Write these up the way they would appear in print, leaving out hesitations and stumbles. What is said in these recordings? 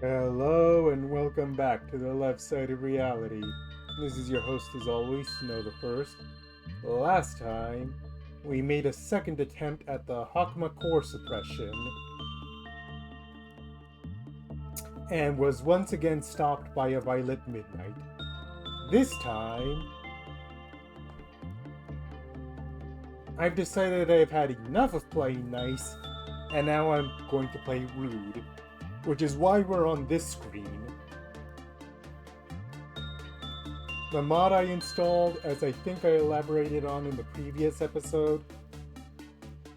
Hello and welcome back to the left side of reality. This is your host as always, Snow the First. Last time, we made a second attempt at the Hokma core suppression and was once again stopped by a violet midnight. This time, I've decided I've had enough of playing nice and now I'm going to play rude, which is why we're on this screen. The mod I installed, as I think I elaborated on in the previous episode,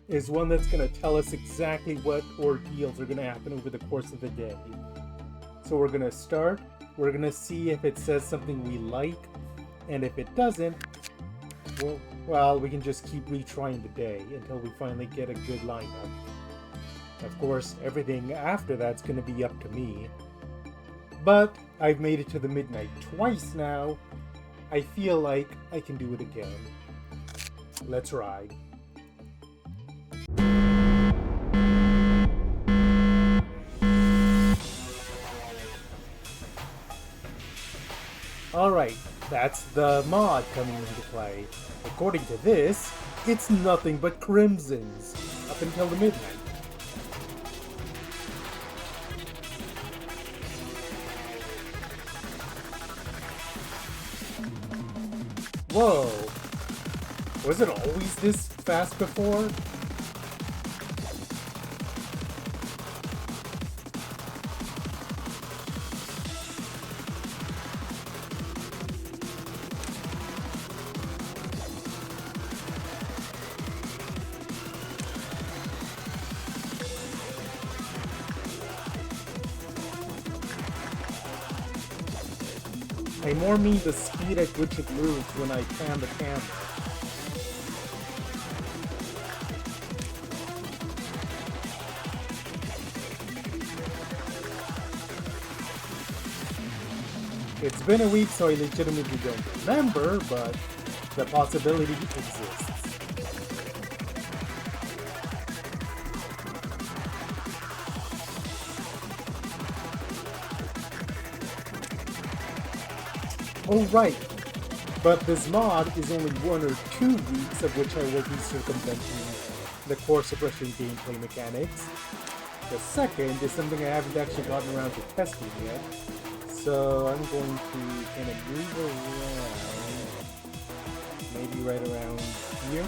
is one that's going to tell us exactly what ordeals are going to happen over the course of the day. So we're going to start, we're going to see if it says something we like, and if it doesn't, well, we can just keep retrying the day until we finally get a good lineup. Of course, everything after that's going to be up to me. But I've made it to the midnight twice now. I feel like I can do it again. Let's ride. Alright, that's the mod coming into play. According to this, it's nothing but crimsons up until the midnight. Whoa! Was it always this fast before? I more mean the speed at which it moves when I pan the camera. It's been a week, so I legitimately don't remember, but the possibility exists. Oh right, but this mod is only 1 or 2 weeks of which I will be circumventing the core suppression gameplay mechanics. The second is something I haven't actually gotten around to testing yet, so I'm going to kind of move around, maybe right around here.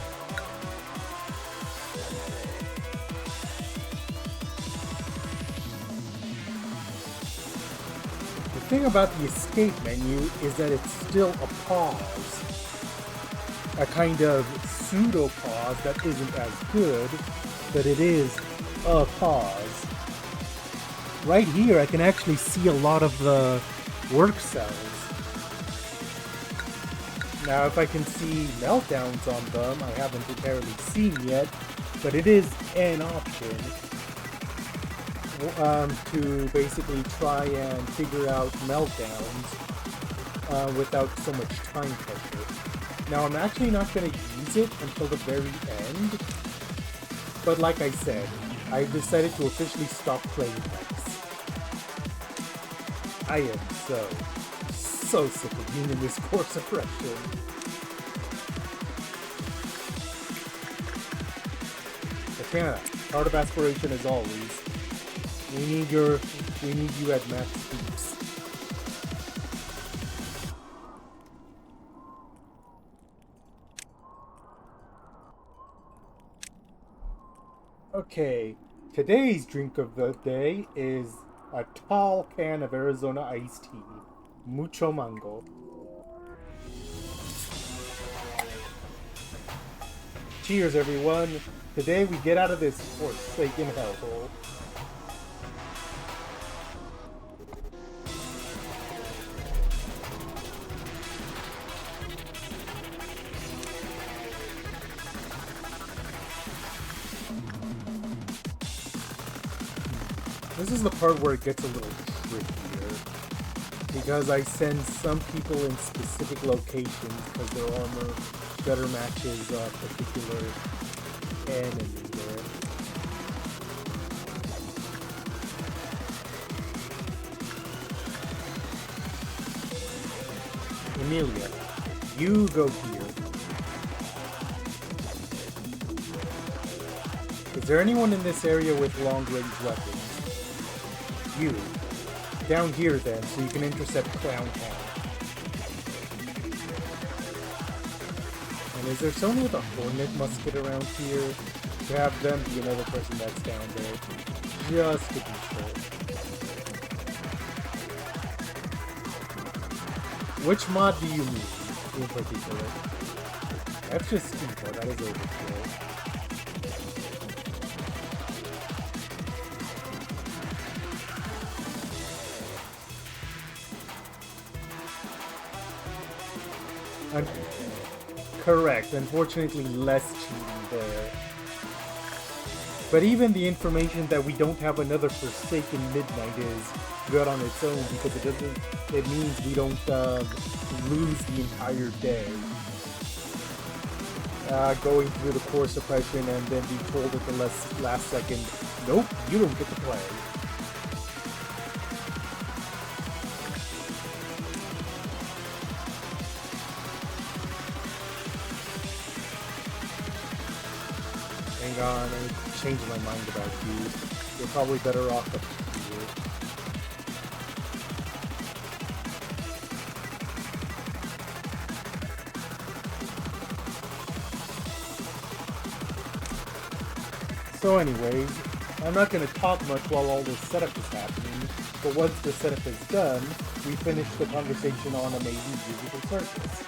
The thing about the escape menu is that it's still a pause. A kind of pseudo pause that isn't as good, but it is a pause. Right here I can actually see a lot of the work cells. Now if I can see meltdowns on them, I haven't entirely seen yet, but it is an option. To basically try and figure out meltdowns without so much time pressure. Now I'm actually not going to use it until the very end, but like I said, I've decided to officially stop playing dice. I am so sick of being in this core suppression. Katana, heart of aspiration as always. We need you at max speeds. Okay, today's drink of the day is a tall can of Arizona iced tea. Mucho mango. Cheers, everyone. Today we get out of this forsaken hellhole. This is the part where it gets a little trickier, because I send some people in specific locations because their armor better matches a particular enemy there. Amelia, you go here. Is there anyone in this area with long-range weapons? You. Down here, then, so you can intercept Clown Town. And is there someone with a Hornet musket around here? To have them be another person that's down there. Just to be sure. Which mod do you need, in particular? That's just Steve, that is overkill. Correct, unfortunately less cheating there. But even the information that we don't have another Forsaken Midnight is good on its own because it means we don't lose the entire day. Going through the core suppression and then be told at the last second, nope, you don't get to play. Hang on, I changed my mind about you. You're probably better off up here. So anyways, I'm not going to talk much while all this setup is happening, but once the setup is done, we finish the conversation on Amazing Musical Circus.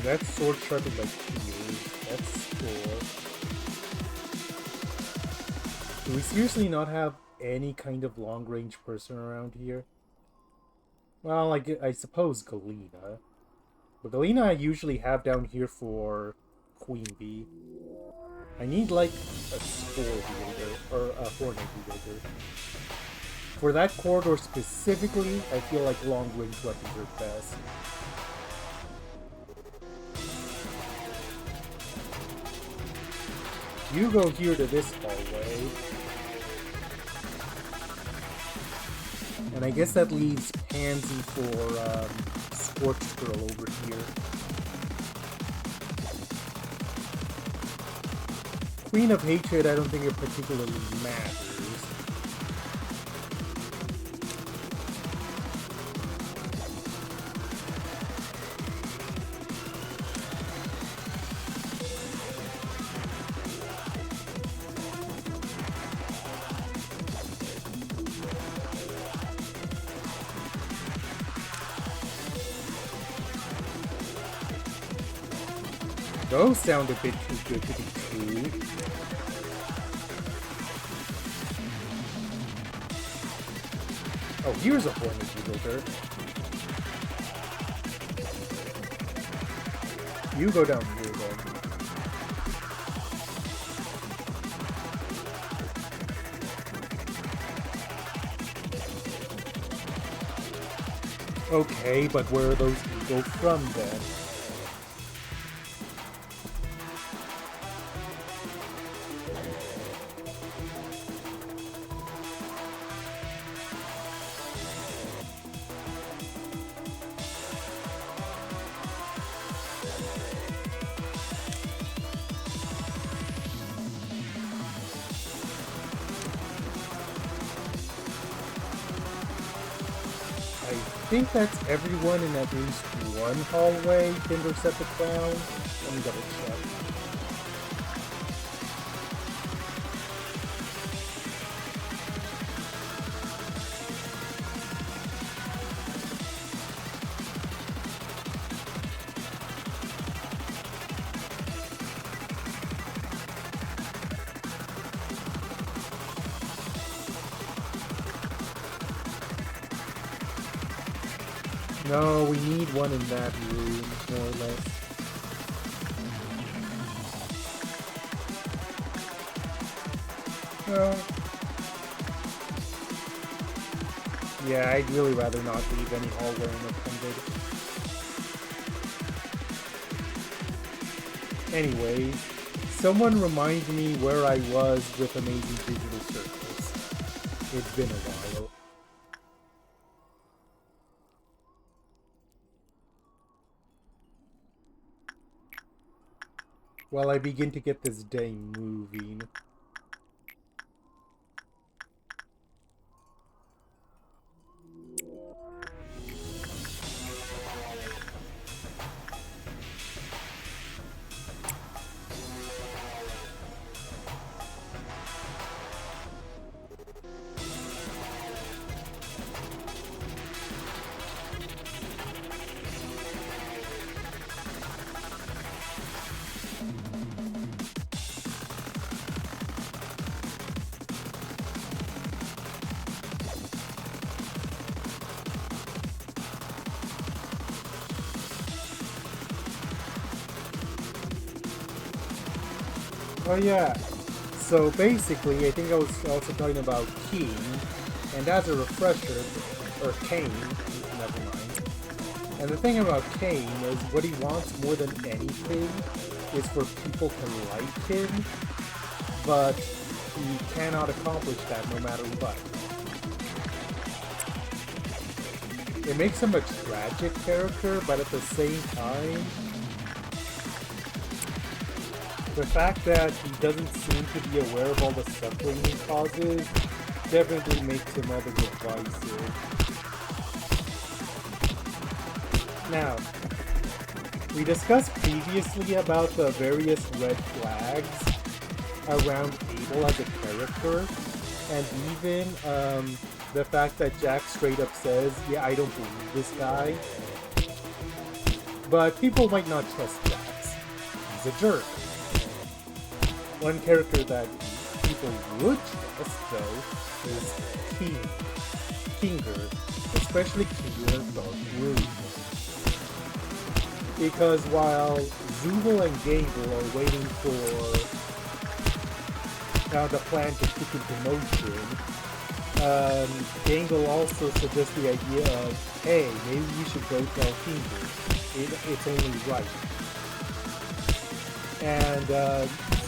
That sword sharpened like tears. That's cool. Do we seriously not have any kind of long-range person around here? Well, I suppose Galena. But Galena I usually have down here for Queen Bee. I need, like, a Spore Wielder, or a Hornet Wielder. For that corridor specifically, I feel like long-range weapons are best. You go here to this hallway. And I guess that leaves Pansy for Scorched Girl over here. Queen of Hatred I don't think it particularly matters. Those sound a bit too good to be true. Oh, here's a Hornet Wielder. You go down here then. Okay, but where are those people from then? I think that's everyone in at least one hallway to intercept the clown. Let me double check. No, we need one in that room, more or less. No. Yeah, I'd really rather not leave any hallway unattended. Anyways, someone remind me where I was with Amazing Digital Circus. It's been a while. While I begin to get this day moving. Oh yeah, so basically I think I was also talking about King, and as a refresher, or Kane, never mind. And the thing about Kane is what he wants more than anything is for people to like him, but he cannot accomplish that no matter what. It makes him a tragic character, but at the same time, the fact that he doesn't seem to be aware of all the suffering he causes definitely makes him rather divisive. Now, we discussed previously about the various red flags around Abel as a character, and even the fact that Jack straight up says, yeah, I don't believe this guy. But people might not trust Jax. He's a jerk. One character that people would trust, though, is Kinger. Especially Kinger in Dark Room. Because while Zubel and Gangle are waiting for the plan to kick into motion, Gangle also suggests the idea of, hey, maybe you should go tell Kinger. It's only right. And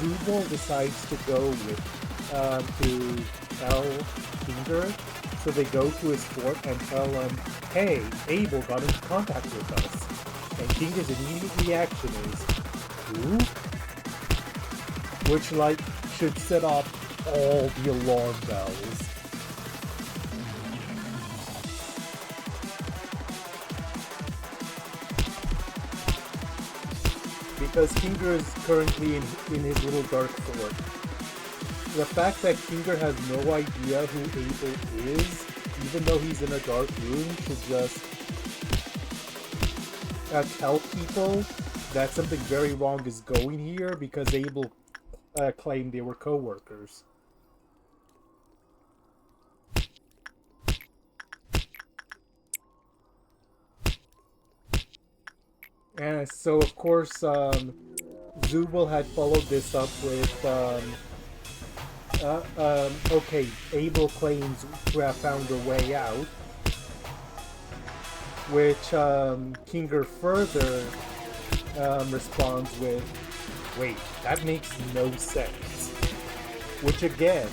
Zubel decides to go with to tell Kinger, so they go to his fort and tell him, hey, Abel got into contact with us. And Kinger's immediate reaction is, who? Which, like, should set off all the alarm bells. Because Kinger is currently in his little dark fort. The fact that Kinger has no idea who Abel is, even though he's in a dark room, should just tell people that something very wrong is going here, because Abel claimed they were co-workers. And so, of course, Zubel had followed this up with, okay, Abel claims to have found a way out, which Kinger further responds with, wait, that makes no sense. Which again,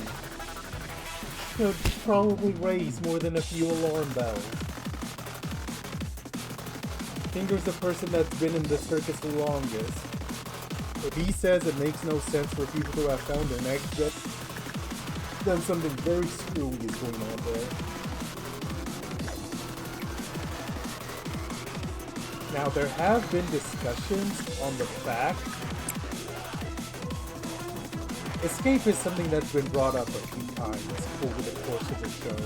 should probably raise more than a few alarm bells. Kinger's the person that's been in the circus the longest. If he says it makes no sense for people to have found an exit, then something very screwy is going on there. Now, there have been discussions on the fact escape is something that's been brought up a few times over the course of the show.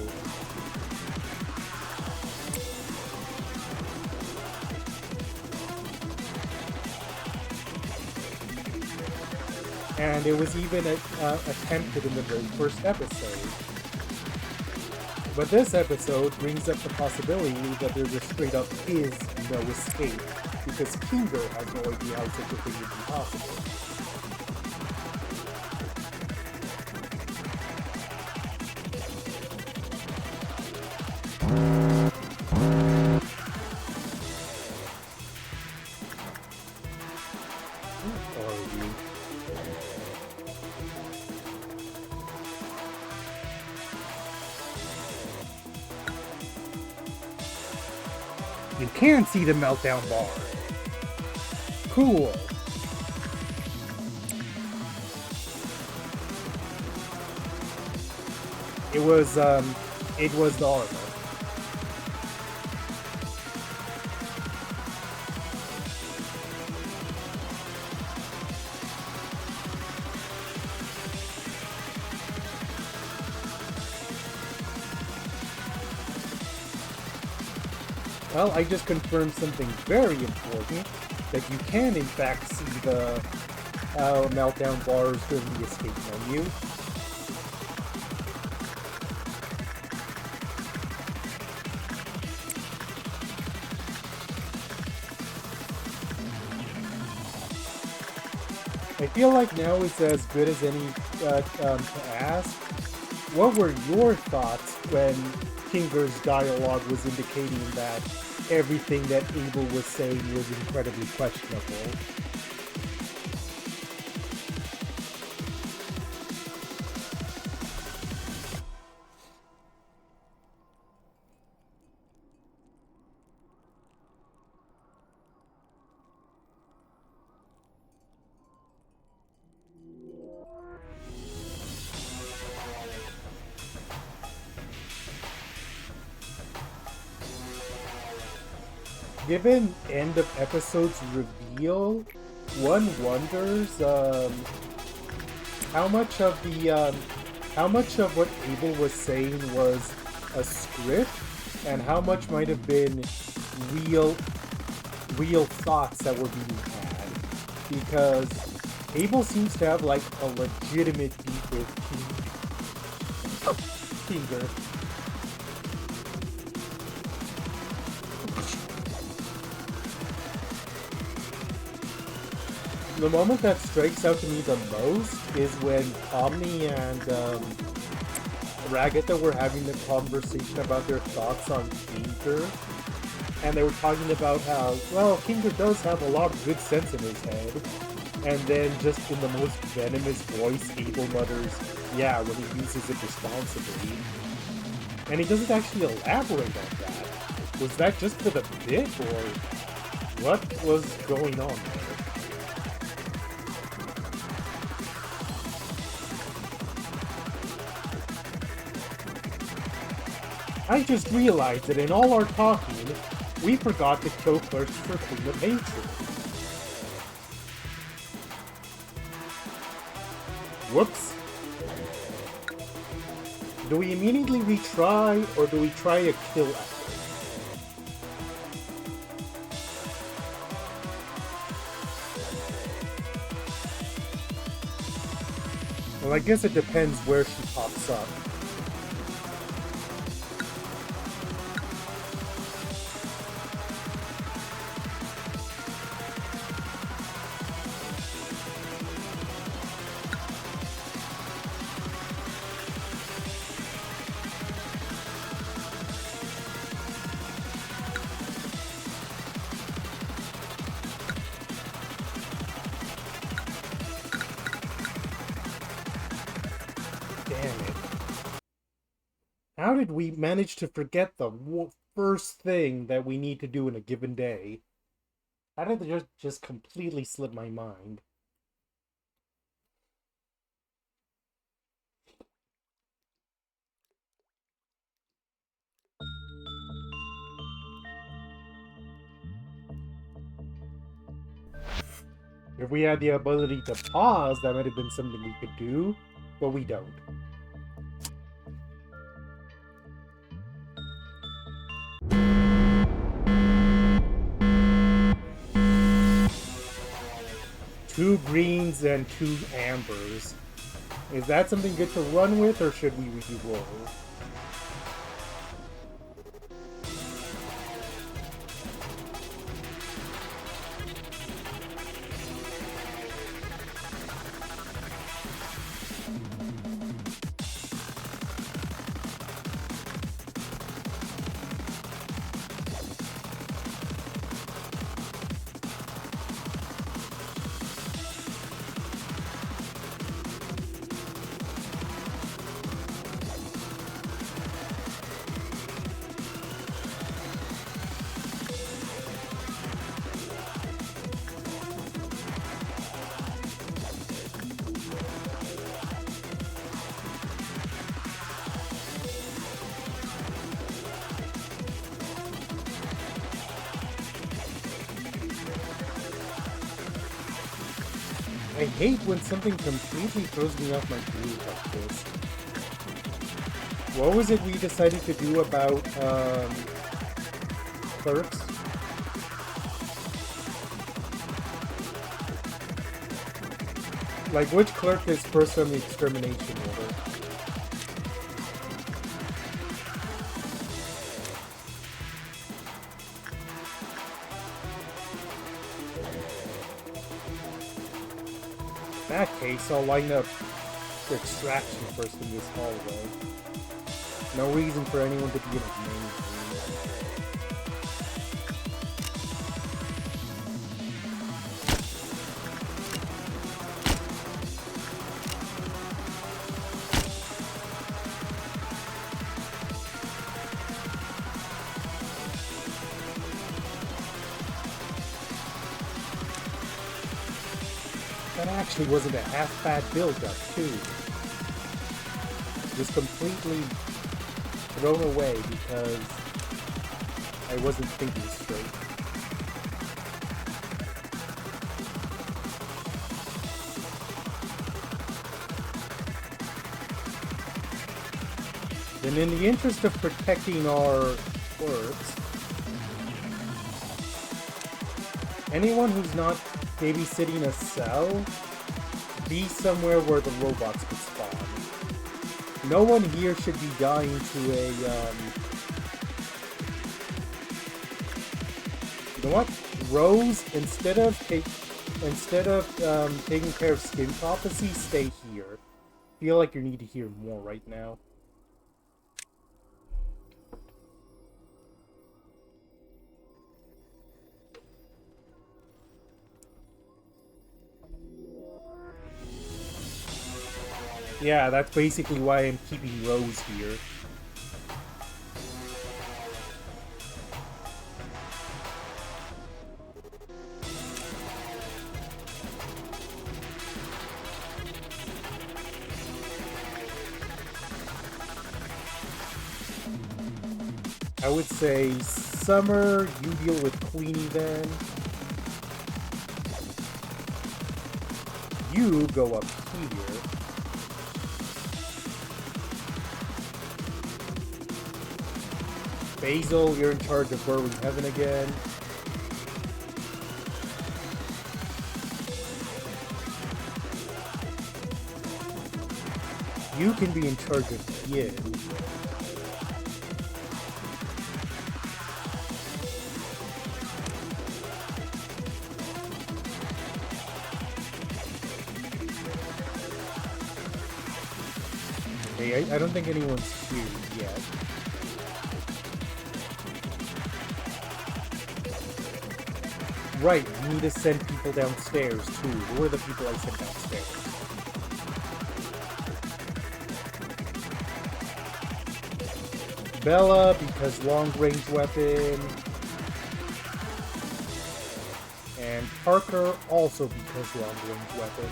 And it was even attempted in the very first episode. But this episode brings up the possibility that there just straight up is no escape, because Kinger has no idea how such a thing would be possible. Who are You can see the meltdown bar. Cool. It was the armor. Well, I just confirmed something very important, that you can in fact see the meltdown bars during the escape menu. I feel like now is as good as any to ask. What were your thoughts when Kinger's dialogue was indicating that everything that Abel was saying was incredibly questionable? Given end of episode's reveal, one wonders how much of what Abel was saying was a script, and how much might have been real thoughts that were being had. Because Abel seems to have like a legitimate beef with Kinger. The moment that strikes out to me the most is when Omni and Ragatha were having the conversation about their thoughts on Kinger. And they were talking about how, well, Kinger does have a lot of good sense in his head. And then just in the most venomous voice, Abel mutters, yeah, when he uses it responsibly. And he doesn't actually elaborate on that. Was that just for the bit, or what was going on there? I just realized that in all our talking, we forgot to kill Clerks for Queen of Hatred. Whoops. Do we immediately retry, or do we try a kill after? Well, I guess it depends where she pops up. How did we manage to forget the first thing that we need to do in a given day? How did it just completely slip my mind? If we had the ability to pause, that might have been something we could do, but we don't. Two greens and two ambers. Is that something good to run with, or should we re-roll? I hate when something completely throws me off my groove like this. What was it we decided to do about, clerks? Like, which clerk is first on the extermination order? In that case, I'll line up the extraction first in this hallway. No reason for anyone to be in a main room. That actually wasn't a half-bad build-up, too. It was completely thrown away because I wasn't thinking straight. And in the interest of protecting our works, anyone who's not babysitting a cell, be somewhere where the robots could spawn. No one here should be dying to a, you know what? Rose, instead of taking care of skin prophecy, stay here. Feel like you need to hear more right now. Yeah, that's basically why I'm keeping Rose here. I would say, Summer, you deal with Queenie then. You go up here. Basil, you're in charge of Burly Heaven again. You can be in charge of Yin. Okay, I don't think anyone's here yet. Right, you need to send people downstairs too. Who are the people I sent downstairs? Bella, because long-range weapon. And Parker, also because long-range weapon.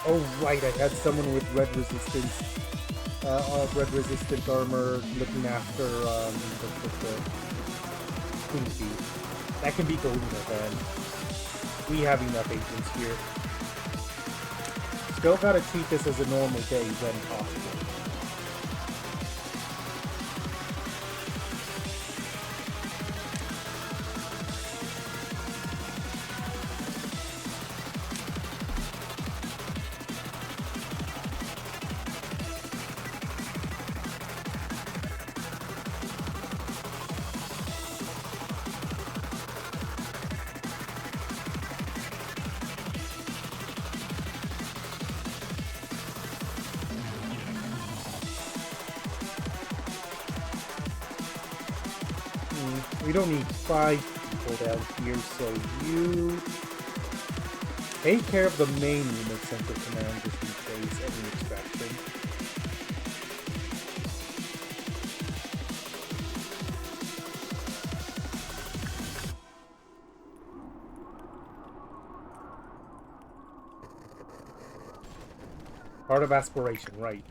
Oh right, I had someone with red resistance, red resistant armor looking after the Queen Bee. That can be Galena then. We have enough agents here. Still gotta treat this as a normal day when possible. We don't need 5 people down here, so you take care of the main room of Central Command just in case any extraction. Part of aspiration, right.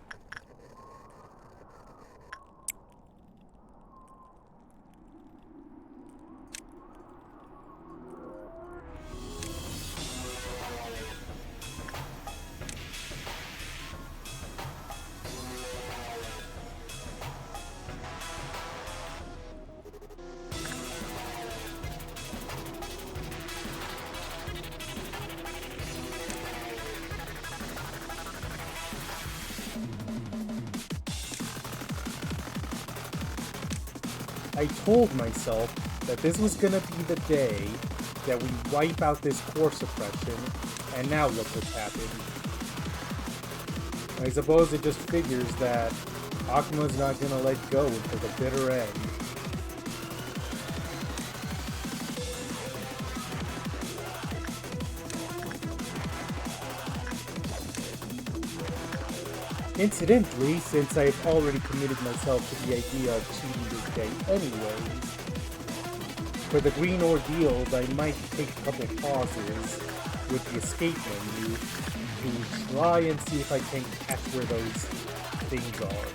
I told myself that this was gonna be the day that we wipe out this core suppression, and now look what's happened. I suppose it just figures that Hokma's not gonna let go until the bitter end. Incidentally, since I've already committed myself to the idea of cheating this day anyways, for the green ordeals I might take a couple pauses with the escape menu to try and see if I can catch where those things are.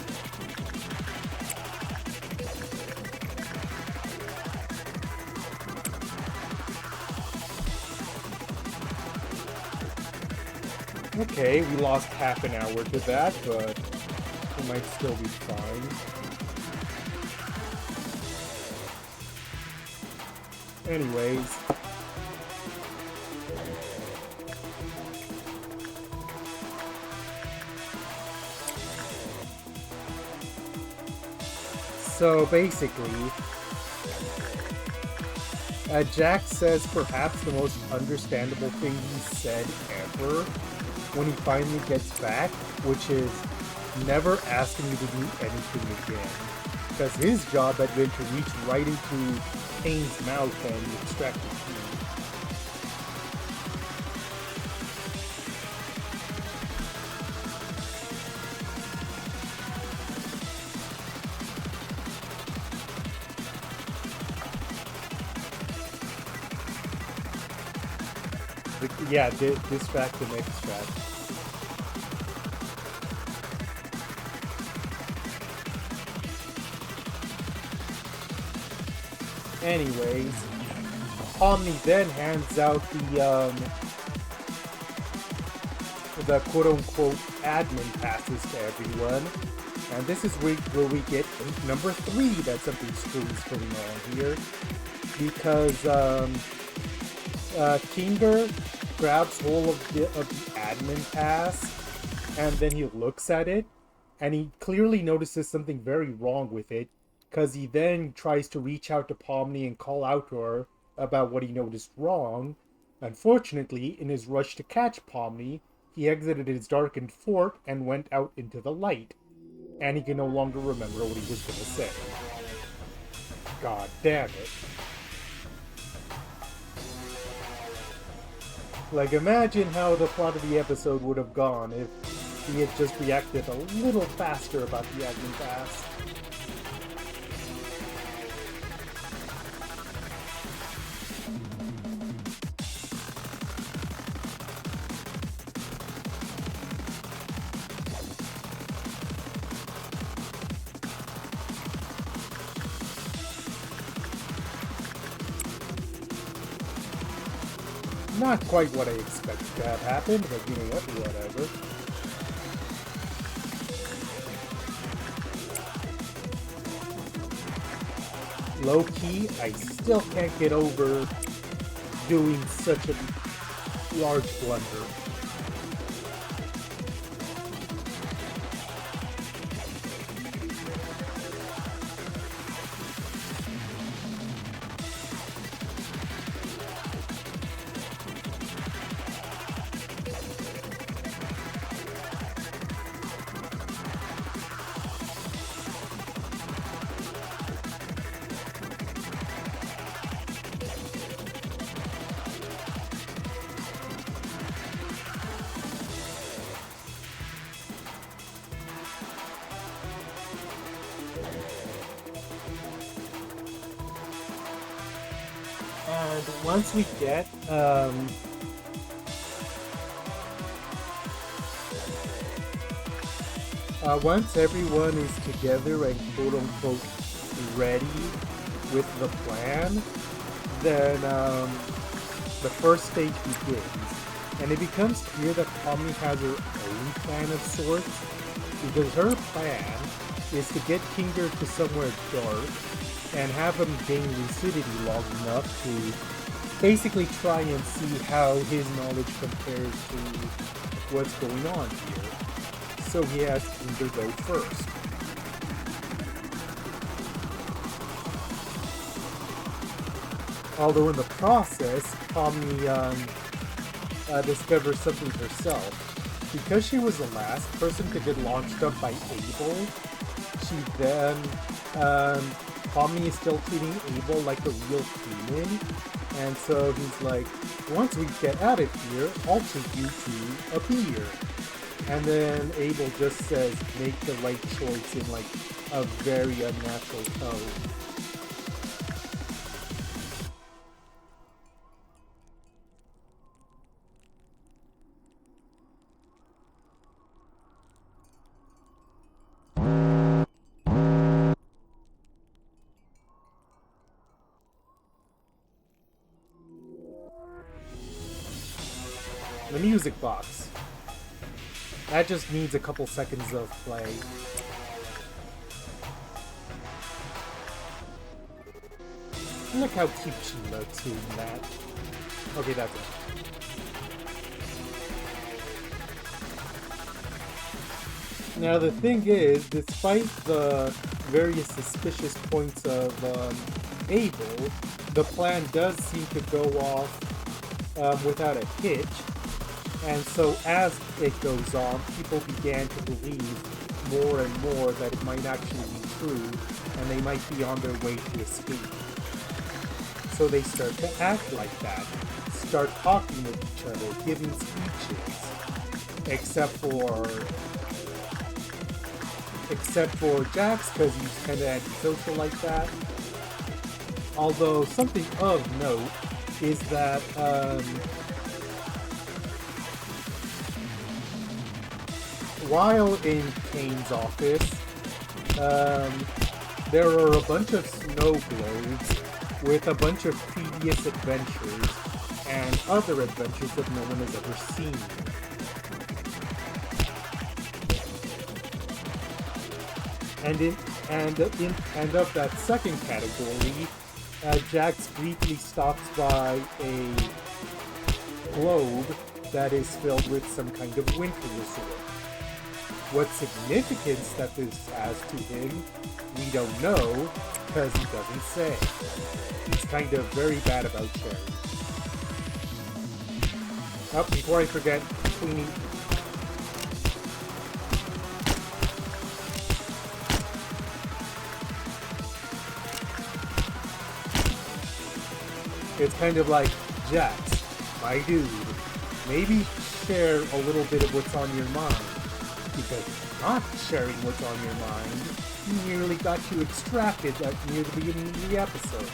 Okay, we lost half an hour to that, but it might still be fine. Anyways. So basically, Jack says perhaps the most understandable thing he said ever when he finally gets back, which is never asking you to do anything again. Because his job had been to reach right into Kane's mouth and extract the key. Yeah, distract and extract. Anyways, Omni then hands out the quote-unquote admin passes to everyone, and this is where we get number 3 that something screwy is going on here, because Kinger grabs hold of the admin pass, and then he looks at it, and he clearly notices something very wrong with it, because he then tries to reach out to Pomni and call out to her about what he noticed wrong. Unfortunately, in his rush to catch Pomni, he exited his darkened fort and went out into the light, and he can no longer remember what he was going to say. God damn it. Like, imagine how the plot of the episode would have gone if he had just reacted a little faster about the admin pass. Not quite what I expected to have happened, but you know what, whatever. Low-key, I still can't get over doing such a large blunder. And once we get once everyone is together and quote-unquote ready with the plan, then the first stage begins. And it becomes clear that Pomni has her own plan of sorts, because her plan is to get Kinger to somewhere dark and have him gain lucidity long enough to basically try and see how his knowledge compares to what's going on here. So he has Kinger go first. Although in the process, Tommy discovers something herself. Because she was the last person to get launched up by Abel, she then, Tommy is still treating Abel like a real human, and so he's like, once we get out of here, I'll take you to a beer. And then Abel just says, make the right choice in like a very unnatural tone. The music box. That just needs a couple seconds of play. Look how cute she looks doing that. Okay, that's it. Now the thing is, despite the various suspicious points of Abel, the plan does seem to go off without a hitch. And so as it goes on, people began to believe more and more that it might actually be true, and they might be on their way to escape. So they start to act like that, start talking with each other, giving speeches, except for Jax, because he's kind of antisocial like that. Although something of note is that while in Kane's office, there are a bunch of snow globes with a bunch of previous adventures and other adventures that no one has ever seen. And of that second category, Jax briefly stops by a globe that is filled with some kind of winter resort. What significance that this has to him, we don't know, because he doesn't say. He's kind of very bad about sharing. Oh, before I forget, cleaning. It's kind of like, Jax, my dude, maybe share a little bit of what's on your mind. Because not sharing what's on your mind nearly got you extracted near the beginning of the episode.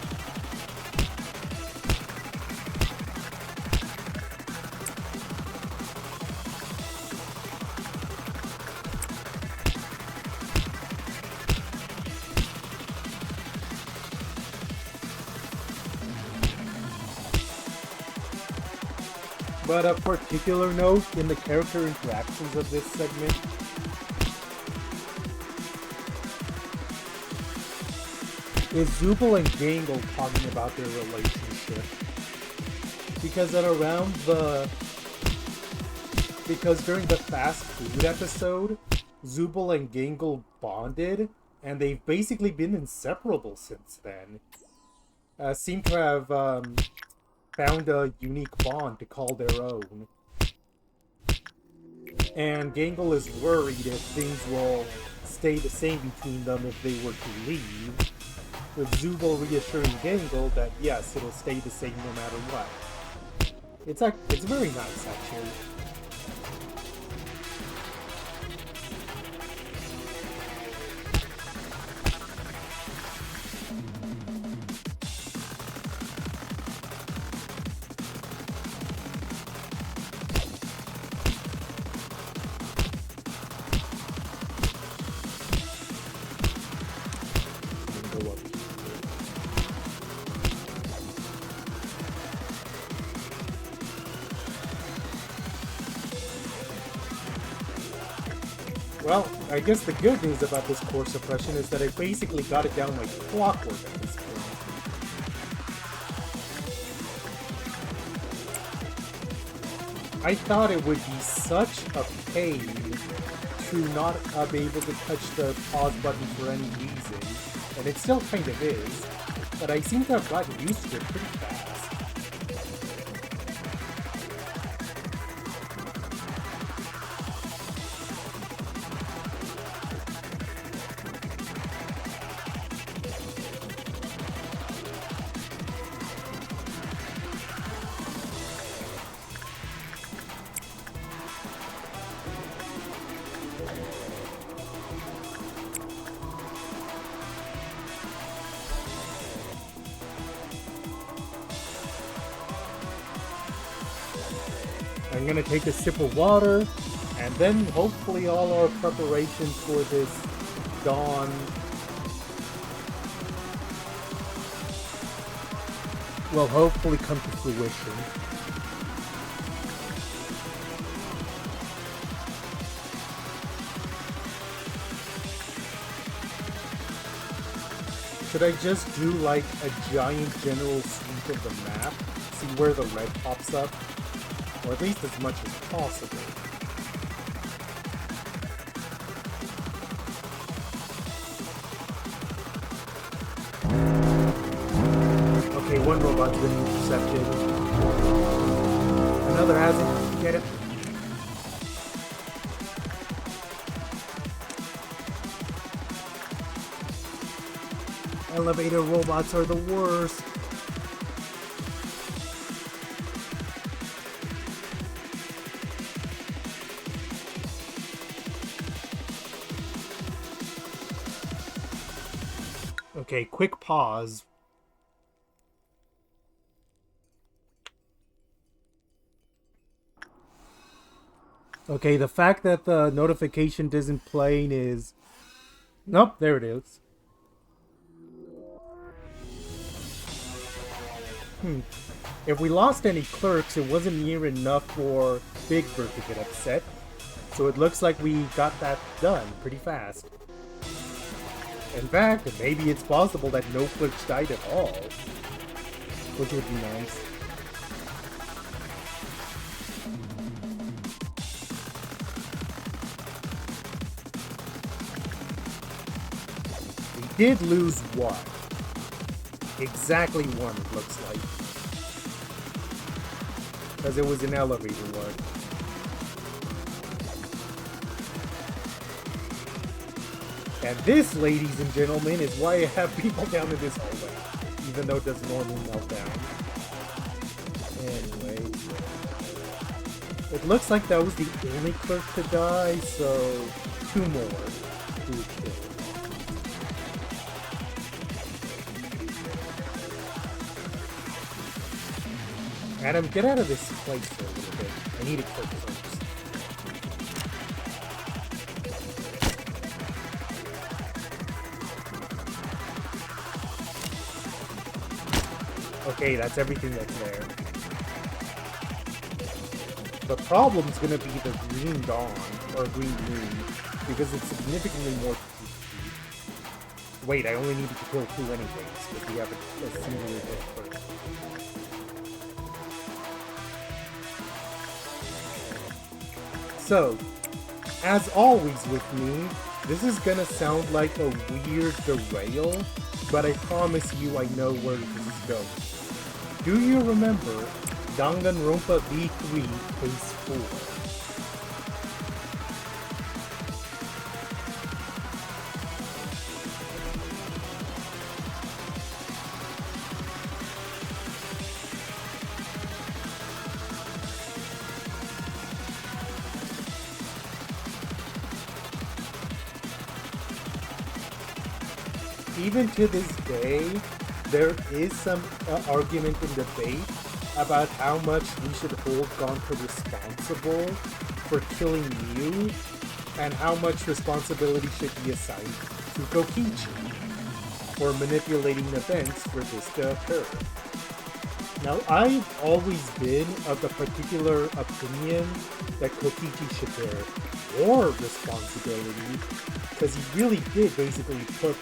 But a particular note in the character interactions of this segment is Zubul and Gangle talking about their relationship. Because during the fast food episode, Zubul and Gangle bonded, and they've basically been inseparable since then. Seem to have found a unique bond to call their own. And Gangle is worried if things will stay the same between them if they were to leave, with Zubul reassuring Gangle that yes, it'll stay the same no matter what. It's very nice, actually. Well, I guess the good news about this core suppression is that I basically got it down like clockwork at this point. I thought it would be such a pain to not be able to touch the pause button for any reason, and it still kind of is, but I seem to have gotten used to it pretty fast. I'm gonna take a sip of water, and then hopefully all our preparations for this dawn will hopefully come to fruition. Should I just do like a giant general sweep of the map? See where the red pops up? Or at least as much as possible. Okay, one robot's been intercepted. Another hasn't. Get it. Elevator robots are the worst. Okay, quick pause. Okay, the fact that the notification isn't playing is... Nope, there it is. If we lost any clerks, it wasn't near enough for Big Bird to get upset. So it looks like we got that done pretty fast. In fact, maybe it's possible that no clerks died at all. Which would be nice. We did lose one. Exactly one, it looks like. Because it was an elevator one. And this, ladies and gentlemen, is why I have people down in this hallway. Even though it doesn't normally melt down. Anyway. It looks like that was the only clerk to die, so... 2 more to kill. Adam, get out of this place for a little bit. I need a clerk first. Okay, that's everything that's there. The problem's gonna be the green dawn, or green moon, because it's significantly more PvP. Wait, I only needed to kill 2 anyways, because we have a single hit clerk. So, as always with me, this is gonna sound like a weird derail, but I promise you I know where this is going. Do you remember Danganronpa V3 Case 4? Even to this day, there is some argument and debate about how much we should hold Gonta responsible for killing Miu, and how much responsibility should be assigned to Kokichi for manipulating events for this to occur. Now, I've always been of the particular opinion that Kokichi should bear more responsibility, because he really did basically put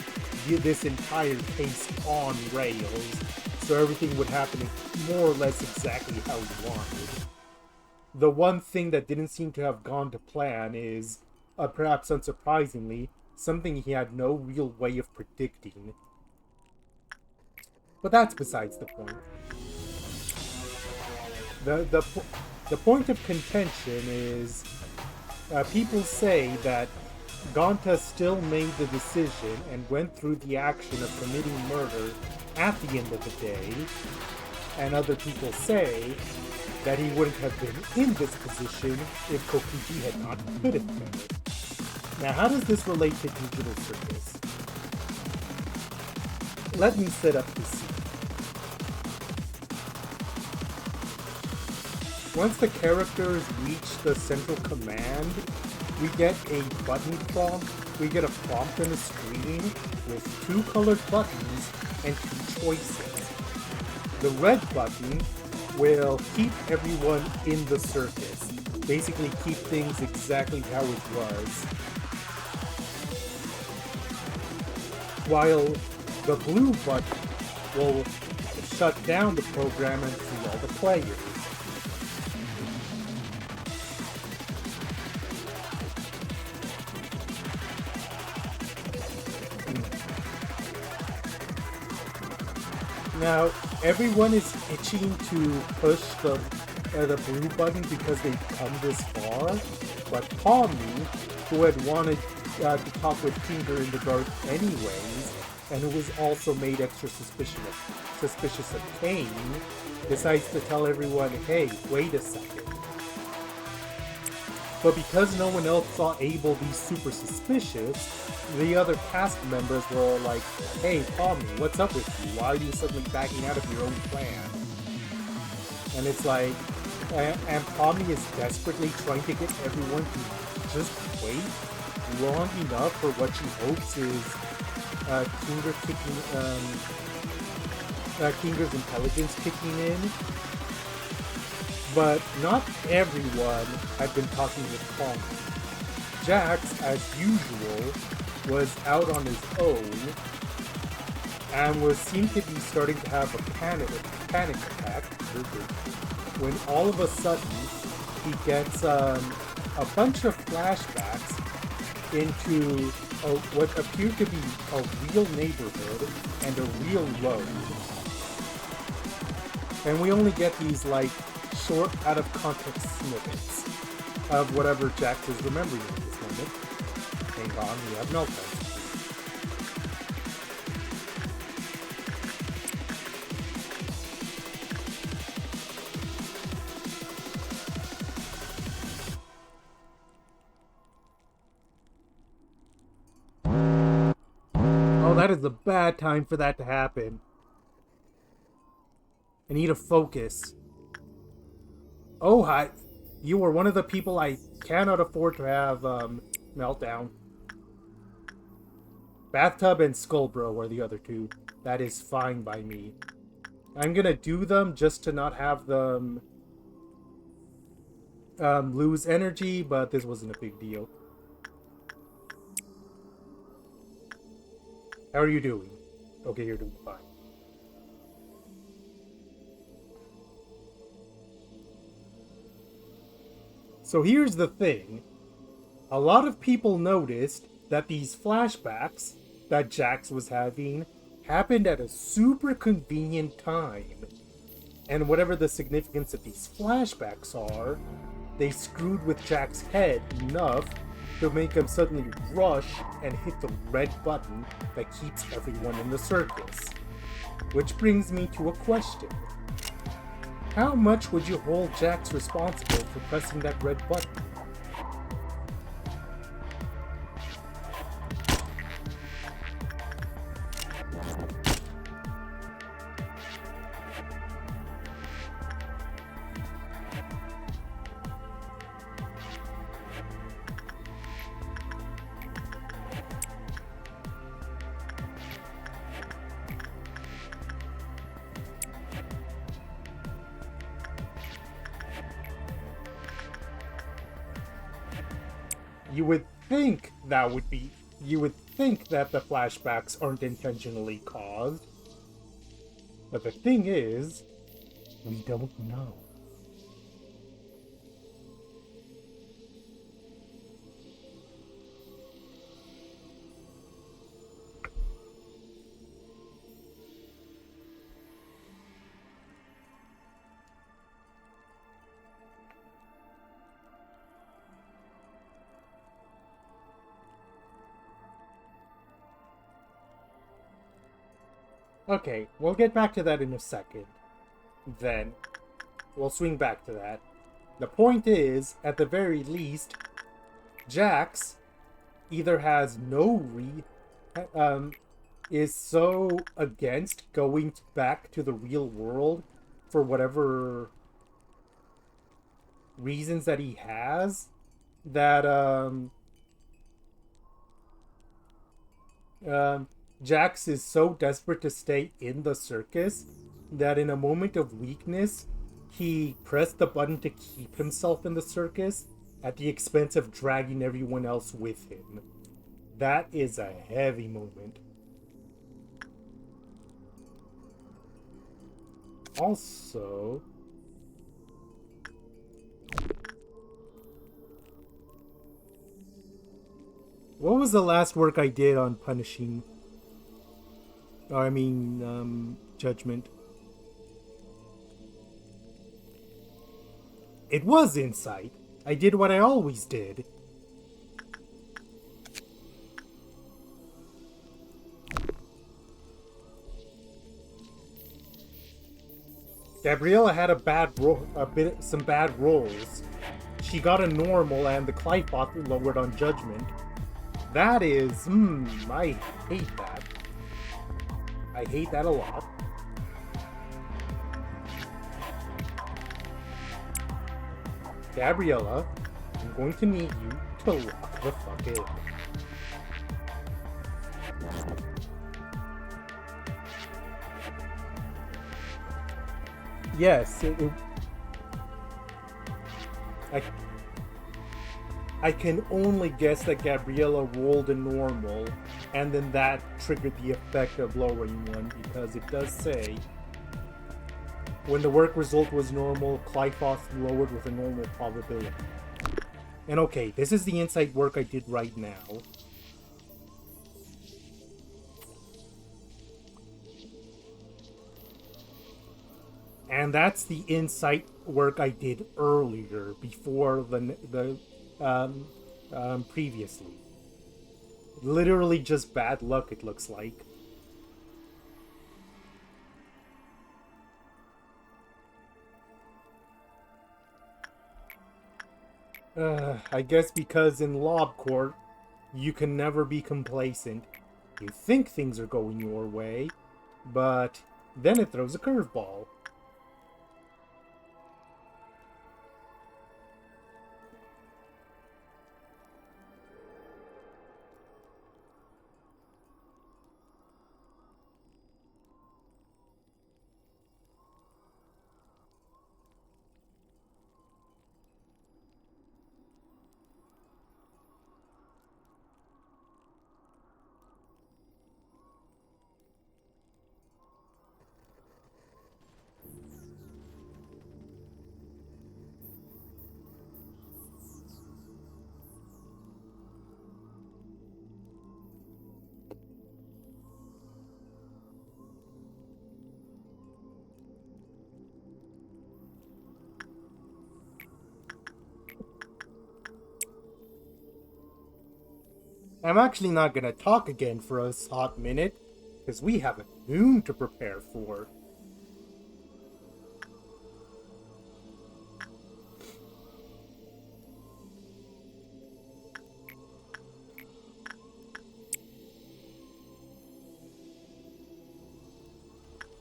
this entire case on rails, so everything would happen more or less exactly how he wanted. The one thing that didn't seem to have gone to plan is, perhaps unsurprisingly, something he had no real way of predicting. But that's besides the point. The point of contention is, people say that Gonta still made the decision and went through the action of committing murder at the end of the day, and other people say that he wouldn't have been in this position if Kokichi had not put it there. Now, how does this relate to Digital Circus? Let me set up the scene. once the characters reach the central command, we get a button prompt. We get a prompt on the screen with 2 colored buttons and 2 choices. The red button will keep everyone in the circus. Basically keep things exactly how it was. While the blue button will shut down the program and free all the players. Now, everyone is itching to push the blue button because they've come this far, but Tommy, who had wanted to talk with Kinger in the dark anyways, and who was also made extra suspicious of Kane, decides to tell everyone, hey, wait a second. But because no one else saw Abel be super suspicious, the other cast members were like, hey, Tommy, what's up with you? Why are you suddenly backing out of your own plan? And it's like, and Tommy is desperately trying to get everyone to just wait long enough for what she hopes is Kinger's intelligence kicking in. But not everyone had been talking with Tommy. Jax, as usual, was out on his own and seemed to be starting to have a panic attack when all of a sudden he gets a bunch of flashbacks into what appeared to be a real neighborhood and a real road. And we only get these like short out of context snippets of whatever Jax is remembering at this moment. Hang on, we have meltdowns. Oh, that is a bad time for that to happen. I need to focus. Oh, hi. You were one of the people I cannot afford to have meltdown. Bathtub and Skullbro are the other two. That is fine by me. I'm gonna do them just to not have them lose energy, but this wasn't a big deal. How are you doing? Okay, you're doing fine. So here's the thing. A lot of people noticed that these flashbacks that Jax was having happened at a super convenient time. And whatever the significance of these flashbacks are, they screwed with Jax's head enough to make him suddenly rush and hit the red button that keeps everyone in the circus. Which brings me to a question. How much would you hold Jax responsible for pressing that red button? You would think that the flashbacks aren't intentionally caused. But the thing is, we don't know. Okay, we'll get back to that in a second. Then, we'll swing back to that. The point is, at the very least, Jax either has is so against going back to the real world for whatever reasons that he has that Jax is so desperate to stay in the circus that in a moment of weakness, he pressed the button to keep himself in the circus at the expense of dragging everyone else with him. That is a heavy moment. Also, what was the last work I did on punishing? Judgment. It was insight. I did what I always did. Gabriella had some bad rolls. She got a normal, and the Clyfoth lowered on judgment. That is, I hate that. I hate that a lot. Gabriella, I'm going to need you to lock the fuck in. Yes, I can only guess that Gabriella rolled a normal, and then that triggered the effect of lowering one, because it does say, when the work result was normal, Clyfoth lowered with a normal probability. And okay, this is the insight work I did right now. And that's the insight work I did earlier, before previously. Literally just bad luck, it looks like. I guess because in Lob Court, you can never be complacent. You think things are going your way, but then it throws a curveball. I'm actually not gonna talk again for a hot minute, because we have a noon to prepare for.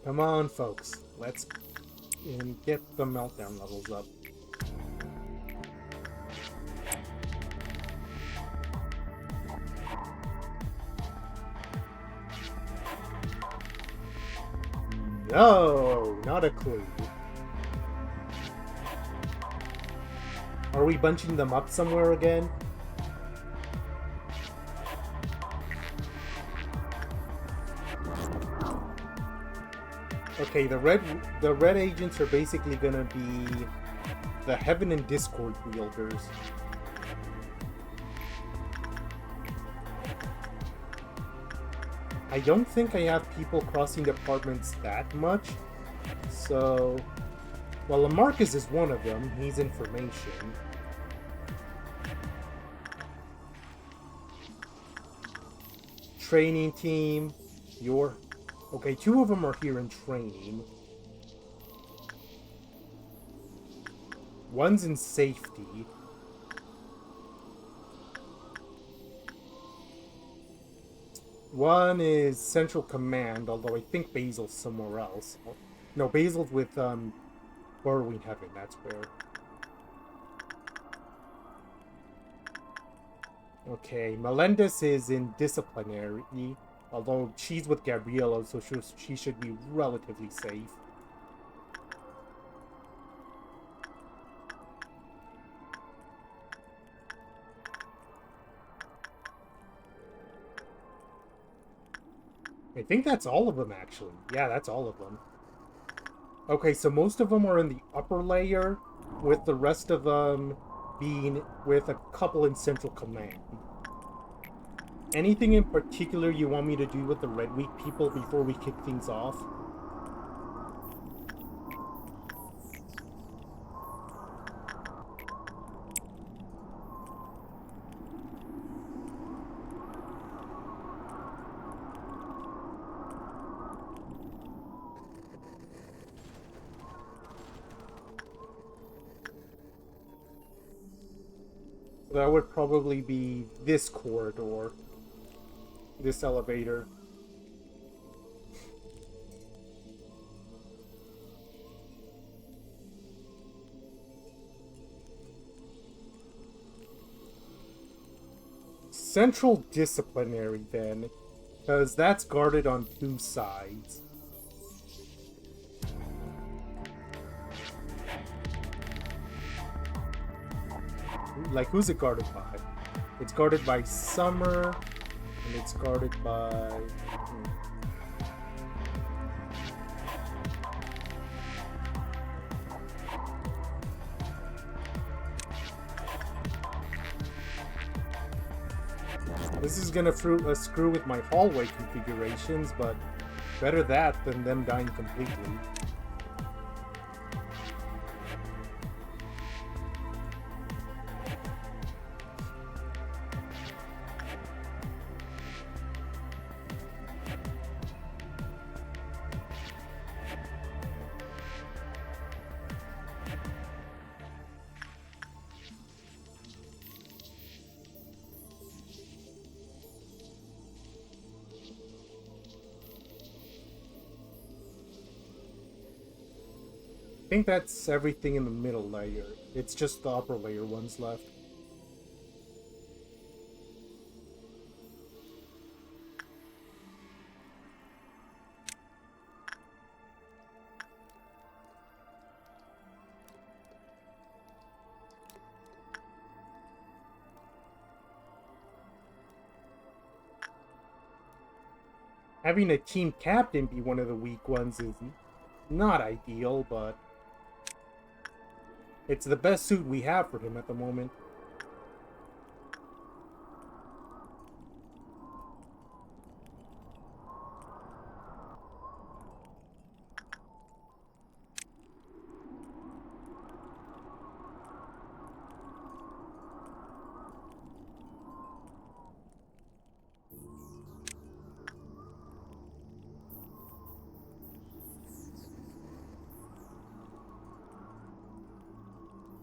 Come on, folks. Let's get the meltdown levels up. No, not a clue. Are we bunching them up somewhere again? Okay, the red agents are basically gonna be the Heaven and Discord wielders. I don't think I have people crossing departments that much, so... Well, Lamarcus is one of them. He's information. Training team. You're... Okay, 2 of them are here in training. One's in safety. One is Central Command, although I think Basil's somewhere else. No, Basil's with Borrowing Heaven, that's where. Okay, Melendez is in disciplinary, although she's with Gabriella, so she should be relatively safe. I think that's all of them, actually. Yeah, that's all of them. Okay, so most of them are in the upper layer, with the rest of them being with a couple in Central Command. Anything in particular you want me to do with the Red Week people before we kick things off? That would probably be this corridor. This elevator. Central Disciplinary, then. Because that's guarded on 2 sides. Like, who's it guarded by? It's guarded by Summer, and it's guarded by... This is gonna screw with my hallway configurations, but better that than them dying completely. I think that's everything in the middle layer. It's just the upper layer ones left. Having a team captain be one of the weak ones is not ideal, but it's the best suit we have for him at the moment.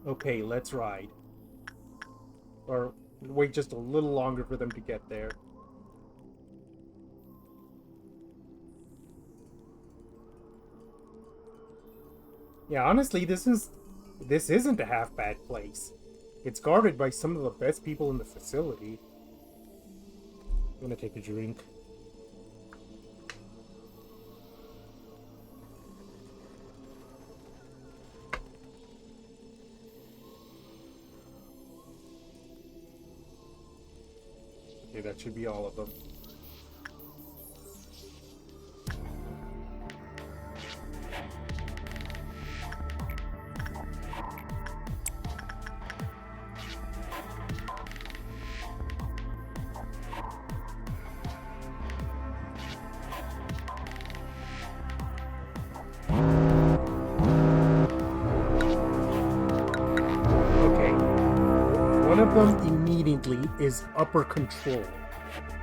Okay, let's ride. Or wait just a little longer for them to get there. Yeah, honestly, this isn't a half bad place. It's guarded by some of the best people in the facility. I'm gonna take a drink. Okay, that should be all of them. Them immediately is upper control.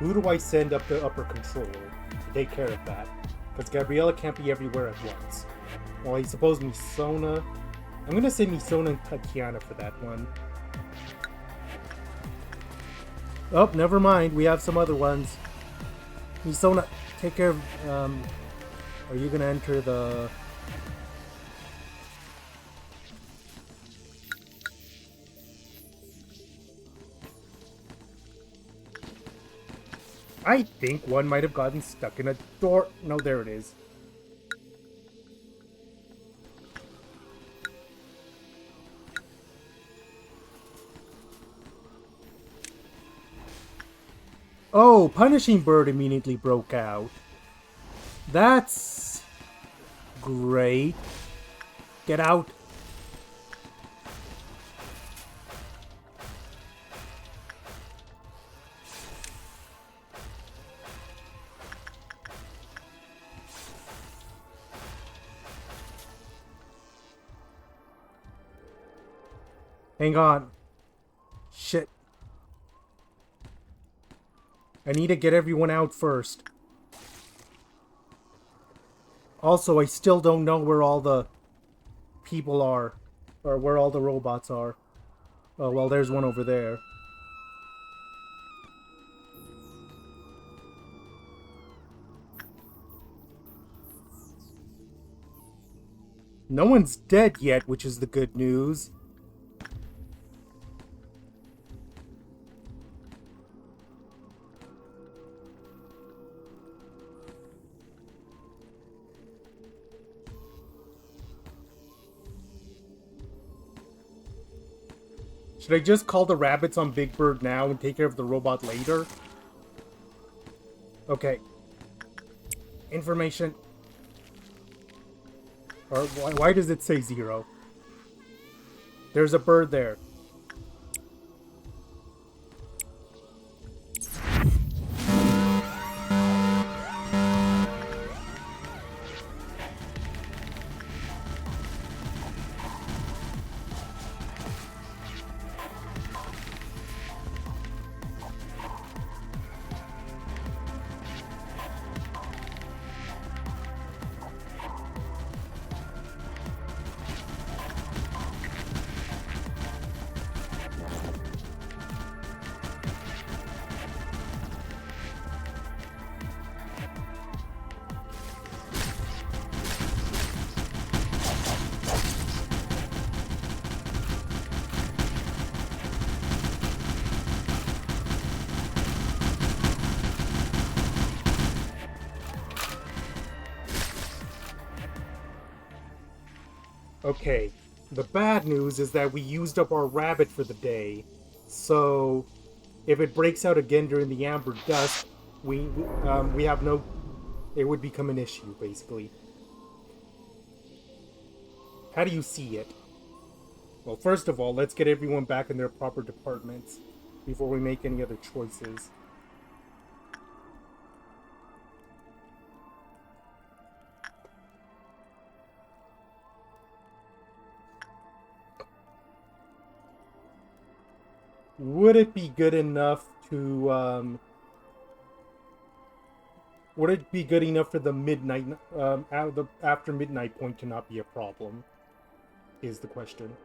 Who do I send up to upper control to take care of that? Because Gabriella can't be everywhere at once. Well, I suppose Misona. I'm gonna say Misona and Tatiana for that one. Oh, never mind. We have some other ones. Misona, take care of. Are you gonna enter the? I think one might have gotten stuck in a door. No, there it is. Oh, Punishing Bird immediately broke out. That's great. Get out. Hang on. Shit. I need to get everyone out first. Also, I still don't know where all the people are. Or where all the robots are. Oh, well, there's one over there. No one's dead yet, which is the good news. Should I just call the rabbits on Big Bird now and take care of the robot later? Okay. Information. Or why does it say 0? There's a bird there. Okay, the bad news is that we used up our rabbit for the day, so if it breaks out again during the amber dusk, we have no... It would become an issue, basically. How do you see it? Well, first of all, let's get everyone back in their proper departments before we make any other choices. Would it be good enough to, would it be good enough for the midnight, after midnight point to not be a problem? Is the question.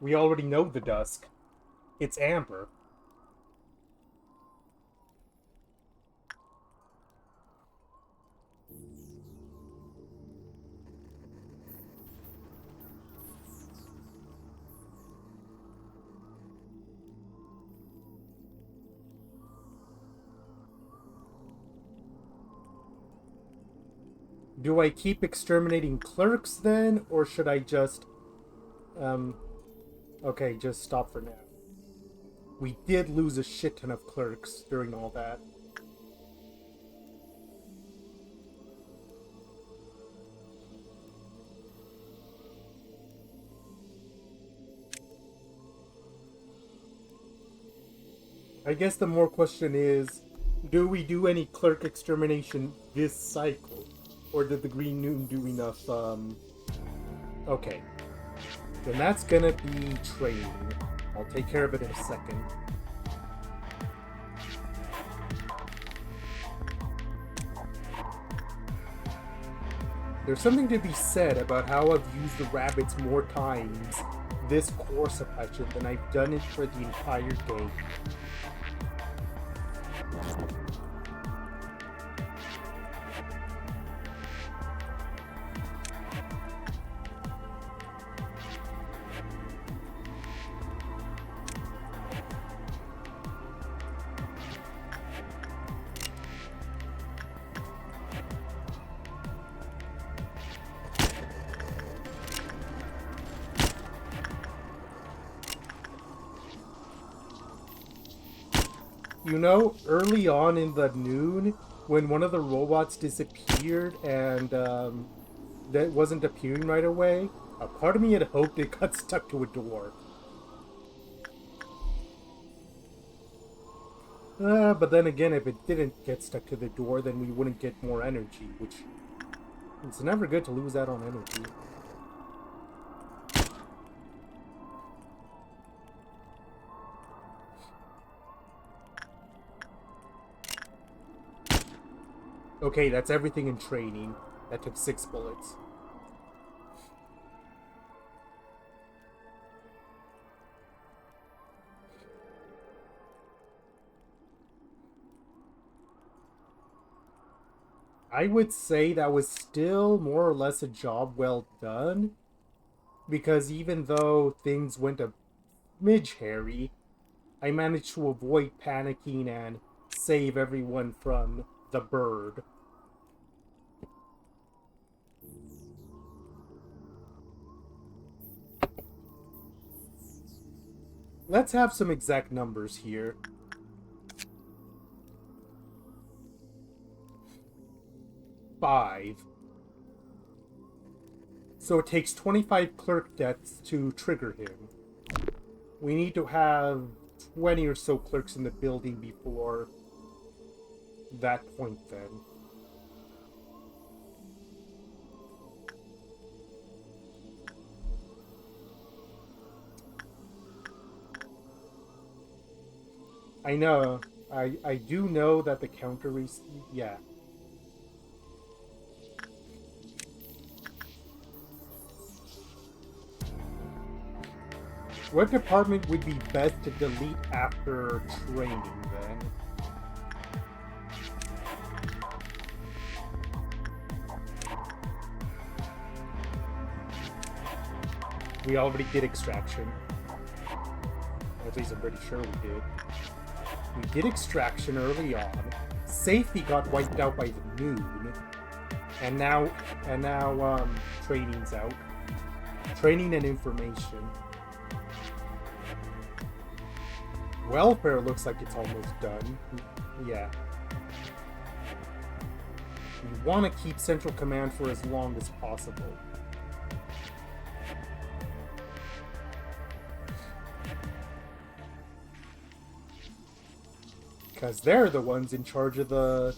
We already know the dusk. It's amber. Do I keep exterminating clerks then, or should I just... Okay, just stop for now. We did lose a shit ton of clerks during all that. I guess the more question is, do we do any clerk extermination this cycle? Or did the Green Noon do enough, Okay. Then that's gonna be training. I'll take care of it in a second. There's something to be said about how I've used the rabbits more times this core suppression than I've done it for the entire game. You know, early on in the noon, when one of the robots disappeared and that wasn't appearing right away, a part of me had hoped it got stuck to a door. But then again, if it didn't get stuck to the door, then we wouldn't get more energy, which it's never good to lose out on energy. Okay, that's everything in training. That took 6 bullets. I would say that was still more or less a job well done, because even though things went a smidge hairy, I managed to avoid panicking and save everyone from the bird. Let's have some exact numbers here. 5. So it takes 25 clerk deaths to trigger him. We need to have 20 or so clerks in the building before that point then. I know. I do know that the counter is... yeah. What department would be best to delete after training, then? We already did extraction. At least I'm pretty sure we did. We did extraction early on. Safety got wiped out by the noon. And now, training's out. Training and information. Welfare looks like it's almost done. Yeah. We want to keep Central Command for as long as possible. Because they're the ones in charge of the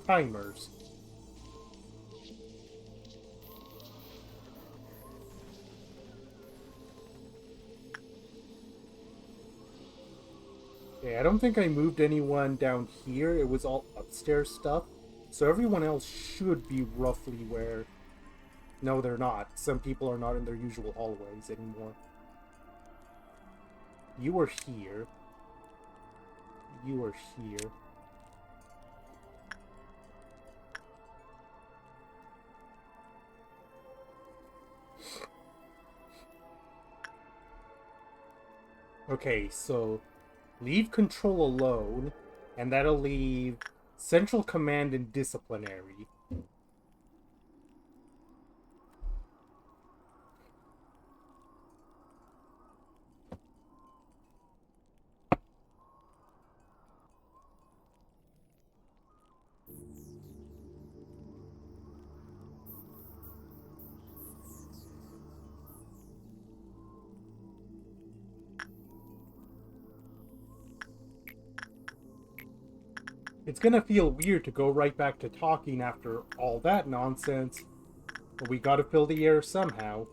timers. Okay, I don't think I moved anyone down here. It was all upstairs stuff. So everyone else should be roughly where... No, they're not. Some people are not in their usual hallways anymore. You are here. You are here. Okay, so leave control alone, and that'll leave Central Command and Disciplinary. It's gonna feel weird to go right back to talking after all that nonsense, but we gotta fill the air somehow.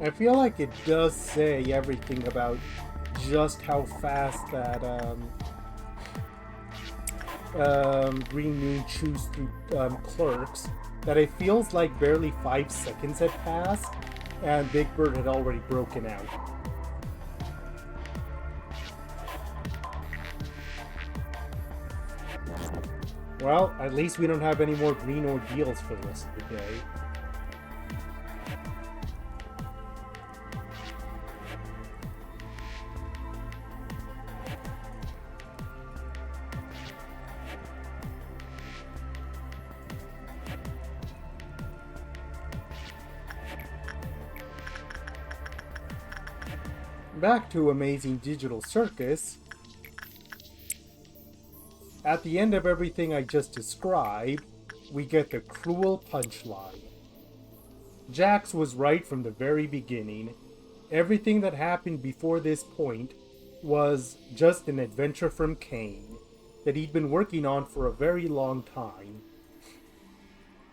I feel like it does say everything about just how fast that Green Moon chews through clerks, that it feels like barely 5 seconds had passed and Big Bird had already broken out. Well, at least we don't have any more green ordeals for the rest of the day. Back to Amazing Digital Circus. At the end of everything I just described, we get the cruel punchline. Jax was right from the very beginning. Everything that happened before this point was just an adventure from Kane that he'd been working on for a very long time.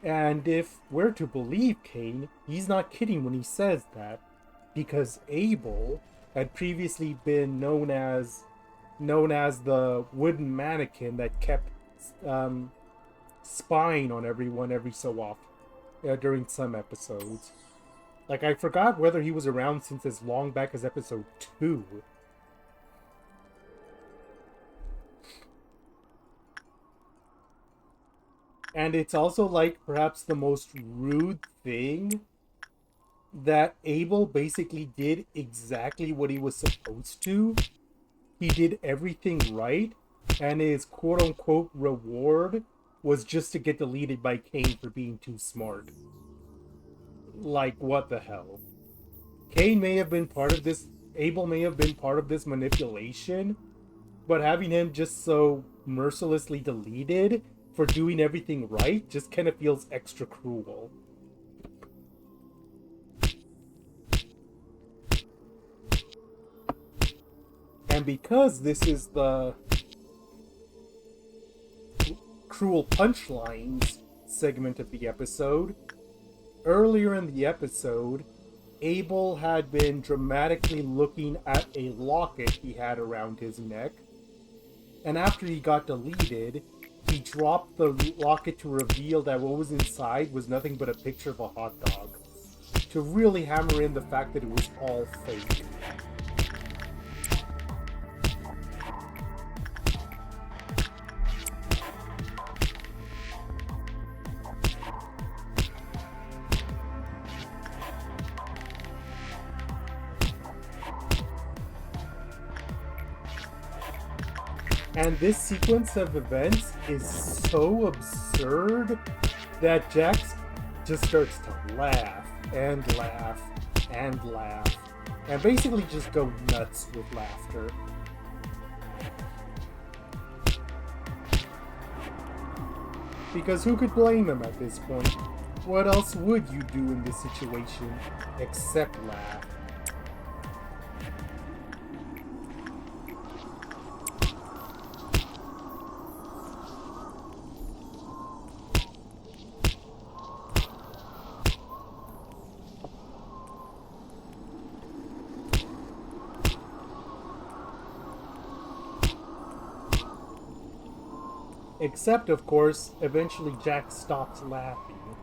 And if we're to believe Kane, he's not kidding when he says that, because Abel had previously been known as the wooden mannequin that kept spying on everyone every so often during some episodes. Like, I forgot whether he was around since as long back as episode 2. And it's also, like, perhaps the most rude thing that Abel basically did exactly what he was supposed to. He did everything right, and his quote-unquote reward was just to get deleted by Kane for being too smart. Like, what the hell? Kane may have been part of this, Abel may have been part of this manipulation, but having him just so mercilessly deleted for doing everything right just kind of feels extra cruel. And because this is the cruel punchlines segment of the episode, earlier in the episode, Abel had been dramatically looking at a locket he had around his neck. And after he got deleted, he dropped the locket to reveal that what was inside was nothing but a picture of a hot dog, to really hammer in the fact that it was all fake. And this sequence of events is so absurd that Jax just starts to laugh and laugh and laugh and basically just go nuts with laughter. Because who could blame him at this point? What else would you do in this situation except laugh? Except, of course, eventually Jack stops laughing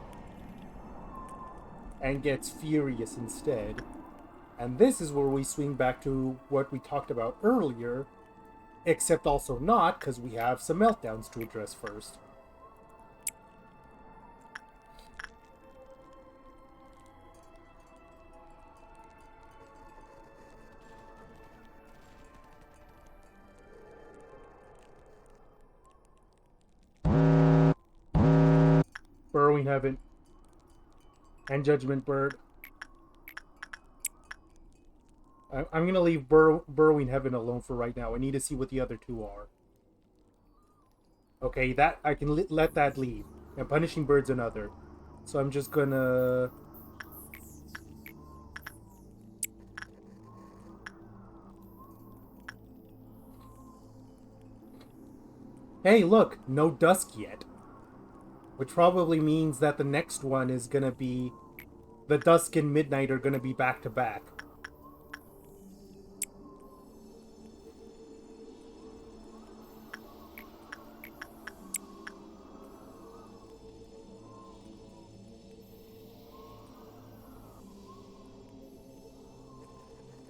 and gets furious instead. And this is where we swing back to what we talked about earlier, except also not, because we have some meltdowns to address first. Burrowing Heaven and Judgment Bird. I'm going to leave Burrowing Heaven alone for right now. I need to see what the other two are. Okay, that I can let that leave. And Punishing Bird's another. So I'm just going to... Hey, look! No dusk yet. Which probably means that the next one is gonna be... The dusk and midnight are gonna be back to back.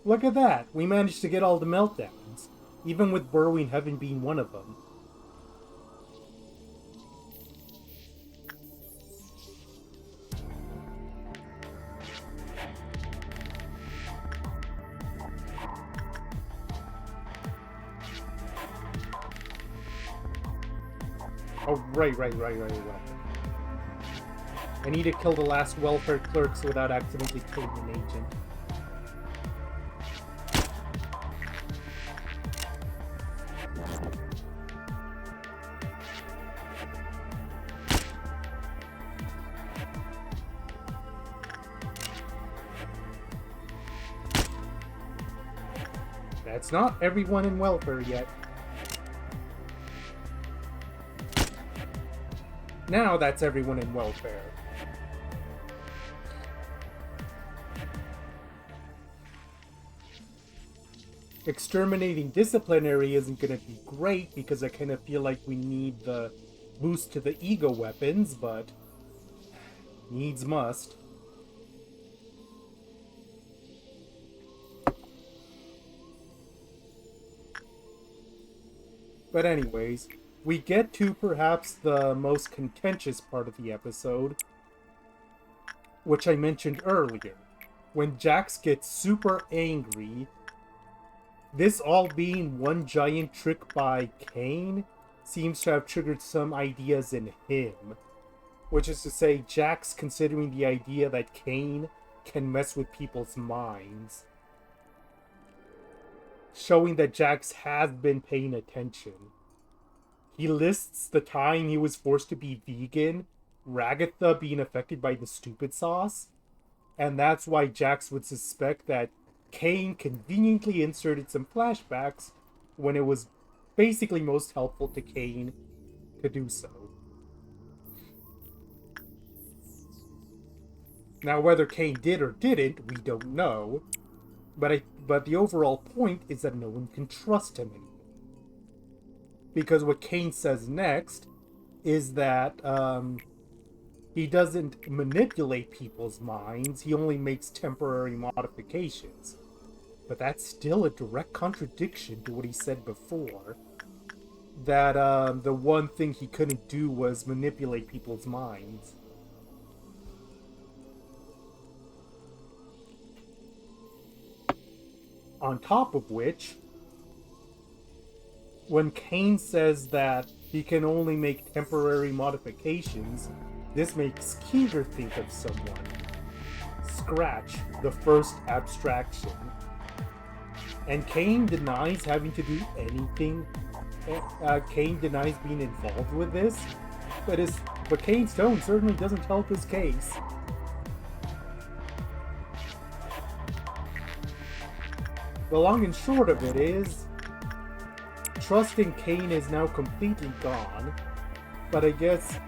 Look at that! We managed to get all the meltdowns. Even with Burrowing Heaven being one of them. Oh, right. I need to kill the last welfare clerks without accidentally killing an agent. That's not everyone in welfare yet. Now that's everyone in welfare. Exterminating disciplinary isn't going to be great because I kind of feel like we need the boost to the ego weapons, but needs must. But anyways, we get to perhaps the most contentious part of the episode, which I mentioned earlier. When Jax gets super angry, this all being one giant trick by Kane seems to have triggered some ideas in him. Which is to say, Jax considering the idea that Kane can mess with people's minds. Showing that Jax has been paying attention. He lists the time he was forced to be vegan, Ragatha being affected by the stupid sauce, and that's why Jax would suspect that Kane conveniently inserted some flashbacks when it was basically most helpful to Kane to do so. Now, whether Kane did or didn't, we don't know, but the overall point is that no one can trust him anymore. Because what Kane says next is that he doesn't manipulate people's minds, he only makes temporary modifications. But that's still a direct contradiction to what he said before. That the one thing he couldn't do was manipulate people's minds. On top of which, when Kane says that he can only make temporary modifications, this makes Keeger think of someone. Scratch, the first abstraction. And Kane denies having to do anything. Kane denies being involved with this, but Kane's tone certainly doesn't help his case. The long and short of it is, trust in Kane is now completely gone, but I guess,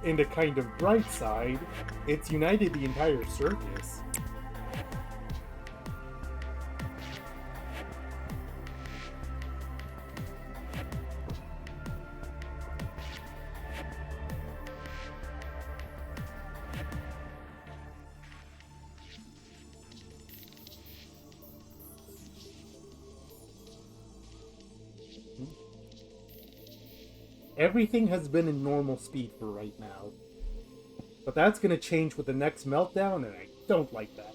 in the kind of bright side, it's united the entire circus. Everything has been in normal speed for right now. But that's going to change with the next meltdown, and I don't like that.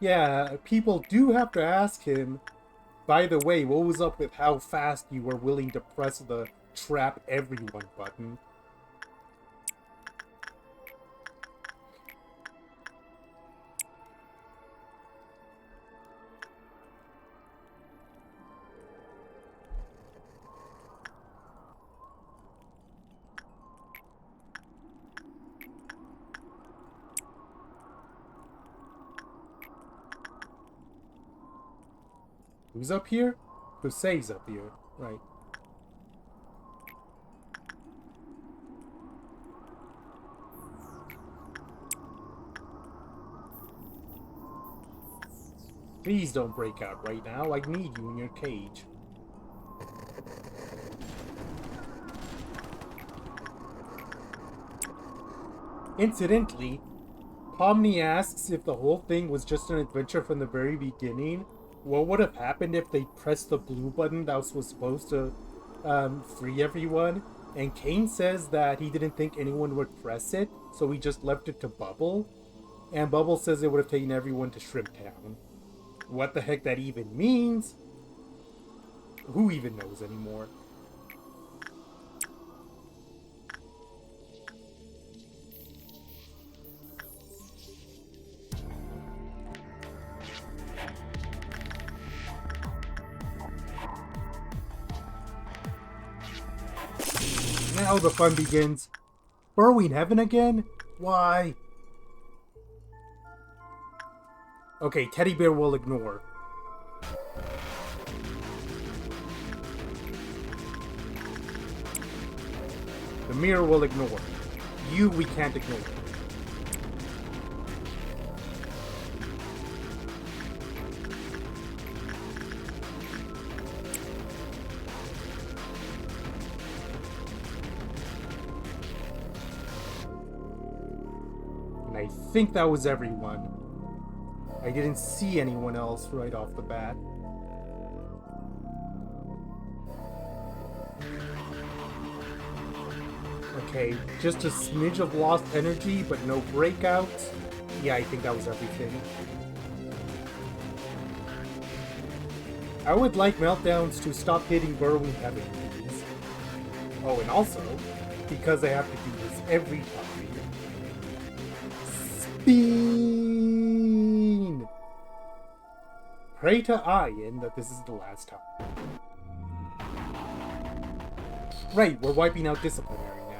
Yeah, people do have to ask him, by the way, what was up with how fast you were willing to press the trap everyone button? Who's up here? Jose's up here, right. Please don't break out right now. I need you in your cage. Incidentally, Pomni asks if the whole thing was just an adventure from the very beginning. What would have happened if they pressed the blue button that was supposed to free everyone? And Kane says that he didn't think anyone would press it, so he just left it to Bubble. And Bubble says it would have taken everyone to Shrimp Town. What the heck that even means? Who even knows anymore? Now the fun begins. Burrowing Heaven again? Why? Okay, Teddy Bear will ignore. The mirror will ignore. You, we can't ignore. And I think that was everyone. I didn't see anyone else right off the bat. Okay, just a smidge of lost energy, but no breakouts. Yeah, I think that was everything. I would like Meltdowns to stop hitting Burrowing Heaven, please. Oh, and also, because I have to do this every time. Spin! Pray to Ian that this is the last time. Right, we're wiping out Disciplinary now.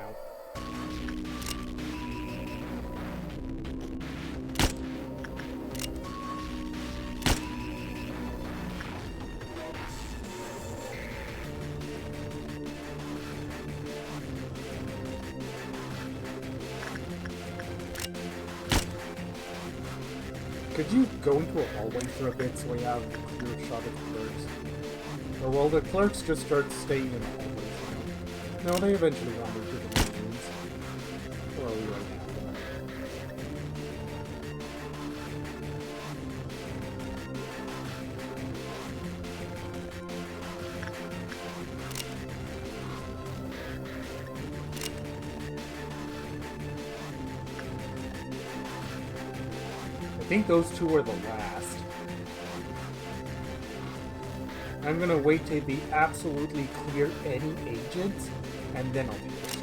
Could you go into a hallway for a bit so I have a clear shot of the clerks? Or will the clerks just start staying in the hallways now? No, they eventually wander through the main rooms. Where are we right now? I think those two are the last. I'm gonna wait till they absolutely clear any agents, and then I'll do this.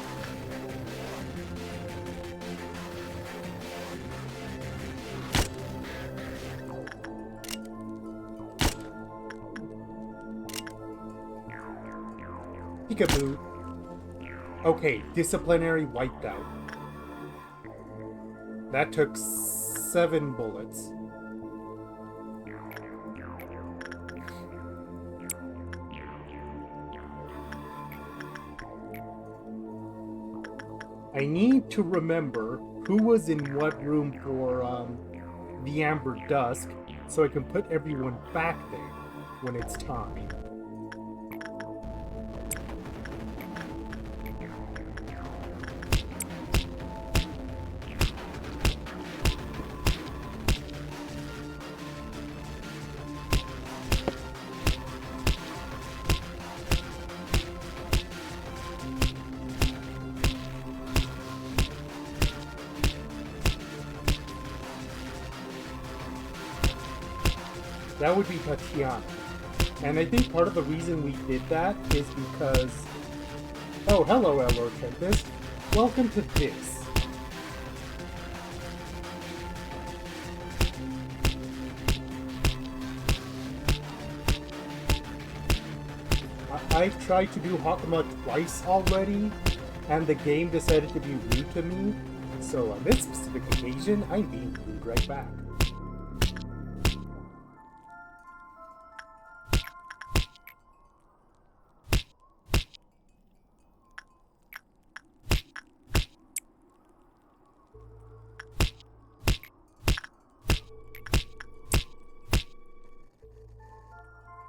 Peekaboo. Okay, Disciplinary wiped out. That took 7 bullets. I need to remember who was in what room for the Amber Dusk, so I can put everyone back there when it's time. That would be Tatiana. And I think part of the reason we did that is because... Oh, hello, Lord Tempest. Welcome to this. I've tried to do Hokma twice already, and the game decided to be rude to me. So on this specific occasion, I'm being rude right back.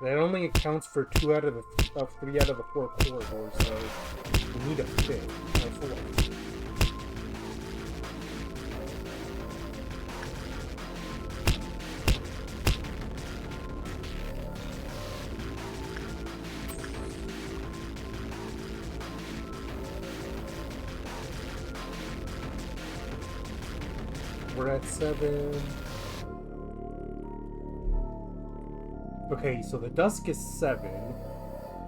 That only accounts for 3 out of the 4 corridors, so we need a 5th, or 4th. we're at 7. Okay, so the dusk is 7.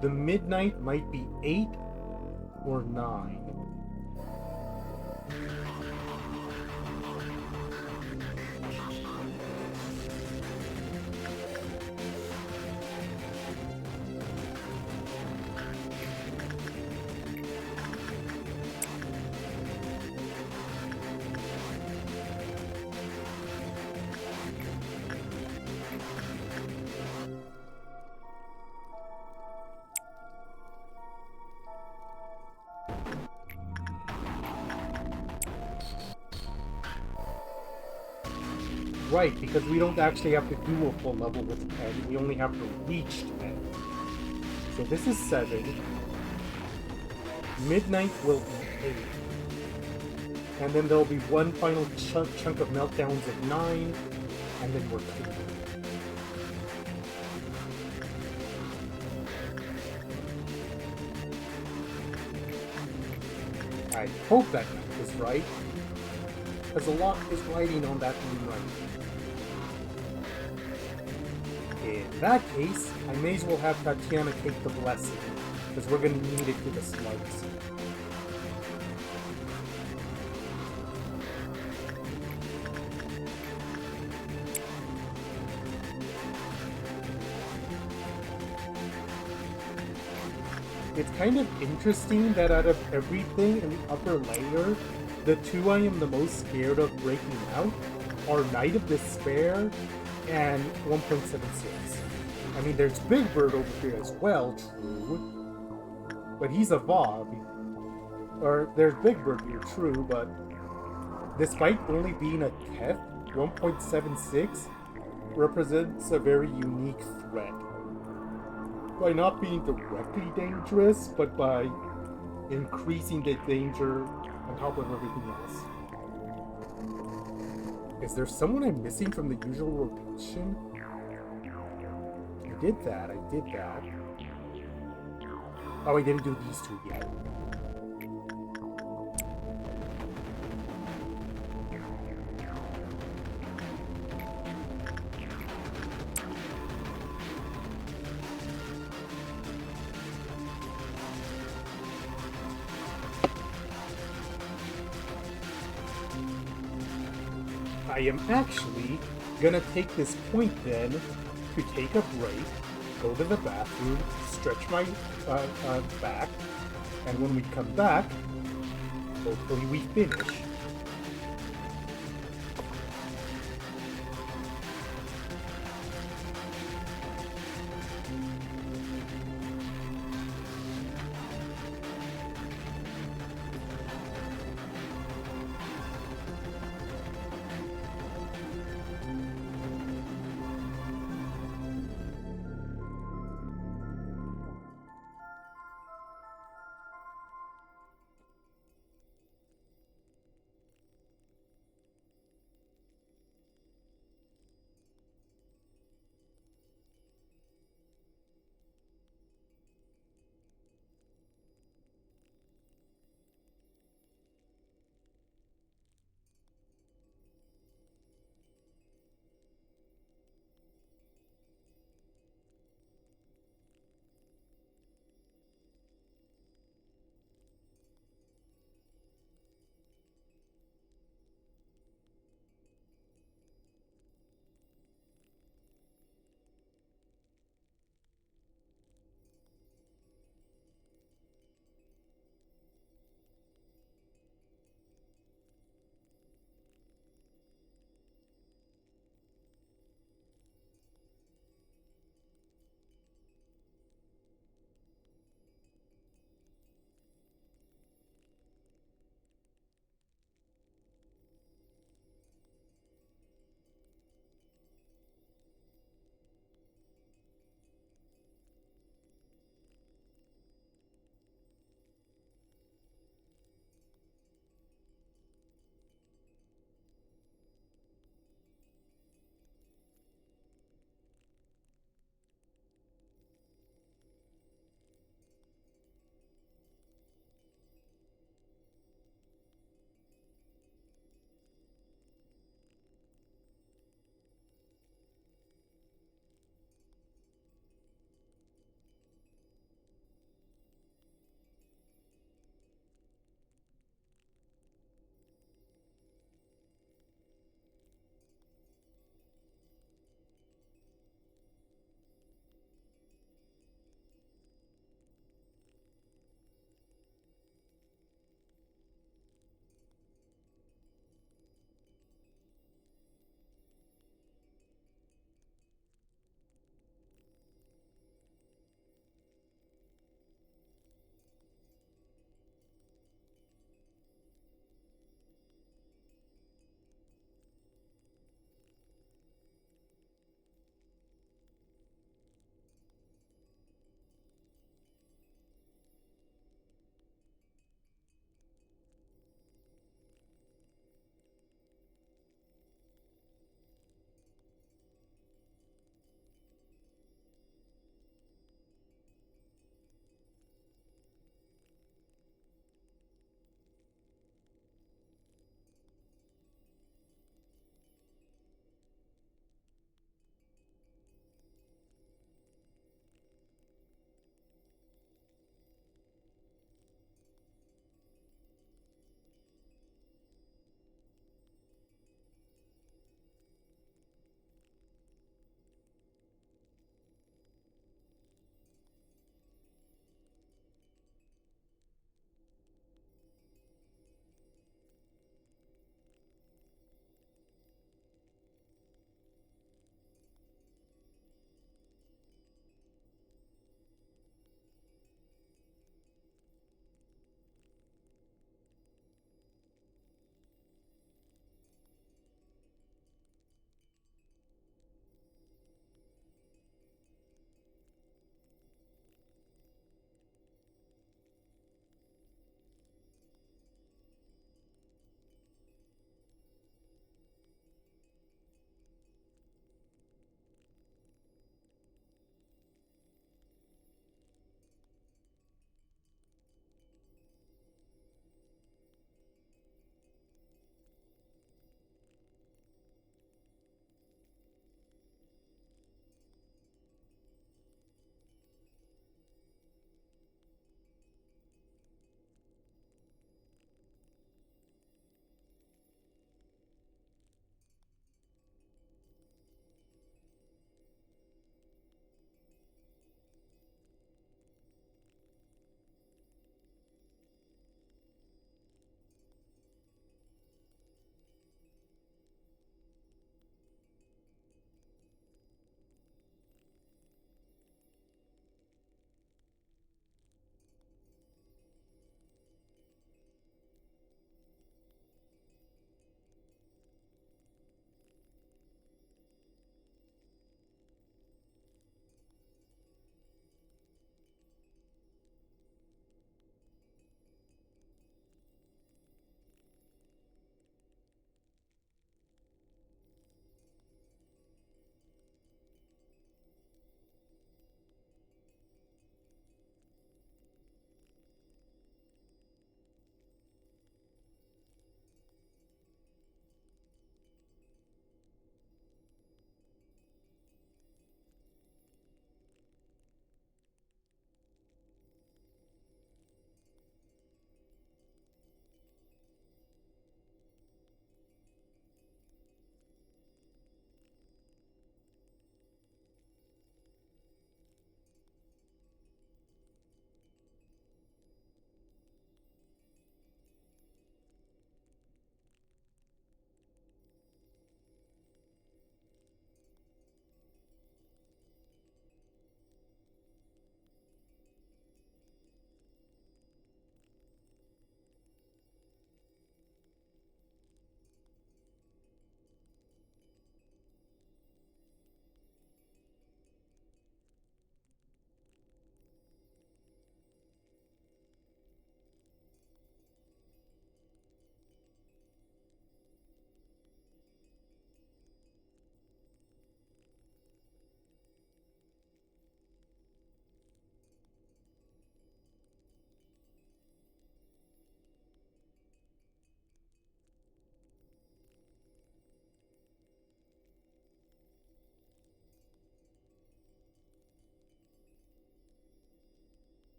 The midnight might be 8 or 9. Right, because we don't actually have to do a full level with 10, we only have to reach 10. So this is 7. Midnight will be 8. And then there'll be one final chunk of meltdowns of 9, and then we're clear. I hope that math is right, because a lot is riding on that moonlight. In that case, I may as well have Tatiana take the blessing, because we're going to need it to the slugs. It's kind of interesting that out of everything in the upper layer, the two I am the most scared of breaking out are Knight of Despair and 1.76. I mean, there's Big Bird over here as well, true, but he's a Vob. Or there's Big Bird here, true, but despite only being a Keth, 1.76 represents a very unique threat. By not being directly dangerous, but by increasing the danger on top of everything else. Is there someone I'm missing from the usual rotation? I did that. Oh, I didn't do these two yet. I am actually gonna take this point then to take a break, go to the bathroom, stretch my back, and when we come back, hopefully we finish.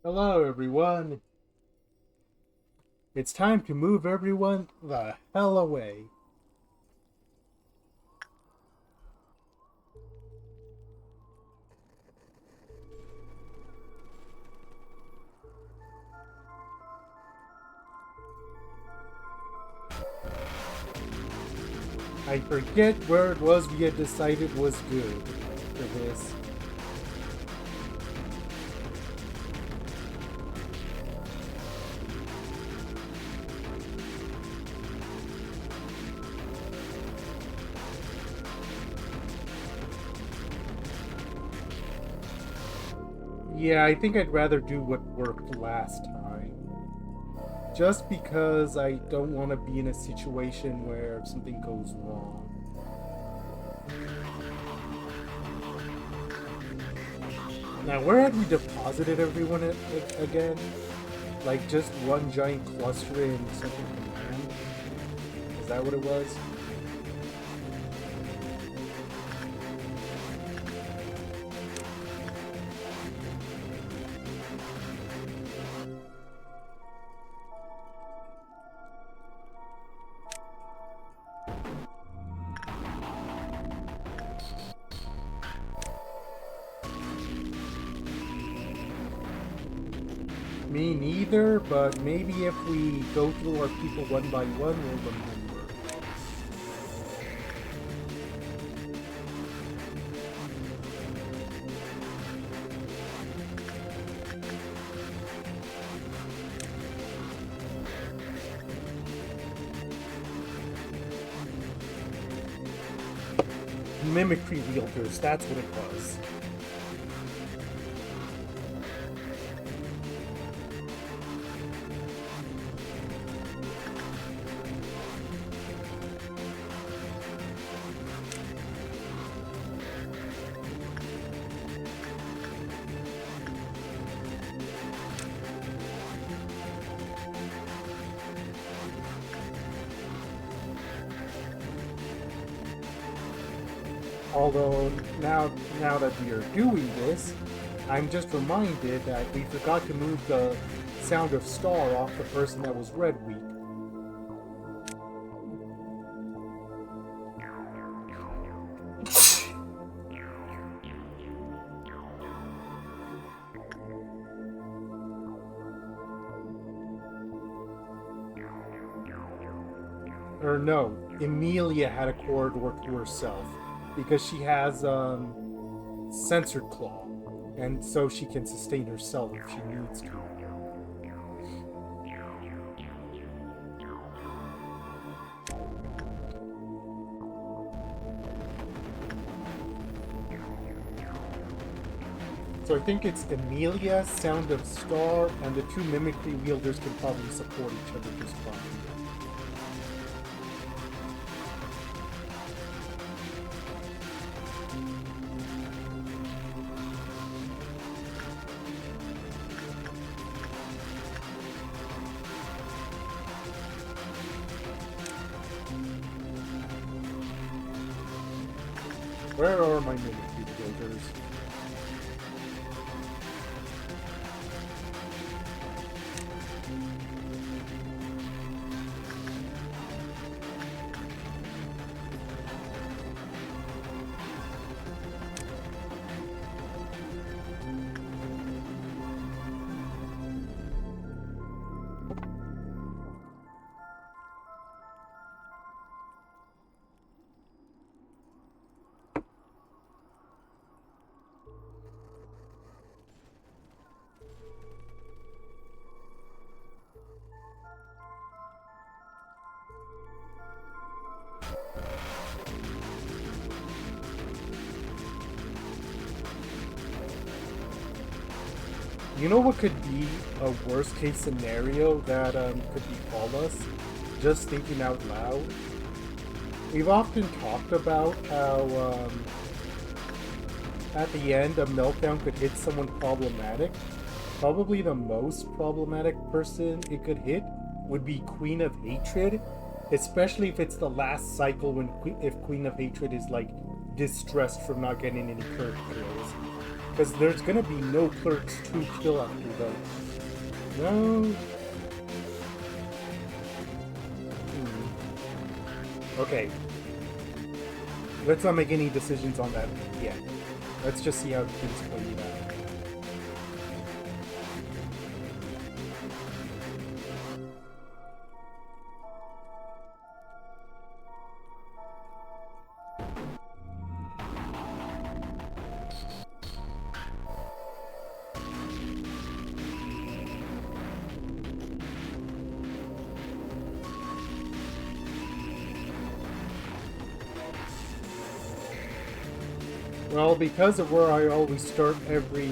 Hello, everyone. It's time to move everyone the hell away. I forget where it was we had decided was good for this. Yeah, I think I'd rather do what worked last time. Just because I don't want to be in a situation where something goes wrong. Now, where had we deposited everyone again? Like just one giant cluster in Central Command? Is that what it was? Me neither, but maybe if we go through our people one by one, we'll remember. Mimicry wielders, that's what it was. Although, now that we are doing this, I'm just reminded that we forgot to move the sound of star off the person that was red weak. Or no, Emilia had a corridor to herself because she has censored claw, and so she can sustain herself if she needs to. So I think it's Emilia, Sound of Star, and the two mimicry wielders can probably support each other just fine. Where are my mimicry wielders? You know what could be a worst case scenario that could befall us? Just thinking out loud. We've often talked about how at the end a meltdown could hit someone problematic. Probably the most problematic person it could hit would be Queen of Hatred, especially if it's the last cycle when if Queen of Hatred is like distressed from not getting any curve kills. Because there's gonna be no Clerks 2 kill after though. No. Okay. Let's not make any decisions on that yet. Let's just see how things play out. Well, because of where I always start every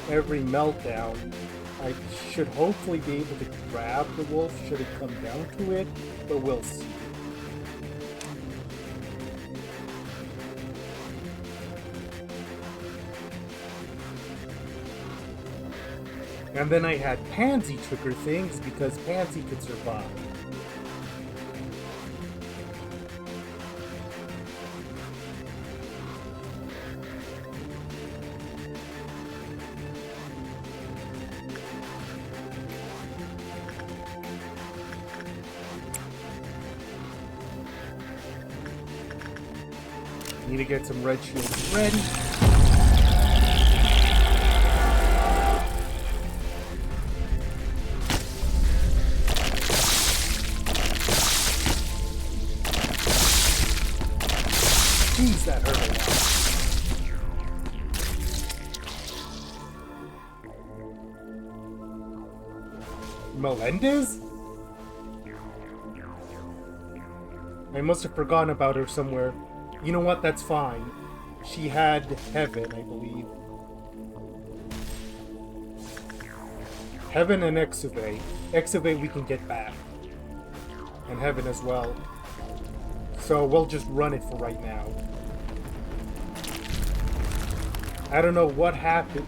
meltdown, I should hopefully be able to grab the wolf should it come down to it, but we'll see. And then I had Pansy trigger things because Pansy could survive. Need to get some red shields ready. Jeez, that hurt a lot. Melendez? I must have forgotten about her somewhere. You know what? That's fine. She had Heaven, I believe. Heaven and Exuve. Exuve we can get back. And Heaven as well. So we'll just run it for right now. I don't know what happened.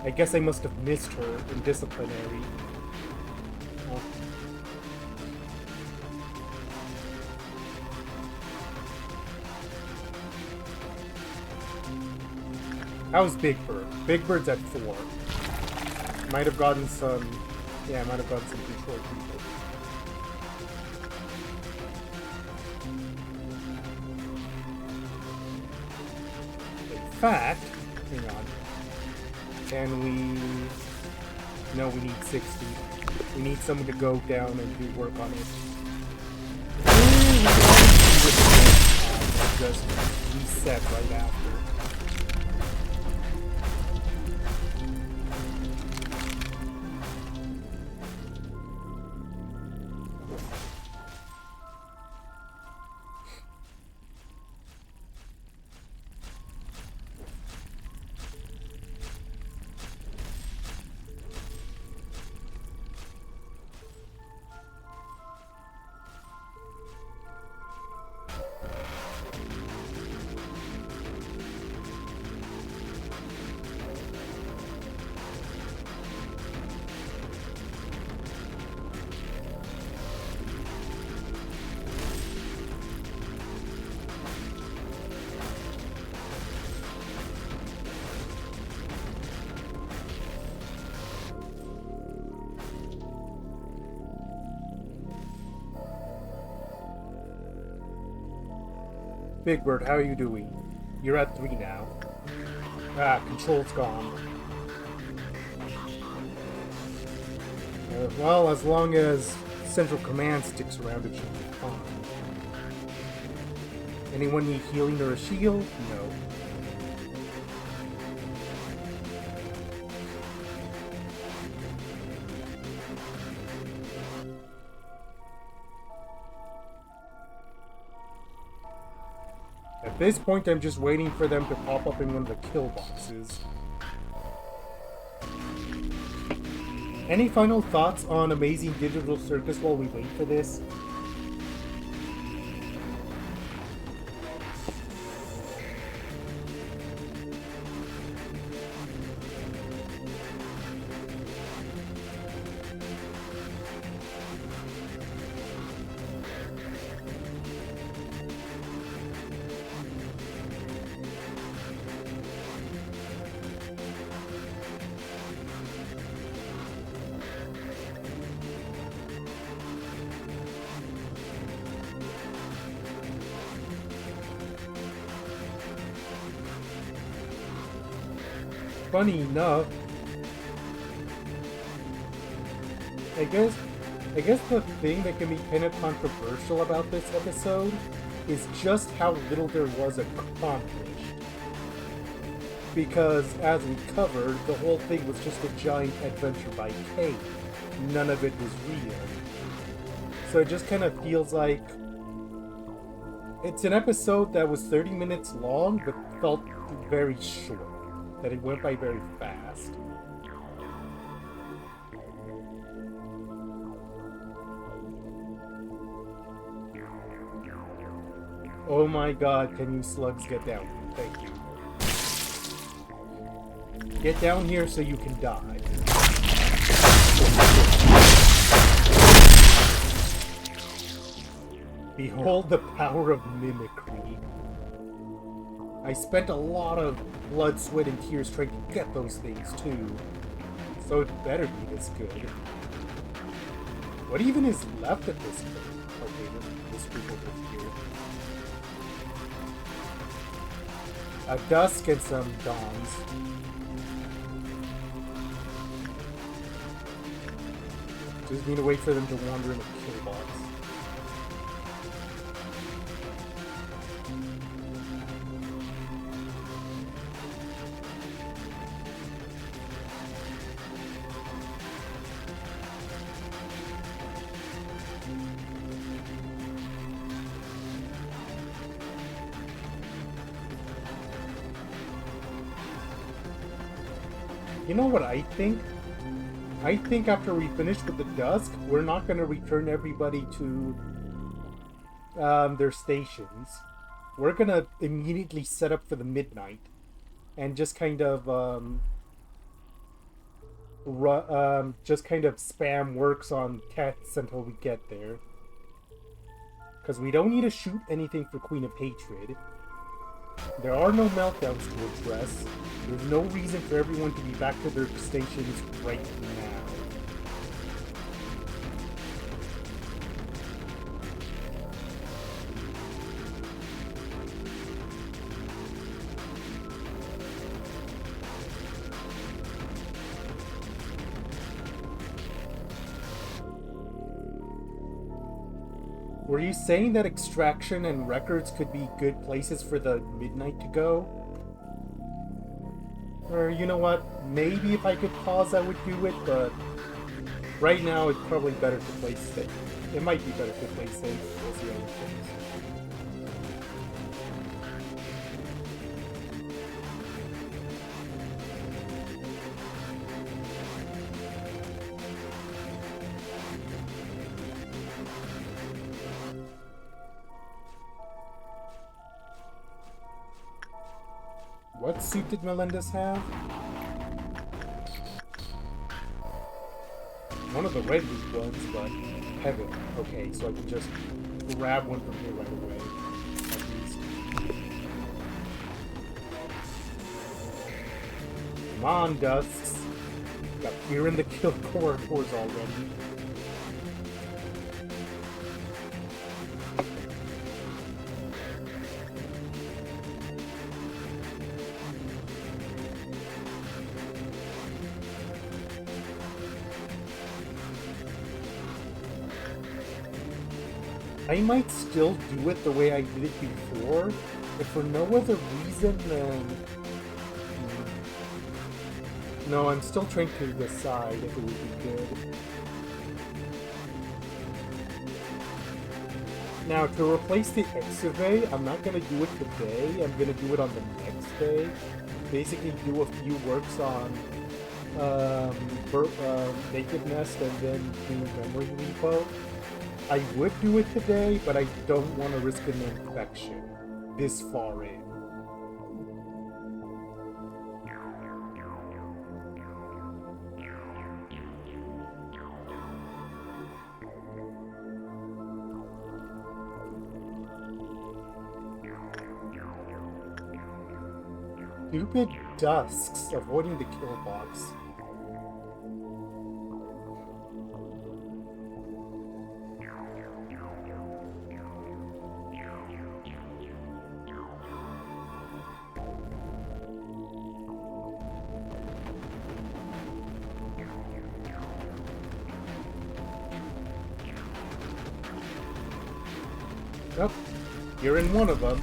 I guess I must have missed her in disciplinary. Oh. How's Big Bird? Big Bird's at 4. Might have gotten some... Yeah, might have gotten some control people. In fact... Hang on. Can we... No, we need 60. We need someone to go down and do work on it. Just reset right after. Big Bird, how are you doing? You're at 3 now. Ah, control's gone. Well, as long as Central Command sticks around, it should be fine. Anyone need healing or a shield? No. At this point, I'm just waiting for them to pop up in one of the kill boxes. Any final thoughts on Amazing Digital Circus while we wait for this? funny enough, I guess the thing that can be kind of controversial about this episode is just how little there was accomplished. Because, as we covered, the whole thing was just a giant adventure by Kate. None of it was real. So it just kind of feels like it's an episode that was 30 minutes long, but felt very short. That it went by very fast. Oh my god, can you slugs get down? Thank you. Get down here so you can die. Behold the power of mimicry. I spent a lot of blood, sweat, and tears trying to get those things too. So it better be this good. What even is left at this point? Okay, this group over here. A dusk and some dawns. Just need to wait for them to wander in the kill box. You know what I think? I think after we finish with the dusk, we're not going to return everybody to their stations. We're going to immediately set up for the midnight and just kind of spam works on Kets until we get there. Because we don't need to shoot anything for Queen of Hatred. There are no meltdowns to address. There's no reason for everyone to be back to their stations right now. Were you saying that extraction and records could be good places for the midnight to go? Or, you know what? Maybe if I could pause, I would do it, but right now it's probably better to play safe. It might be better to play safe. We'll see how it goes. What suit did Melendez have? One of the red loot ones, but heaven. Okay, so I can just grab one from here right away. At least. Come on, Dusks. Got fear in the kill corridors already. I might still do it the way I did it before, if for no other reason than... No, I'm still trying to decide if it would be good. Now, to replace the Exave, I'm not going to do it today, I'm going to do it on the next day. Basically do a few works on Naked Nest and then do Memory Repo. I would do it today, but I don't want to risk an infection this far in. Stupid Dusks avoiding the kill box. Oh, you're in one of them.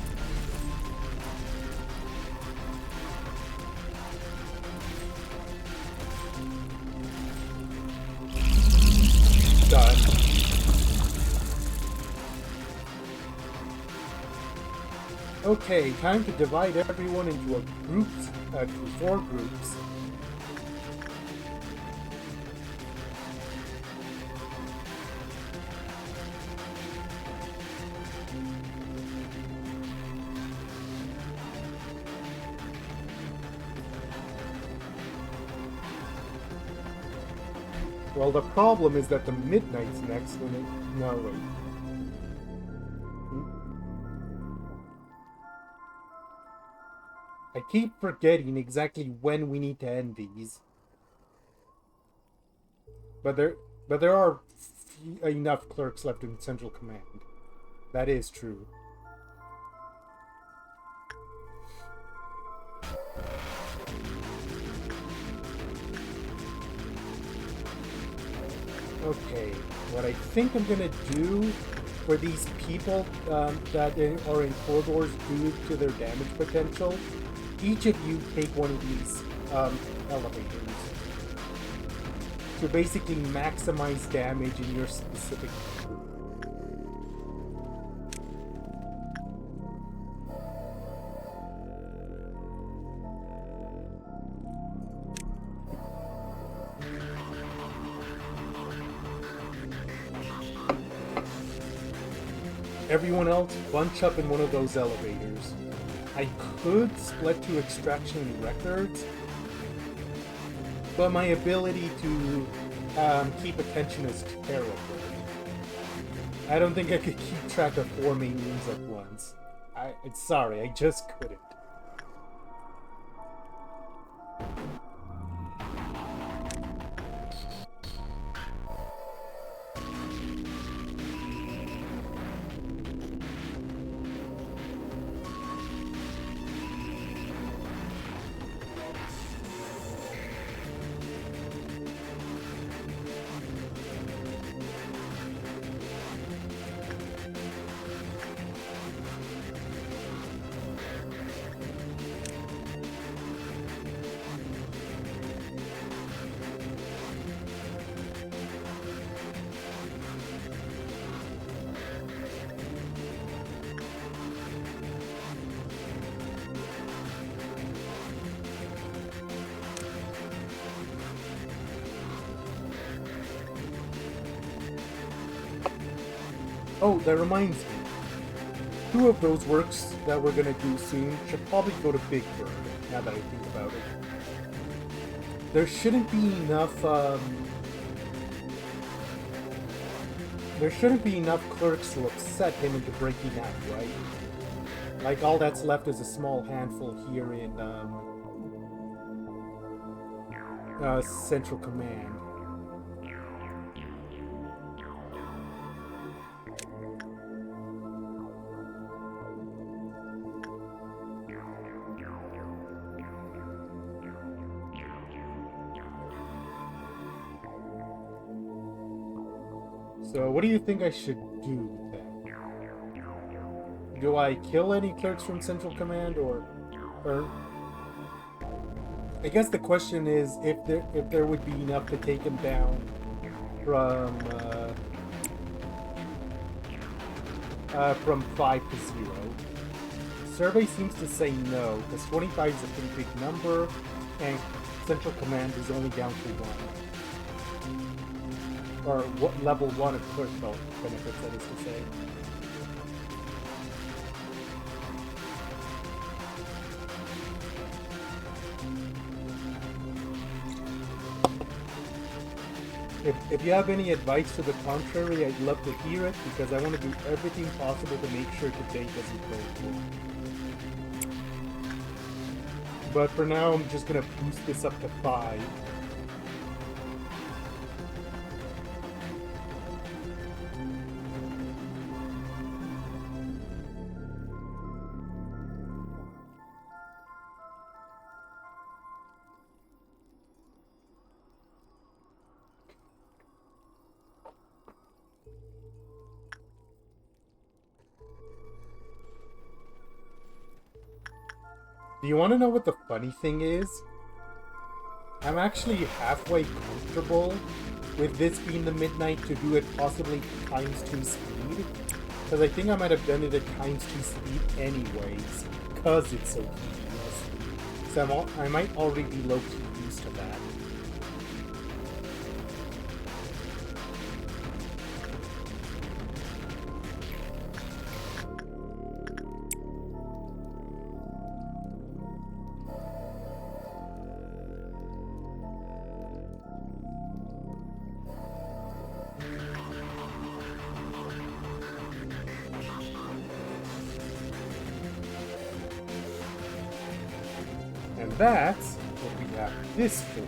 Done. Okay, time to divide everyone into to 4 groups. Well, the problem is that the midnight's next when it... No, wait. I keep forgetting exactly when we need to end these. But there are enough clerks left in Central Command. That is true. Okay, what I think I'm gonna do for these people that are in corridors due to their damage potential, each of you take one of these elevators to basically maximize damage in your specific group. Everyone else, bunch up in one of those elevators. I could split to extraction and records, but my ability to keep attention is terrible. I don't think I could keep track of 4 main rooms at once. I'm sorry, I just couldn't. Oh, that reminds me. 2 of those works that we're gonna do soon should probably go to Big Bird, now that I think about it. There shouldn't be enough, there shouldn't be enough clerks to upset him into breaking out, right? Like, all that's left is a small handful here in, Central Command. So, what do you think I should do then? Do I kill any clerks from Central Command, or I guess the question is if there would be enough to take him down from 5 to 0. Survey seems to say no, because 25 is a pretty big number, and Central Command is only down to 1. Or what level 1 of clerk benefits, that is to say. If you have any advice to the contrary, I'd love to hear it, because I want to do everything possible to make sure today doesn't go through. But for now, I'm just going to boost this up to 5. Do you want to know what the funny thing is? I'm actually halfway comfortable with this being the midnight to do it possibly ×2 speed. Because I think I might have done it at ×2 speed anyways, because it's so tedious. So I might already be low-key used to that. And that's what we have this for.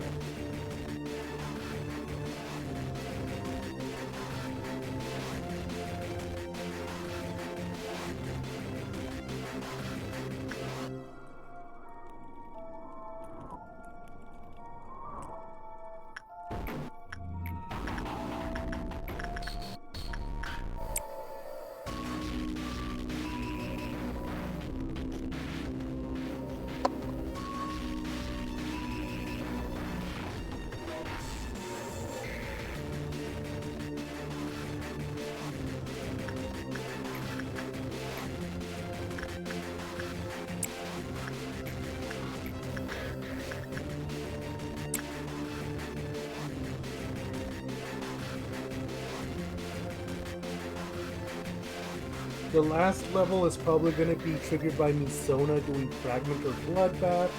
The last level is probably going to be triggered by Misona doing Fragment or Bloodbath,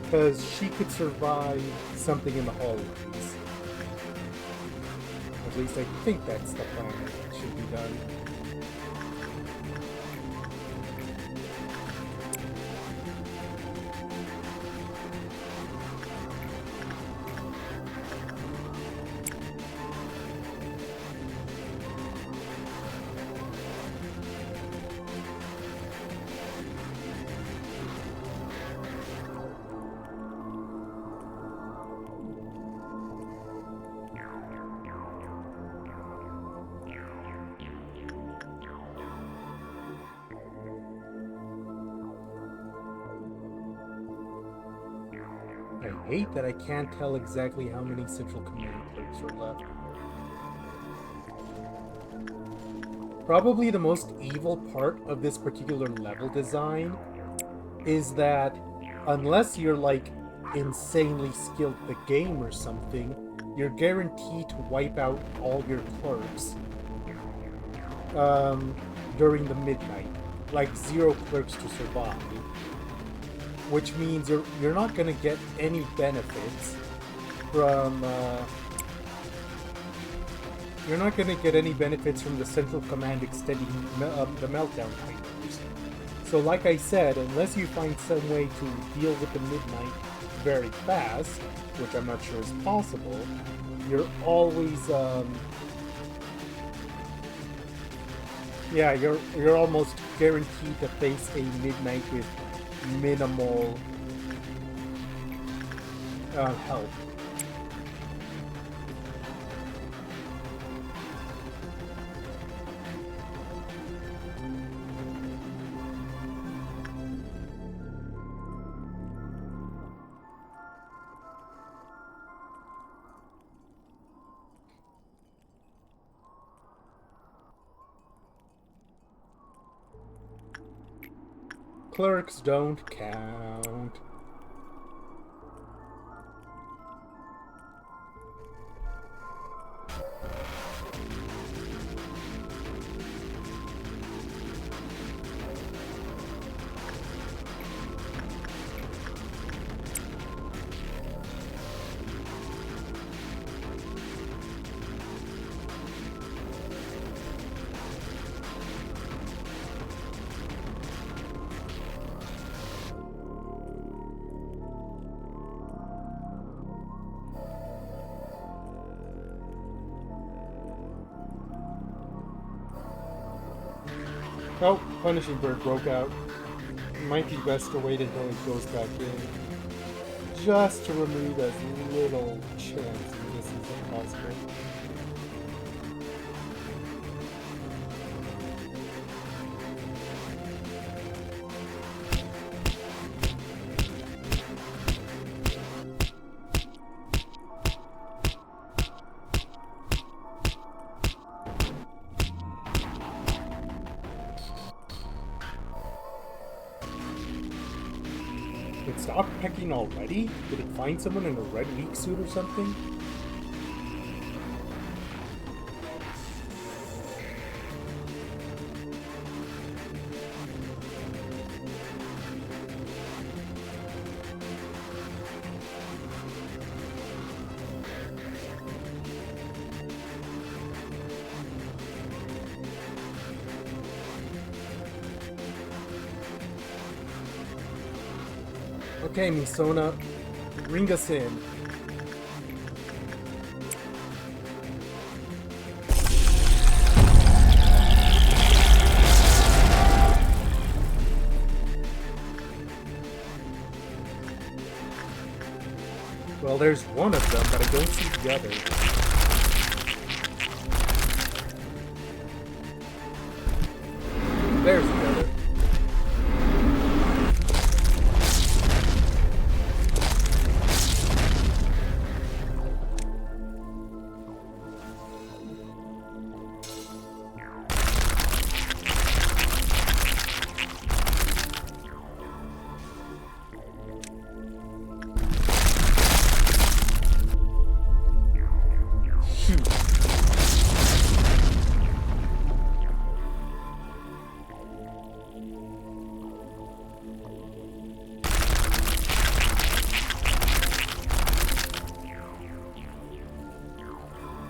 because she could survive something in the hallways. At least I think that's the plan that should be done. I hate that I can't tell exactly how many Central Command clerks are left. Probably the most evil part of this particular level design is that unless you're like insanely skilled at the game or something, you're guaranteed to wipe out all your clerks during the midnight. Like 0 clerks to survive. Which means you're not going to get any benefits from the Central Command extending the meltdown timers. So like I said, unless you find some way to deal with the midnight very fast, which I'm not sure is possible, you're always you're almost guaranteed to face a midnight with minimal help. Clerks don't count. Oh, Punishing Bird broke out. Might be best to wait until it goes back in. Just to remove as little chance of this as possible. It stopped pecking already? Did it find someone in a red weak suit or something? Okay, Misona, ring us in. Well, there's one of them, but I don't see the other. There's the other.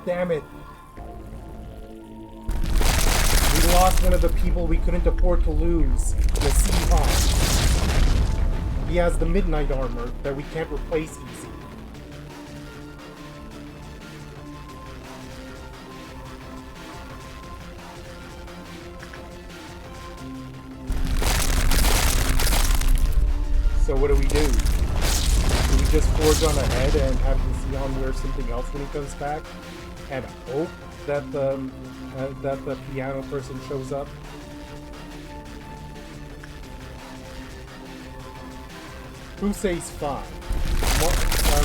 Damn it. We lost one of the people we couldn't afford to lose. The Seahawk. He has the midnight armor that we can't replace easy. So what do? Do we just forge on ahead and have the Sion wear something else when he comes back? And hope that the piano person shows up? Who says fine?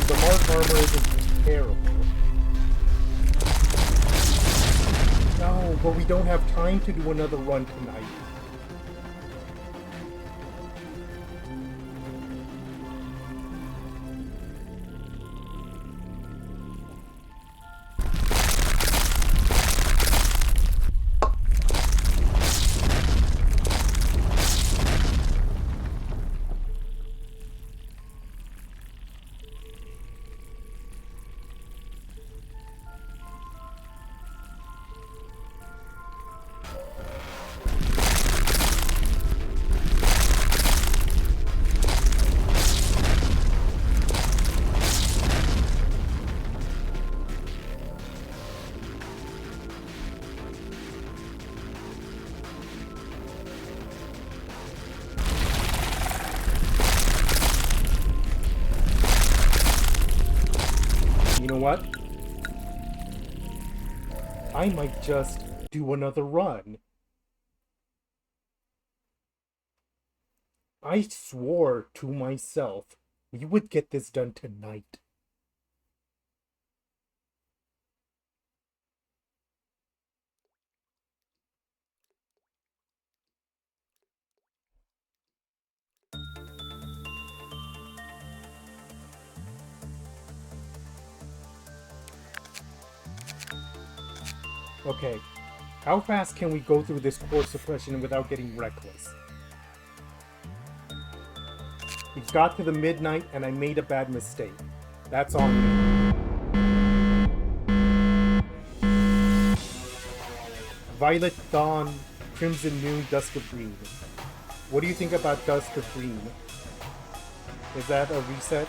The Mark armor isn't terrible. No, but we don't have time to do another run tonight. You know what? I might just do another run. I swore to myself we would get this done tonight. Okay, how fast can we go through this core suppression without getting reckless? We've got to the midnight and I made a bad mistake. That's on me. Violet Dawn, Crimson Noon, Dusk of Green. What do you think about Dusk of Green? Is that a reset?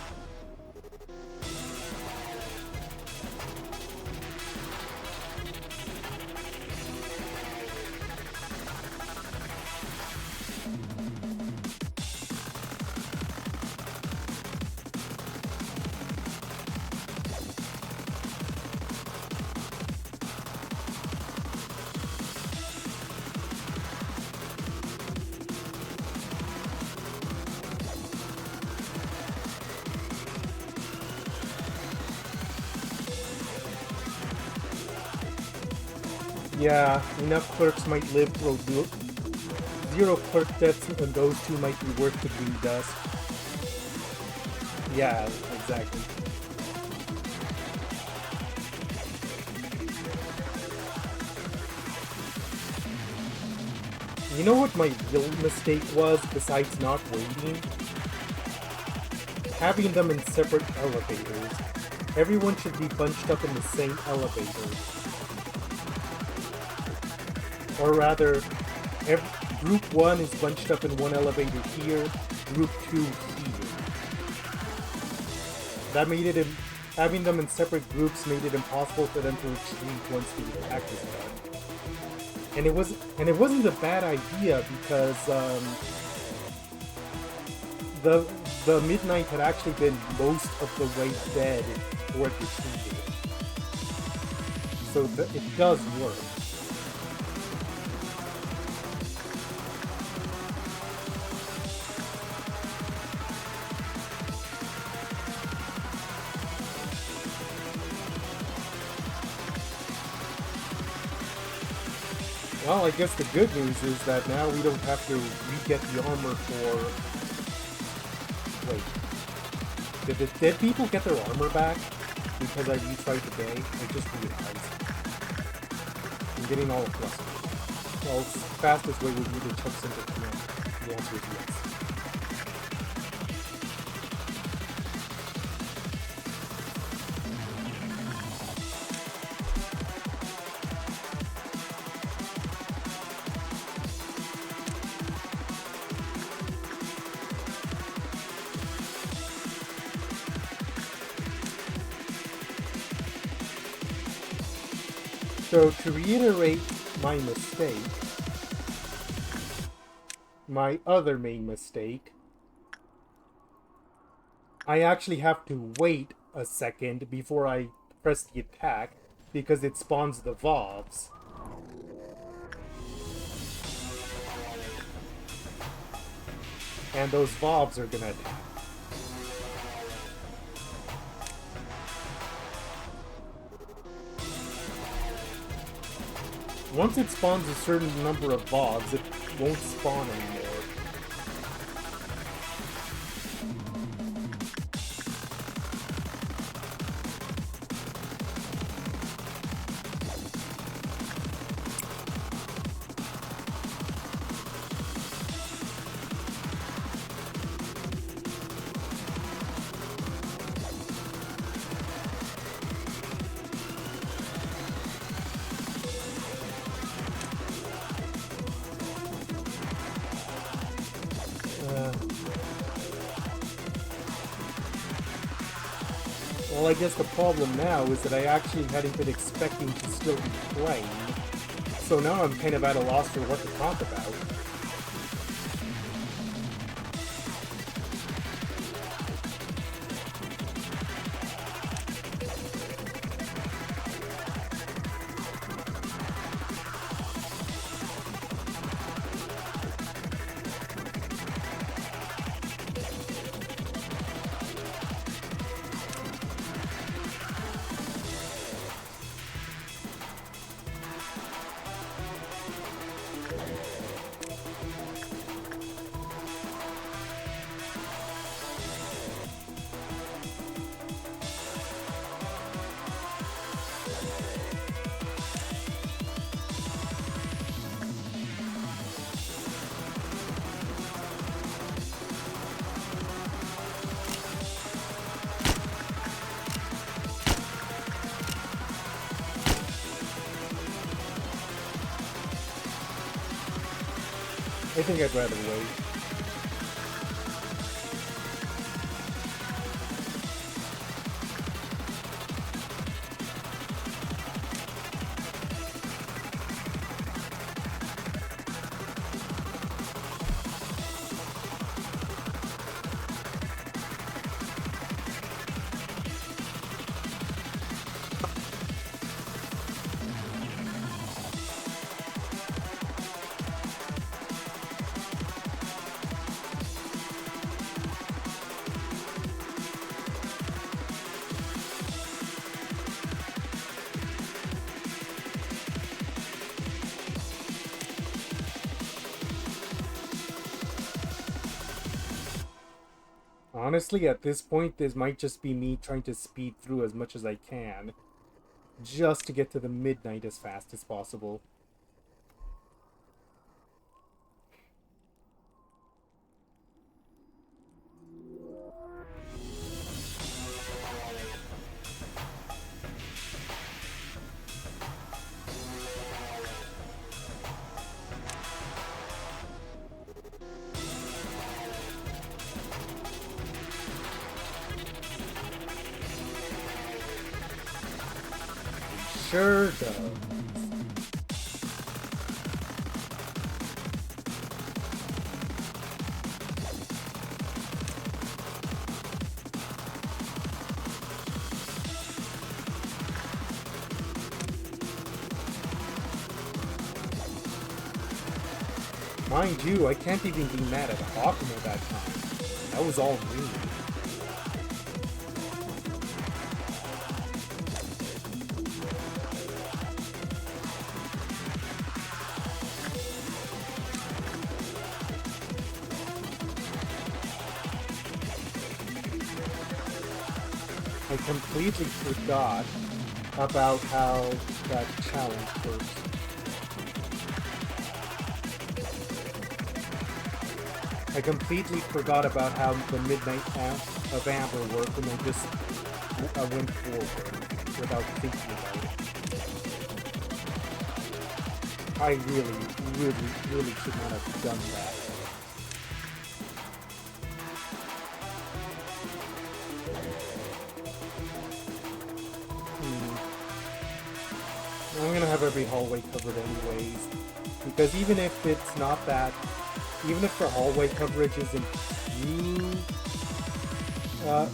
Yeah, enough clerks might live through 0 clerk deaths, and those two might be worth the green dust. Yeah, exactly. You know what my real mistake was, besides not waiting? Having them in separate elevators. Everyone should be bunched up in the same elevator. Or rather, Group 1 is bunched up in one elevator here, Group 2 here. That made it, having them in separate groups made it impossible for them to retreat once the attack was done. And it wasn't a bad idea because the Midnight had actually been most of the way dead before it retreated. So it does work. Well, I guess the good news is that now we don't have to re-get the armor for... Wait. Did the dead people get their armor back? Because I retried the day? I just realized. I'm getting all flustered. Well, it's the fastest way would be to check Center Command. The answer is yes. So, to reiterate my mistake, my other main mistake, I actually have to wait a second before I press the attack because it spawns the VOVs. And those VOVs are gonna attack. Once it spawns a certain number of VOVs, it won't spawn anymore. Well, I guess the problem now is that I actually hadn't been expecting to still be playing, so now I'm kind of at a loss for what to talk about. I think I'd rather wait. Honestly, at this point, this might just be me trying to speed through as much as I can, just to get to the midnight as fast as possible. Sure does. Mind you, I can't even be mad at Hokma that time. That was all me. I completely forgot about how that challenge works. I completely forgot about how the Midnight of Amber worked, and I just went forward without thinking about it. I really should not have done that. I'm gonna have every hallway covered anyways, because even if it's not that, even if the hallway coverage isn't too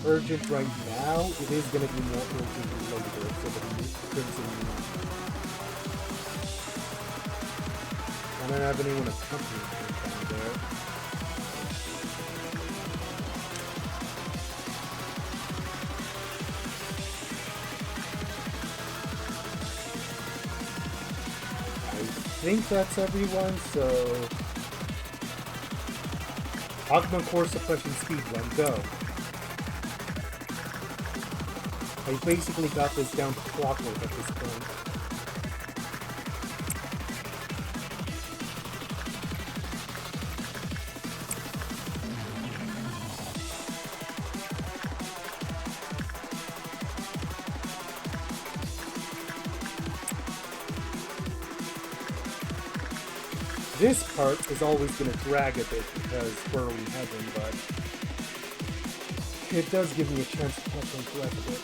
urgent right now, it is gonna be more urgent later for the Crimson Moon. I don't have anyone accompanying me down there. I think that's everyone, so Hokma Core Suppression Speedrun, go. I basically got this down to clockwork at this point. This part is always going to drag a bit because we're in heaven, but it does give me a chance to catch on breath a bit.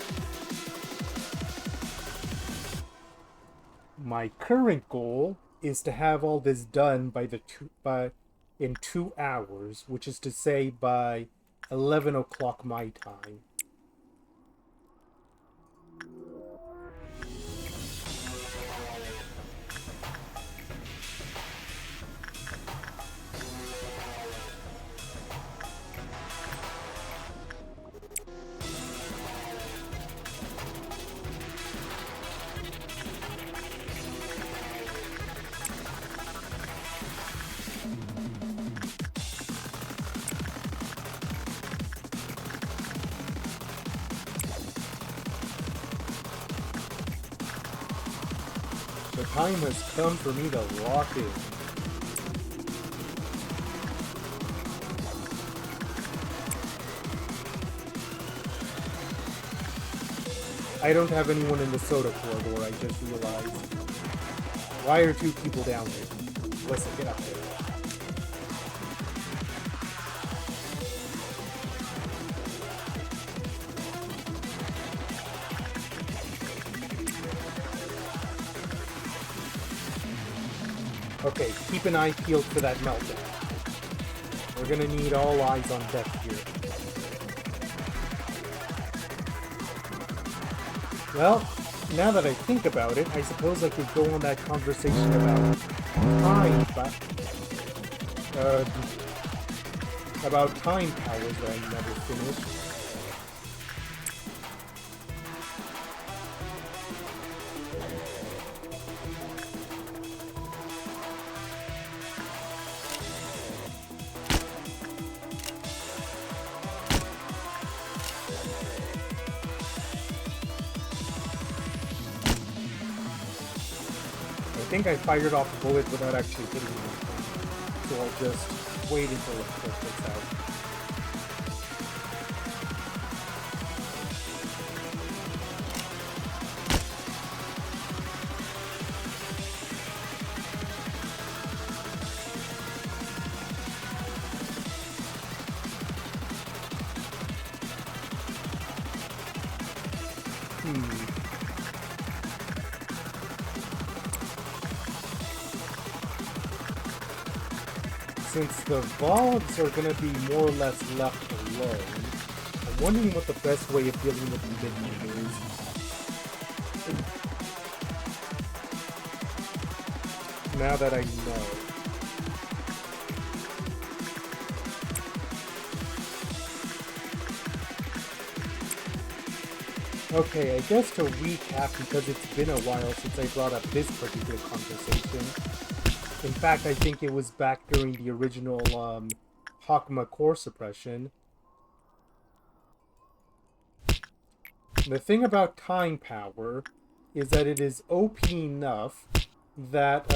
My current goal is to have all this done in 2 hours, which is to say by 11 o'clock my time. The time has come for me to lock in. I don't have anyone in the soda corridor, I just realized. Why are 2 people down here? Listen, get up there. Okay, keep an eye peeled for that meltdown. We're gonna need all eyes on deck here. Well, now that I think about it, I suppose I could go on that conversation about time, about time powers that I never finished. think I fired off a bullet without actually hitting anything. So I'll just wait until it filters out. Since the Vogs are going to be more or less left alone, I'm wondering what the best way of dealing with Midnight is. Now that I know. Okay, I guess to recap, because it's been a while since I brought up this particular conversation. In fact, I think it was back during the original Hokma core suppression. The thing about time power is that it is OP enough that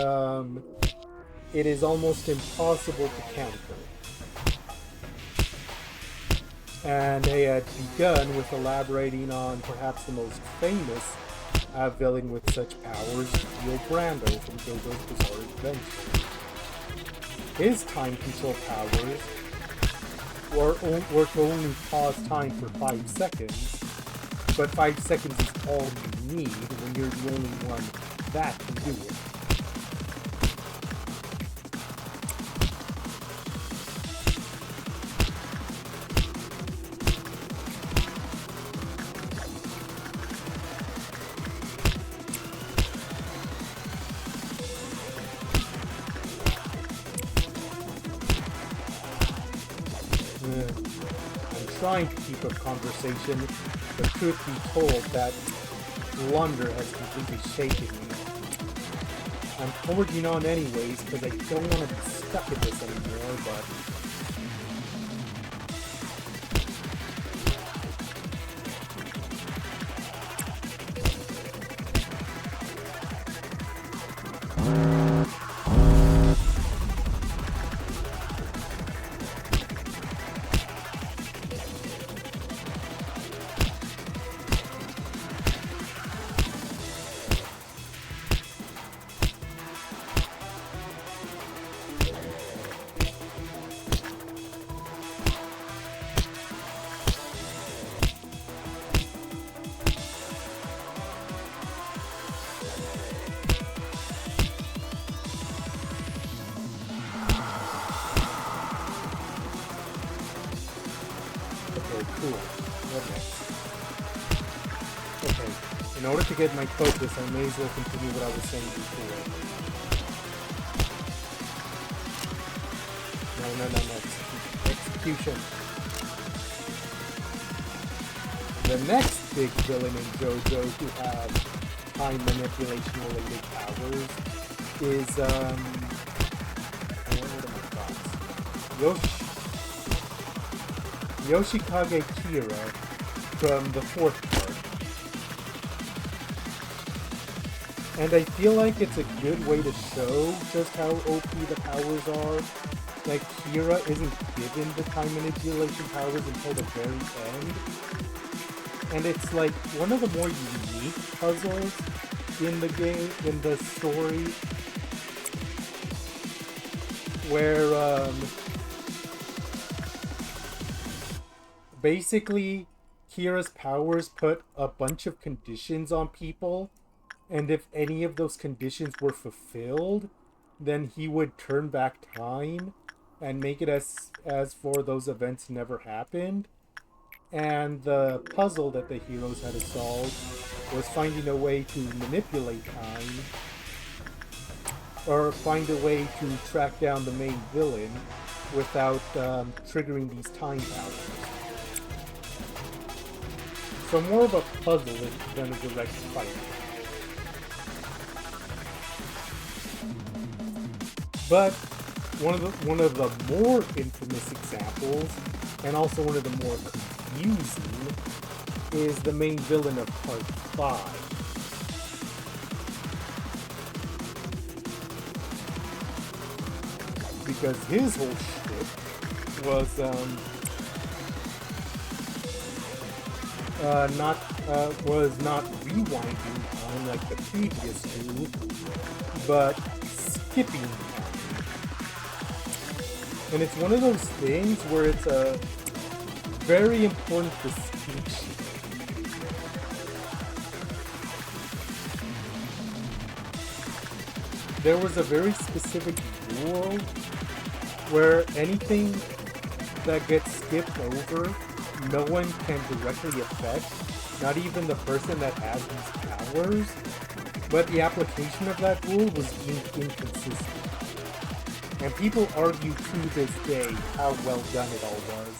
it is almost impossible to counter. And I had begun with elaborating on perhaps the most famous villain with such powers, Steel Brando from JoJo's Bizarre Adventure. His time control powers were to only pause time for 5 seconds, but 5 seconds is all you need when you're the only one that can do it. Trying to keep up conversation, but truth be told, that blunder has completely shaken me. I'm forging on anyways, because I don't want to be stuck at this anymore, but... In order to get my focus, I may as well continue what I was saying before. No. Execution. The next big villain in JoJo who has time manipulation related powers is, what are my thoughts? Yoshikage Kira from the 4th part. And I feel like it's a good way to show just how OP the powers are. Like, Kira isn't given the time manipulation powers until the very end. And it's like one of the more unique puzzles in the game, in the story, where basically Kira's powers put a bunch of conditions on people. And if any of those conditions were fulfilled, then he would turn back time and make it as for those events never happened. And the puzzle that the heroes had to solve was finding a way to manipulate time, or find a way to track down the main villain without triggering these time powers. So more of a puzzle than a direct fight. But one of the more infamous examples, and also one of the more confusing, is the main villain of Part 5. because his whole shit was not rewinding time like the previous two, but skipping time. And it's one of those things where it's a very important distinction. There was a very specific rule where anything that gets skipped over, no one can directly affect, not even the person that has these powers, but the application of that rule was deemed inconsistent. And people argue to this day how well done it all was.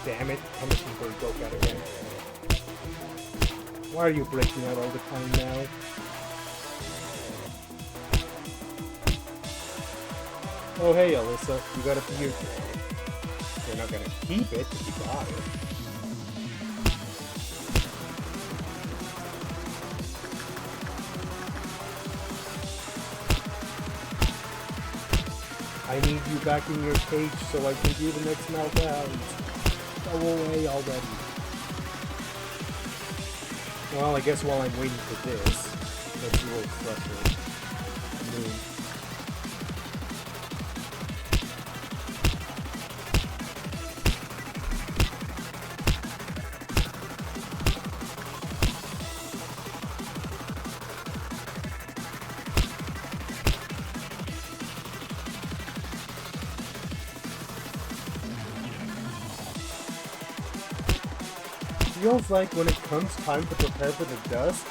Damn it, punishment bird broke out again. Why are you breaking out all the time now? Oh hey Alyssa, you got a beard today. You're not gonna keep it, but you got it. I need you back in your cage so I can do the next meltdown. Go away already. Well, I guess while I'm waiting for this, let's roll pressure. Moon. Feels like when it comes time to prepare for the dust,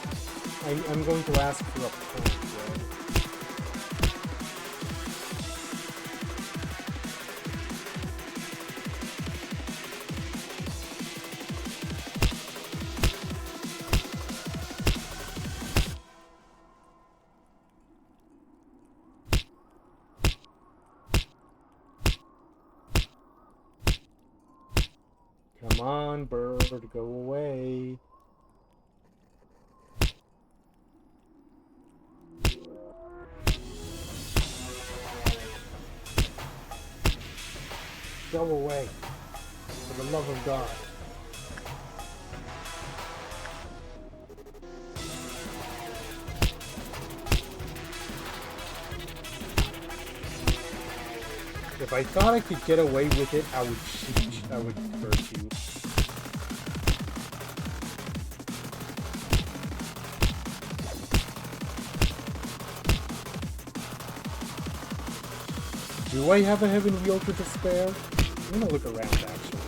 I'm going to ask for a point, Come on, bird, go away. Go away, for the love of God. If I thought I could get away with it, I would shoot. I would hurt you. Do I have a heaven wheel to spare? I'm gonna look around actually.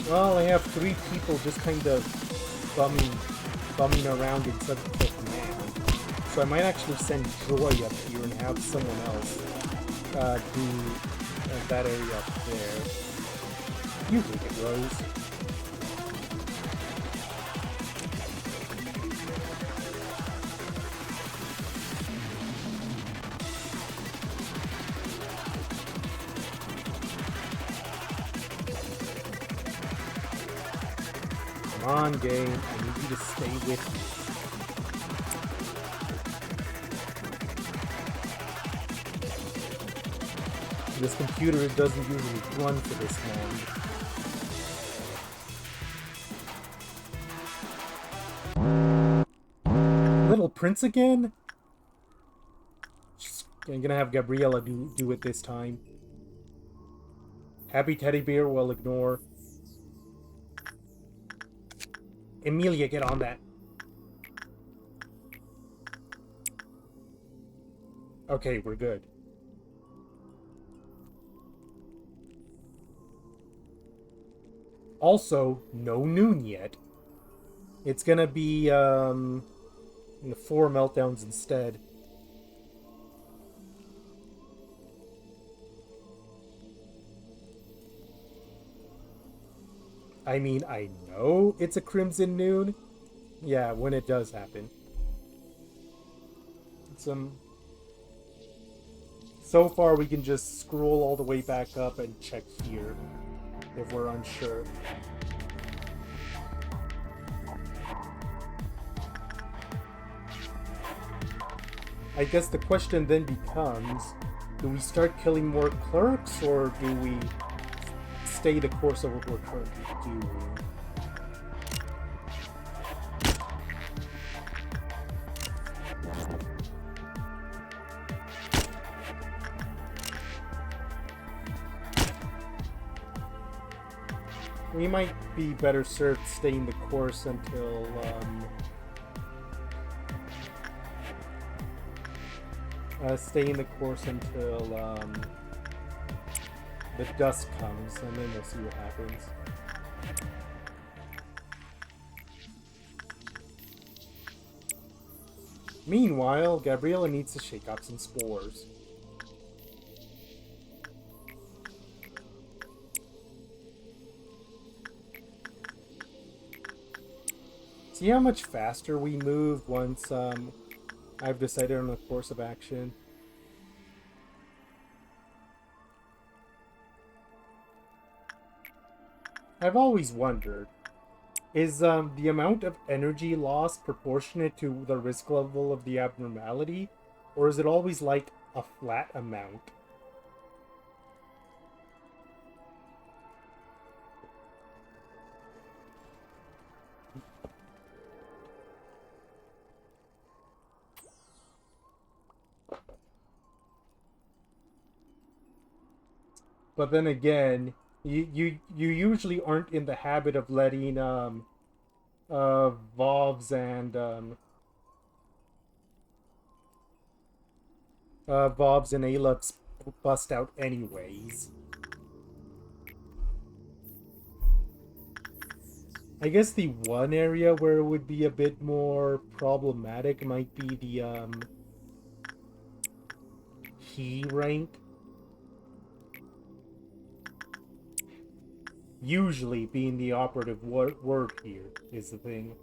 Well, I have 3 people just kind of bumming around instead of command. So I might actually send Joy up here and have someone else do that area up there. You take it, Rose. Come on, game. I need you to stay with me. This computer doesn't usually run for this long. Little Prince again? I'm gonna have Gabriella do it this time. Happy Teddy Bear will ignore. Emilia, get on that. Okay, we're good. Also, no noon yet. It's gonna be, 4 meltdowns instead. I mean, I know it's a Crimson Noon. Yeah, when it does happen. It's, so far we can just scroll all the way back up and check here if we're unsure. I guess the question then becomes, do we start killing more clerks, or do we stay the course of what we're currently doing? We might be better served staying the course until the dusk comes, and then we'll see what happens. Meanwhile, Gabriella needs to shake off some spores. See how much faster we move once I've decided on a course of action? I've always wondered, is the amount of energy lost proportionate to the risk level of the abnormality, or is it always like a flat amount? But then again, you usually aren't in the habit of letting Vovs and Aleps bust out anyways. I guess the one area where it would be a bit more problematic might be the key rank. Usually being the operative word here is the thing.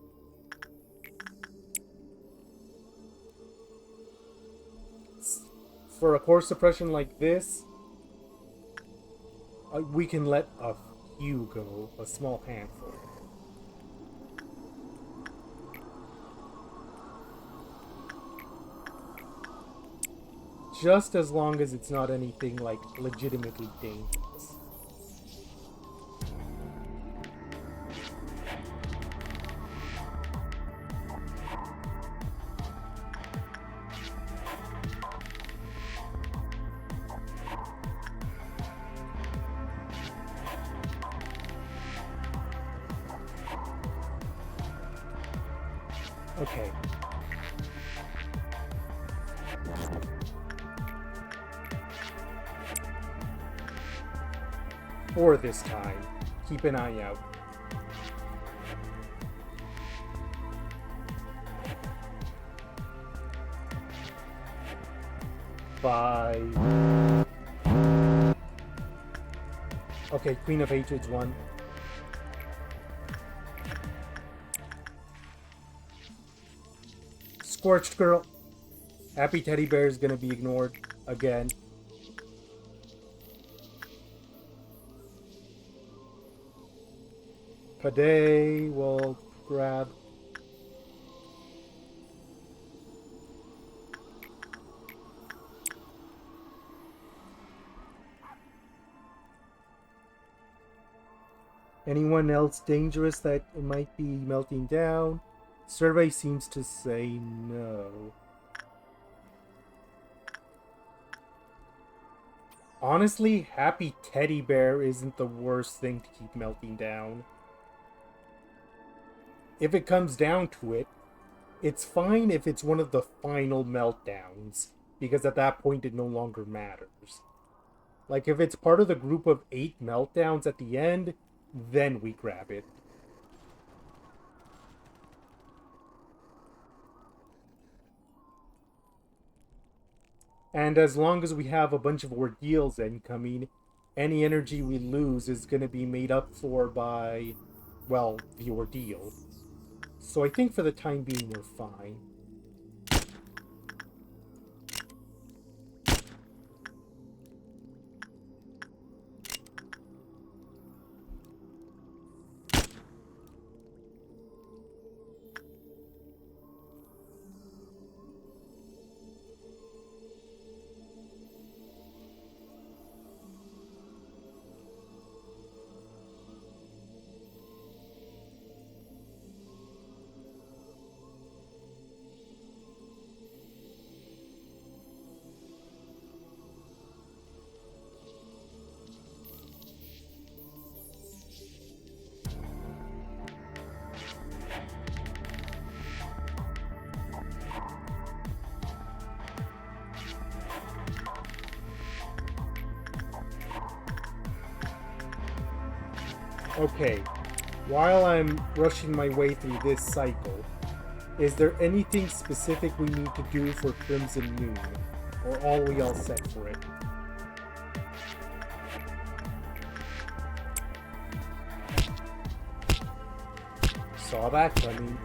For a core suppression like this, we can let a few go, a small handful. Just as long as it's not anything like legitimately dangerous. Okay. For this time, keep an eye out. Five. Okay, Queen of Hatred's one. Scorched Girl. Happy Teddy Bear is gonna be ignored again. Paday will grab. Anyone else dangerous that might be melting down? Survey seems to say no. Honestly, Happy Teddy Bear isn't the worst thing to keep melting down. If it comes down to it, it's fine if it's one of the final meltdowns, because at that point it no longer matters. Like, if it's part of the group of 8 meltdowns at the end, then we grab it. And as long as we have a bunch of ordeals incoming, any energy we lose is going to be made up for by, well, the ordeal. So I think for the time being, we're fine. Okay, while I'm rushing my way through this cycle, is there anything specific we need to do for Crimson Moon? Or are we all set for it? Saw that coming.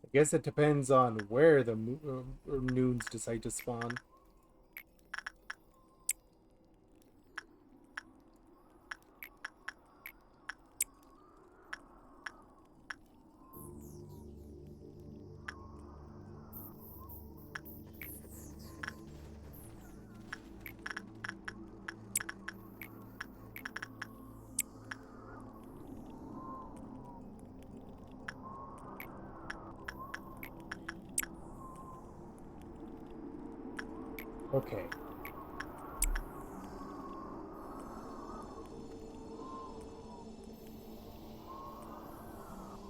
I guess it depends on where the noons decide to spawn. Okay.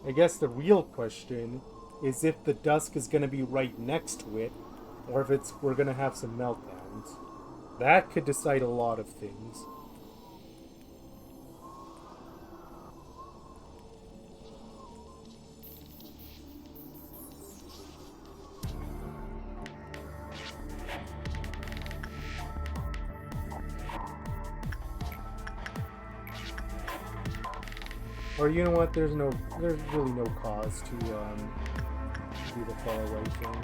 I guess the real question is if the dusk is going to be right next to it, or if we're going to have some meltdowns. That could decide a lot of things. Or you know what? There's really no cause to do the far away thing.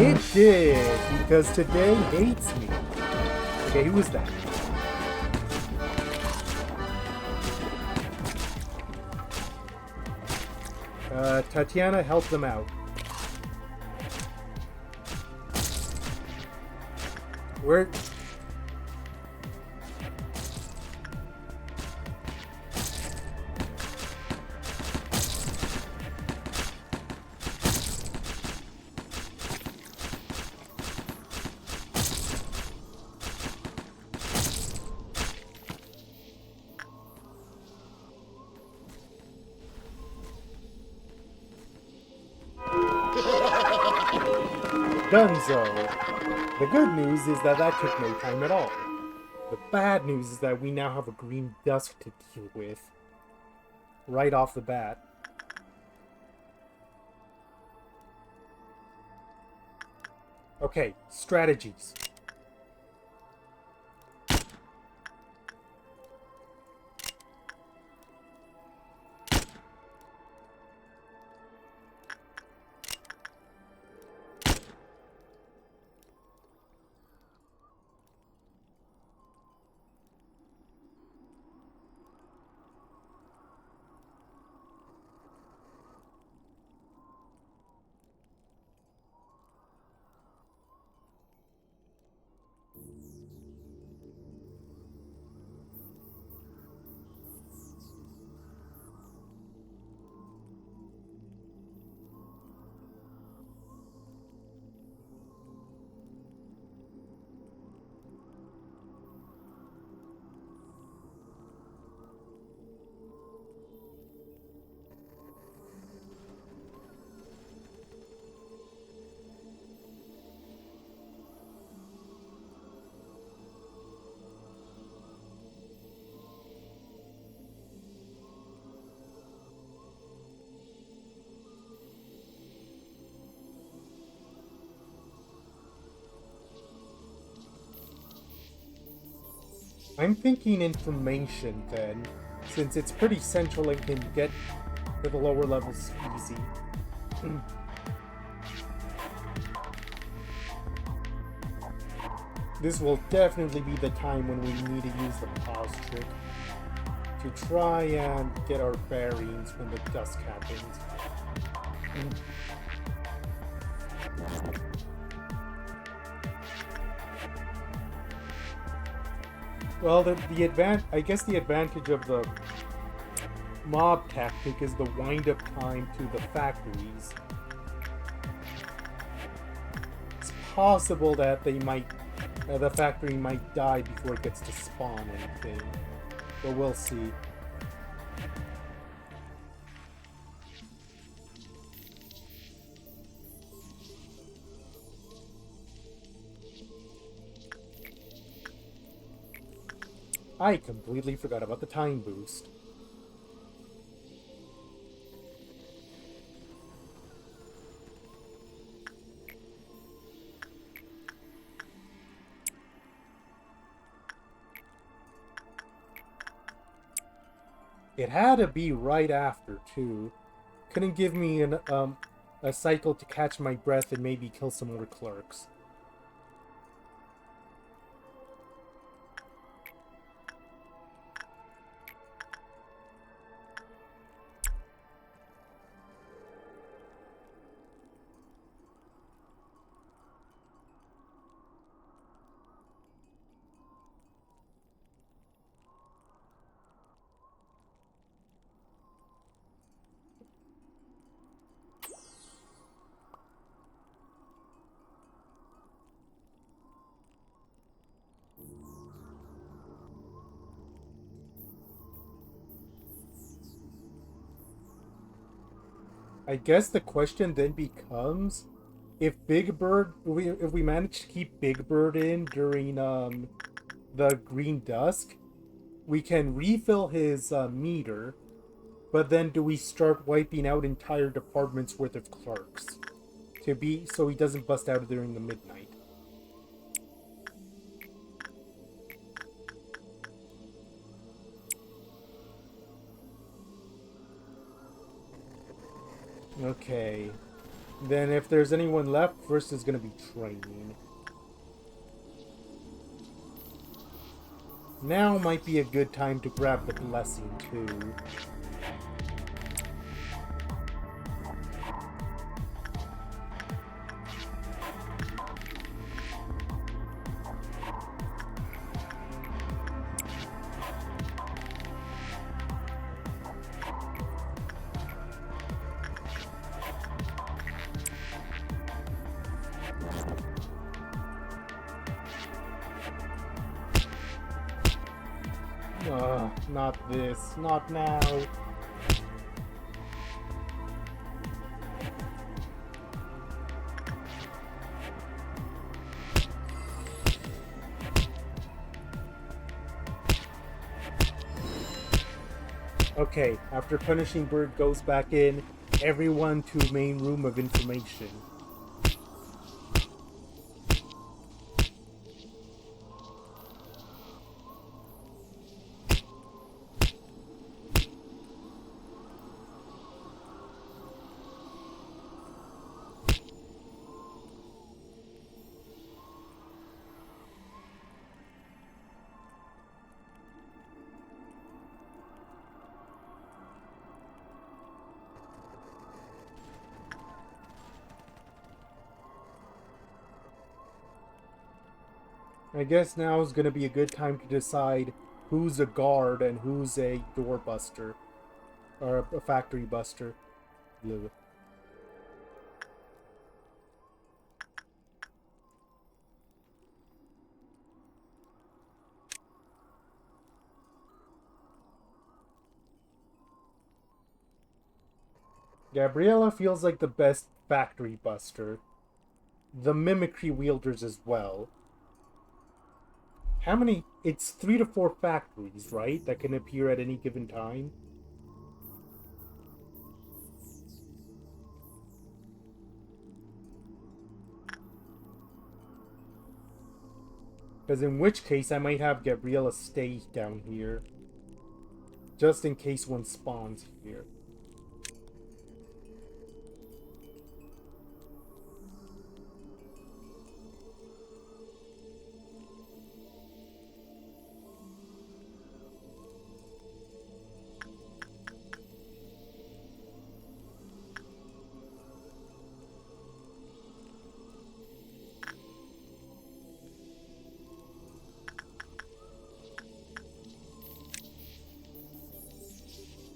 It did, because today hates me. Okay, who was that? Tatiana helped them out. Where? Dunzo. The good news is that took no time at all. The bad news is that we now have a green dusk to deal with. Right off the bat. Okay, strategies. I'm thinking information then, since it's pretty central and can get to the lower levels easy. This will definitely be the time when we need to use the pause trick to try and get our bearings when the dusk happens. Well, I guess the advantage of the mob tactic is the wind-up time to the factories. It's possible that the factory might die before it gets to spawn anything, but we'll see. I completely forgot about the time boost. It had to be right after, too. Couldn't give me a cycle to catch my breath and maybe kill some more clerks. I guess the question then becomes, if if we manage to keep Big Bird in during the Green Dusk, we can refill his meter, but then do we start wiping out entire departments worth of clerks so he doesn't bust out during the midnight? Okay. Then if there's anyone left, first is gonna be training. Now might be a good time to grab the blessing too. Not this. Not now. Okay, after punishing Bird goes back in, everyone to main room of information. I guess now is going to be a good time to decide who's a guard and who's a doorbuster. Or a factory buster. Bleh. Gabriella feels like the best factory buster. The mimicry wielders as well. How many? It's 3 to 4 factories, right? That can appear at any given time. Because in which case, I might have Gabriella stay down here. Just in case one spawns here.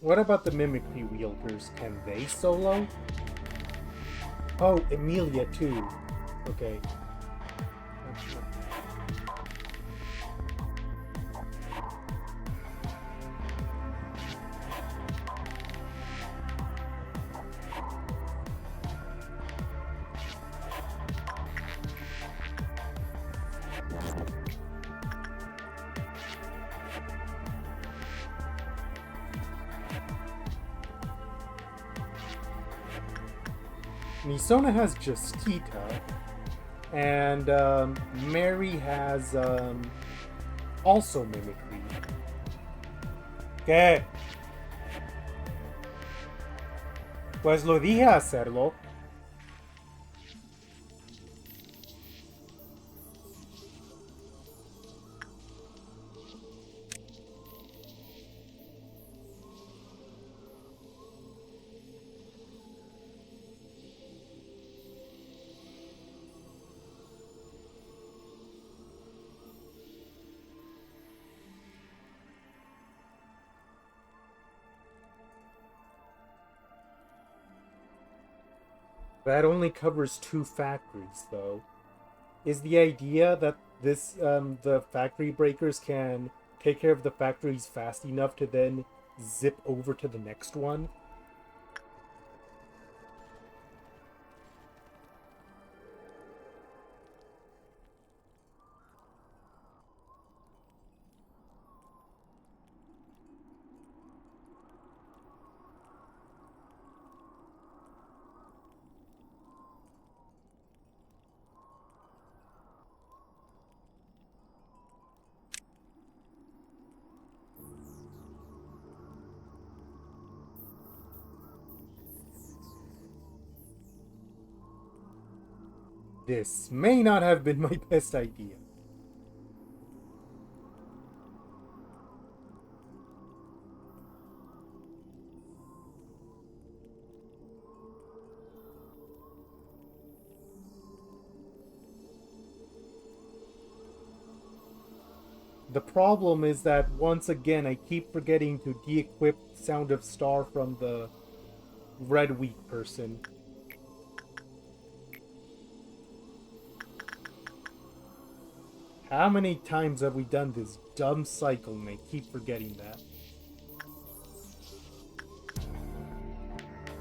What about the mimicry wielders? Can they solo? Oh, Emilia too. Okay. Misona has Justita, and Mary has also mimicry. ¿Qué? Pues lo dije hacerlo. That only covers 2 factories, though. Is the idea that this the factory breakers can take care of the factories fast enough to then zip over to the next one? This may not have been my best idea. The problem is that once again I keep forgetting to de-equip Sound of Star from the Red Wheat person. How many times have we done this dumb cycle and I keep forgetting that?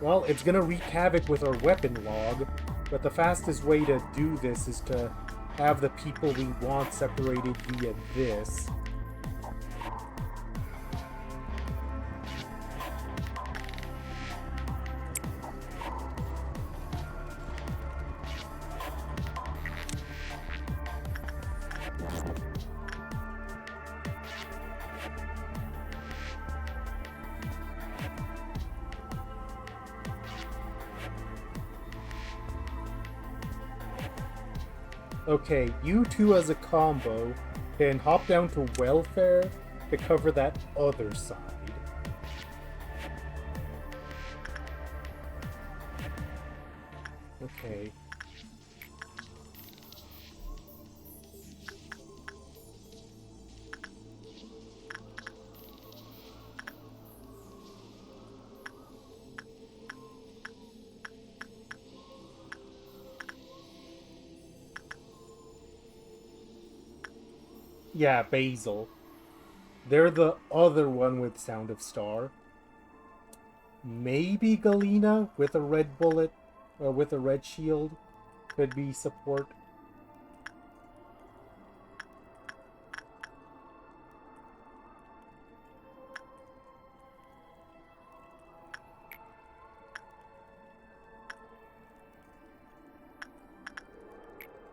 Well, it's gonna wreak havoc with our weapon log, but the fastest way to do this is to have the people we want separated via this. Okay, you two as a combo can hop down to welfare to cover that other side. Okay. Yeah, Basil. They're the other one with Sound of Star. Maybe Galena with a red bullet or with a red shield could be support.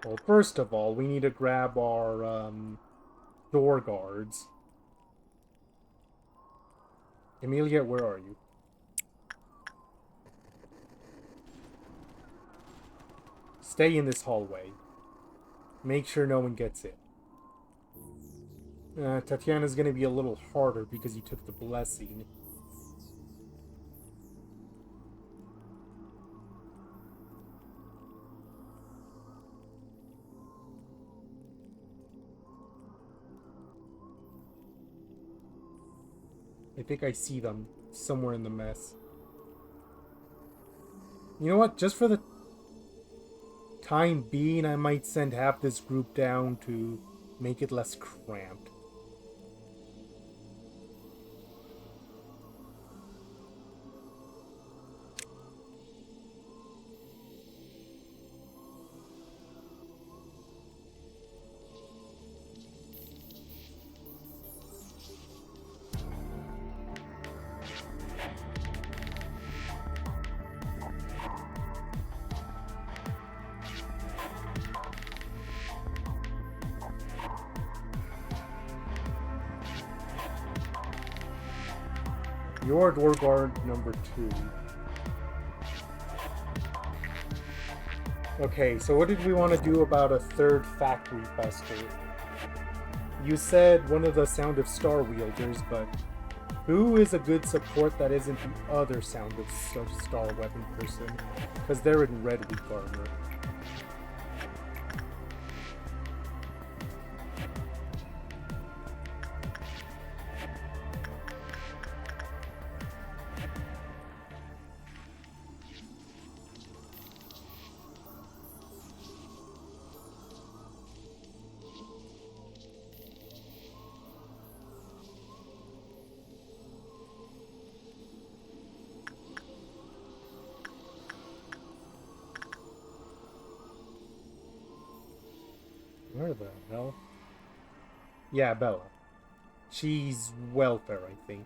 Well, first of all, we need to grab our door guards. Emilia, where are you? Stay in this hallway. Make sure no one gets in. Tatiana's gonna be a little harder because you took the blessing. I think I see them somewhere in the mess. You know what? Just for the time being, I might send half this group down to make it less cramped. You're door guard number 2. Okay, so what did we want to do about a third factory buster? You said one of the Sound of Star wielders, but who is a good support that isn't the other Sound of Star weapon person? Because they're in red weak armor. Where the hell? Yeah, Bella. She's welfare, I think.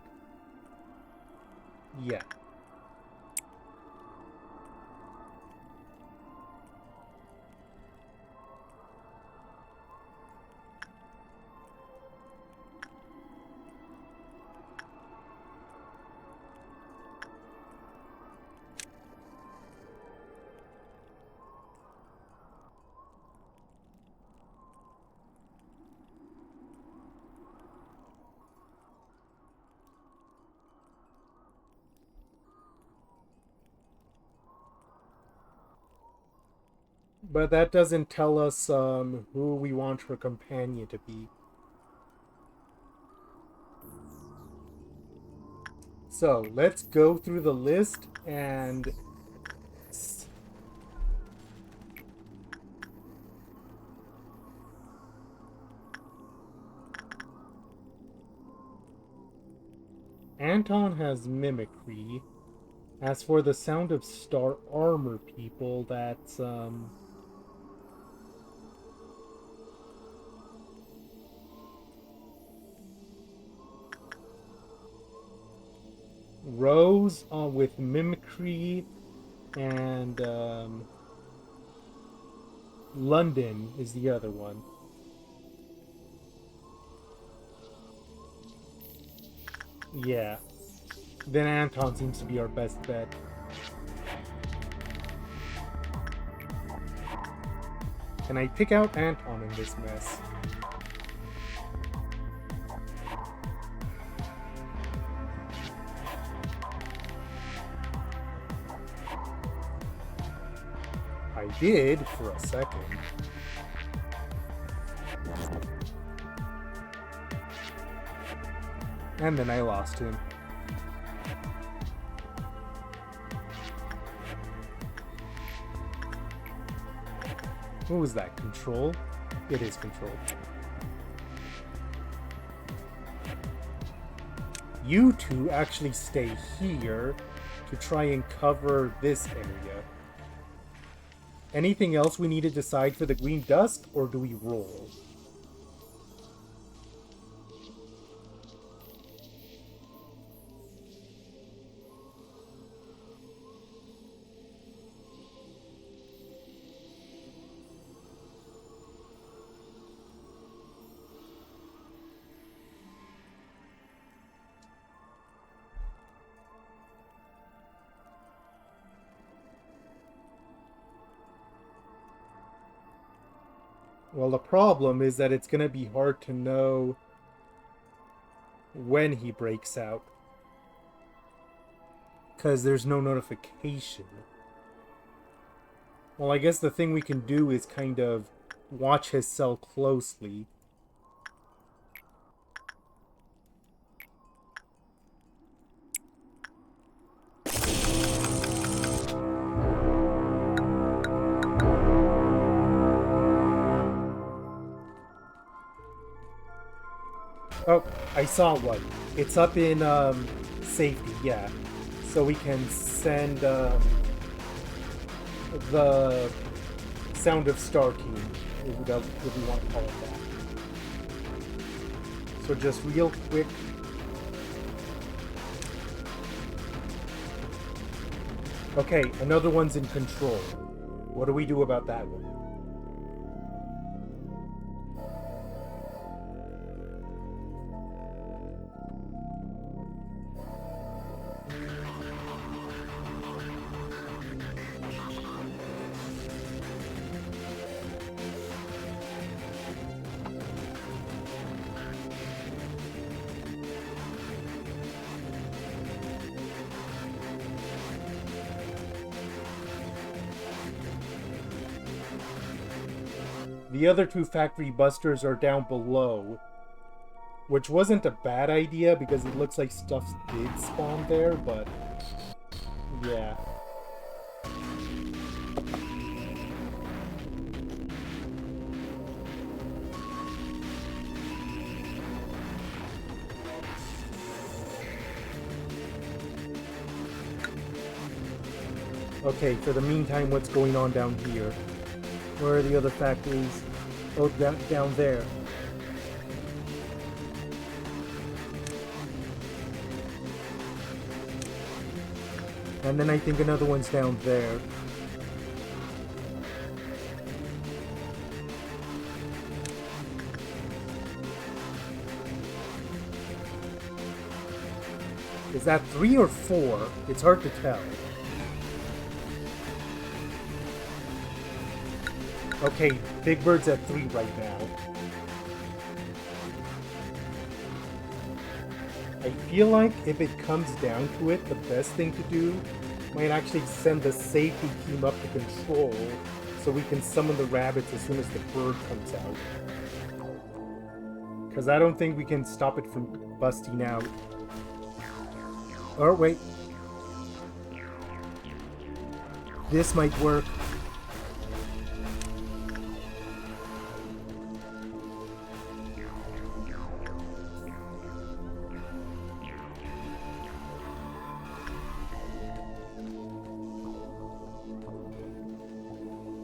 Yeah. But that doesn't tell us who we want her companion to be. So, let's go through the list and... Anton has mimicry. As for the Sound of Star armor people, that's Rose with mimicry, and London is the other one. Yeah. Then Anton seems to be our best bet. Can I pick out Anton in this mess? I did for a second. And then I lost him. What was that? Control? It is control. You two actually stay here to try and cover this area. Anything else we need to decide for the green dust, or do we roll? Well, the problem is that it's going to be hard to know when he breaks out. Because there's no notification. Well, I guess the thing we can do is kind of watch his cell closely. Oh, I saw one. It's up in safety, yeah. So we can send the Sound of Star team, if we want to call it that. So just real quick. Okay, another one's in control. What do we do about that one? The other two factory busters are down below, which wasn't a bad idea because it looks like stuff did spawn there, but yeah. Okay, for the meantime, what's going on down here? Where are the other factories? Oh, down there. And then I think another one's down there. Is that 3 or 4? It's hard to tell. Okay, Big Bird's at 3 right now. I feel like if it comes down to it, the best thing to do might actually send the safety team up to control so we can summon the rabbits as soon as the bird comes out. Because I don't think we can stop it from busting out. Oh, wait. This might work.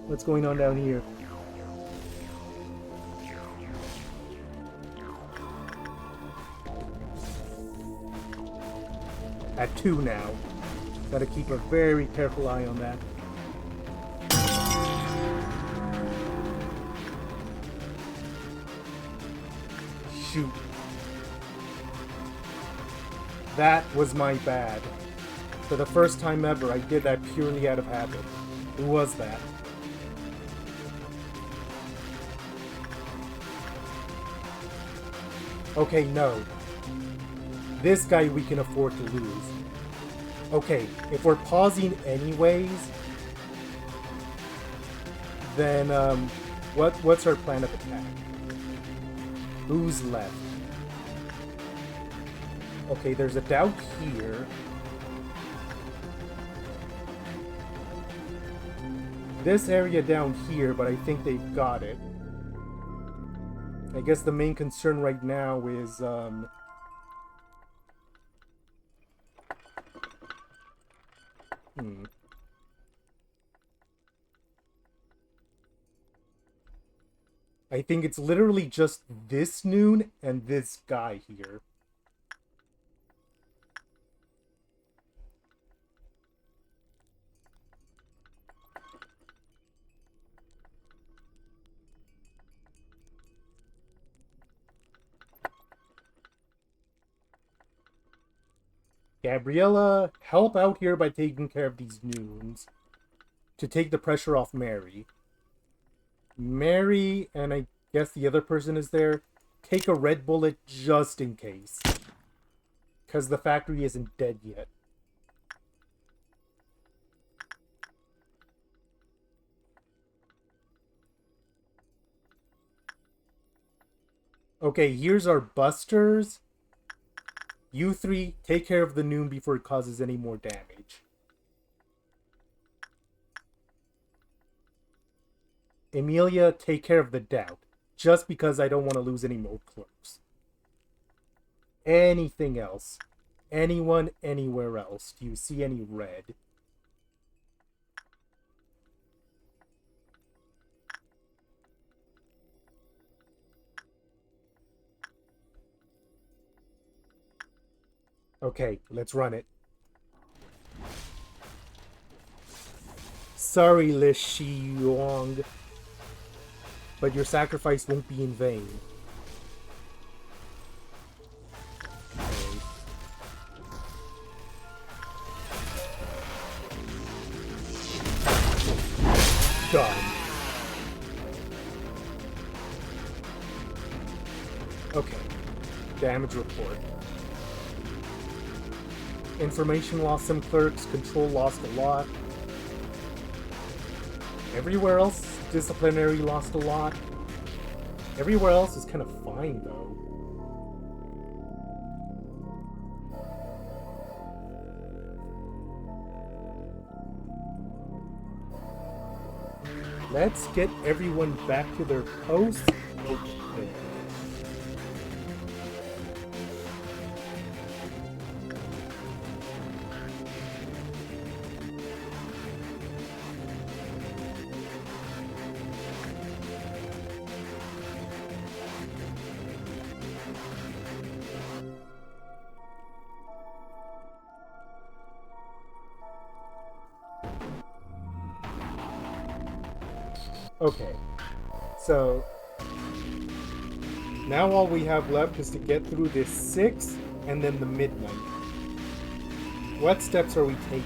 What's going on down here? At 2 now. Gotta keep a very careful eye on that. Shoot. That was my bad. For the first time ever, I did that purely out of habit. Who was that? Okay, no. This guy we can afford to lose. Okay, if we're pausing anyways, then what's our plan of attack? Who's left? Okay, there's a doubt here. This area down here, but I think they've got it. I guess the main concern right now is, I think it's literally just this noon and this guy here. Gabriella, help out here by taking care of these noons to take the pressure off Mary. Mary, and I guess the other person is there, take a red bullet just in case. Because the factory isn't dead yet. Okay, here's our busters. You three, take care of the noon before it causes any more damage. Emilia, take care of the doubt. Just because I don't want to lose any more clerks. Anything else? Anyone, anywhere else? Do you see any red? Okay, let's run it. Sorry, Li Shiyong, but your sacrifice won't be in vain. Okay. Done. Okay. Damage report. Information lost some clerks, control lost a lot. Everywhere else, disciplinary lost a lot. Everywhere else is kind of fine, though. Let's get everyone back to their posts. Okay. Okay, so now all we have left is to get through this 6 and then the midnight. What steps are we taking?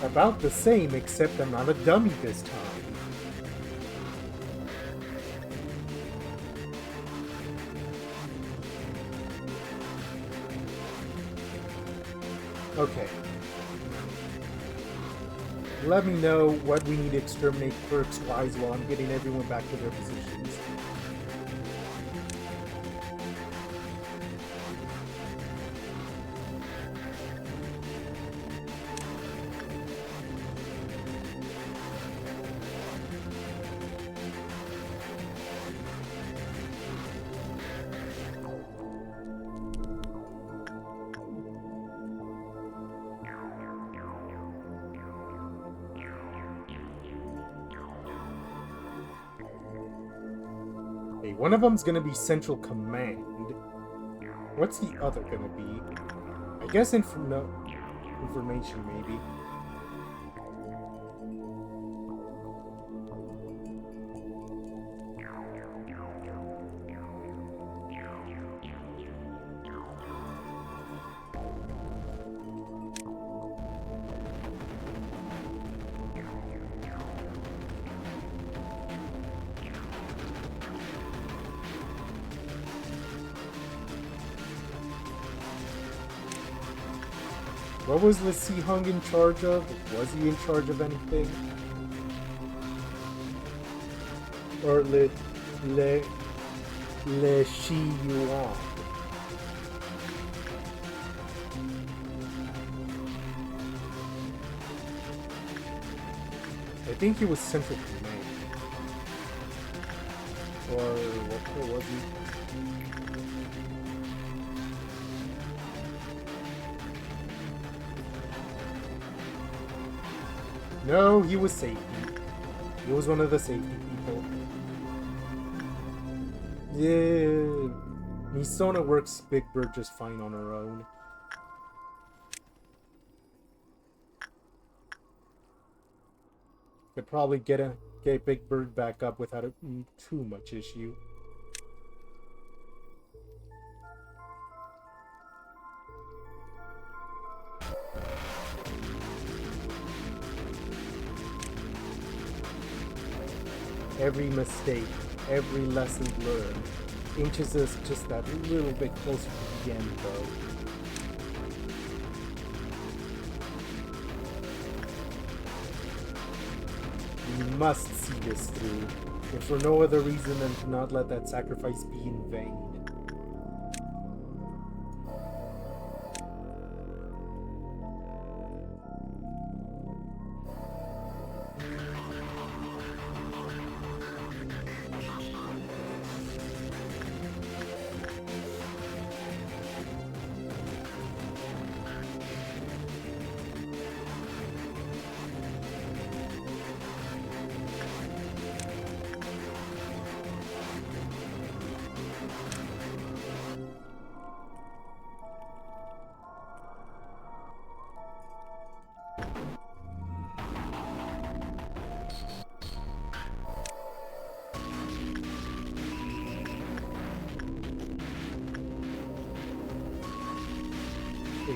About the same, except I'm not a dummy this time. Okay. Let me know what we need to exterminate clerks-wise while I'm getting everyone back to their positions. One of them's gonna be Central Command. What's the other gonna be? I guess information, maybe. What was Li Sihung in charge of? Was he in charge of anything? Or Le Shi Yuan? I think he was Central Command. Or what was he? No, he was safety. He was one of the safety people. Yeah. Misona works Big Bird just fine on her own. Could probably get Big Bird back up without too much issue. Every mistake, every lesson learned, inches us just that little bit closer to the end, though. We must see this through, if for no other reason than to not let that sacrifice be in vain.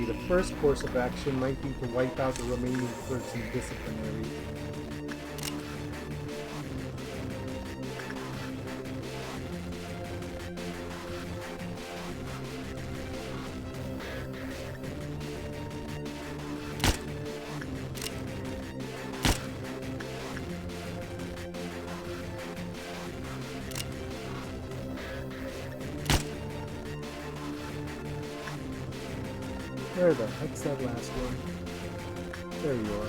The first course of action might be to wipe out the remaining clerks in disciplinary. Where the heck's that last one? There you are.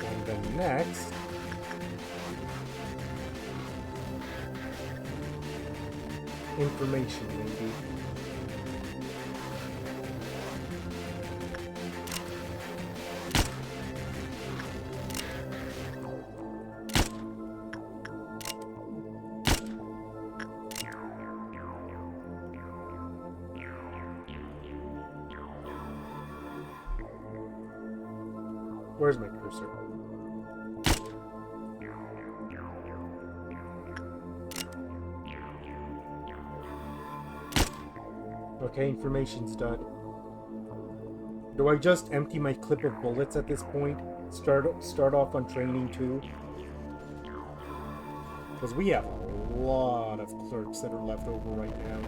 And then next... information, maybe. Where's my cursor? Okay, information's done. Do I just empty my clip of bullets at this point? Start off on training too? Because we have a lot of clerks that are left over right now.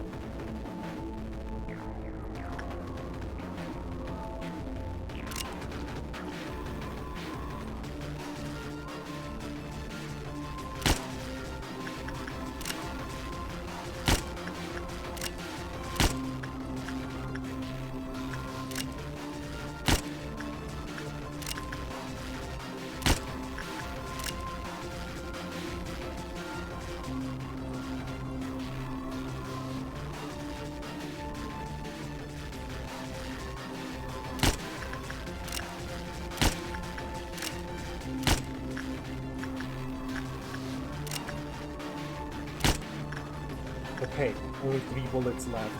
Okay, only 3 bullets left.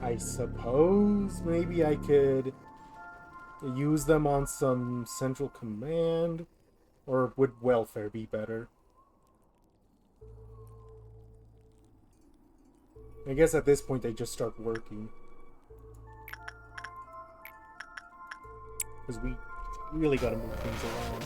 I suppose maybe I could use them on some central command, or would welfare be better? I guess at this point they just start working. Because we really gotta move things along.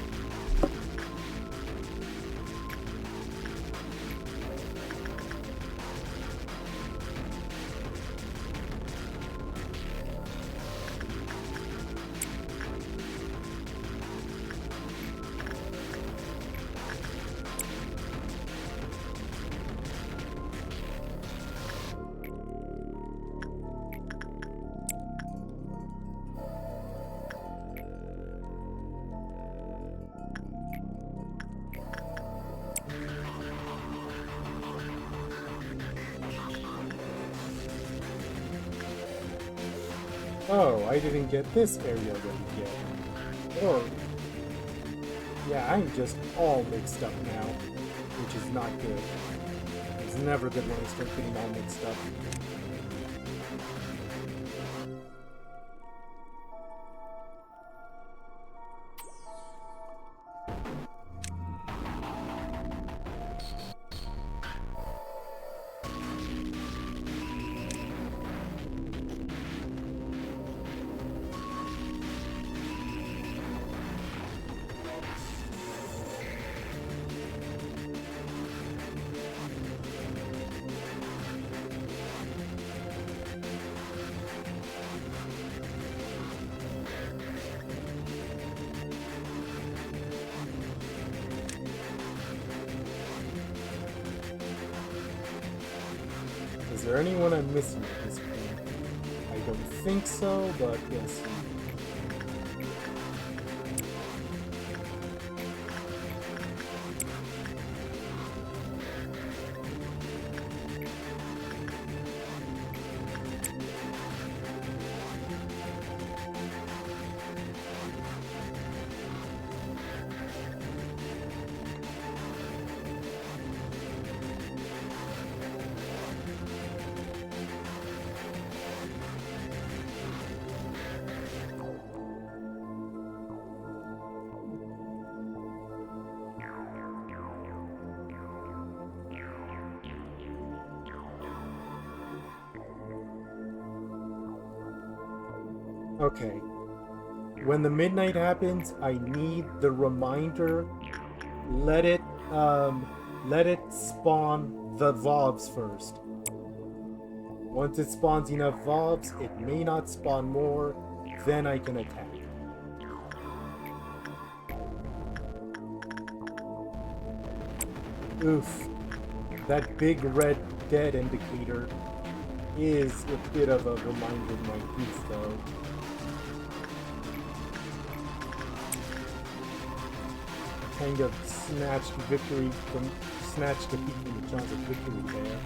Oh, I didn't get this area ready yet. Or Yeah, I'm just all mixed up now, which is not good. It's never good when I start getting all mixed up. Is there anyone I'm missing at this point? I don't think so, but we'll see. Okay. When the midnight happens, I need the reminder. Let it spawn the Vobs first. Once it spawns enough Vobs, it may not spawn more, then I can attack. Oof. That big red dead indicator is a bit of a reminder of my piece, though. Kind of snatched defeat from the chance of victory there.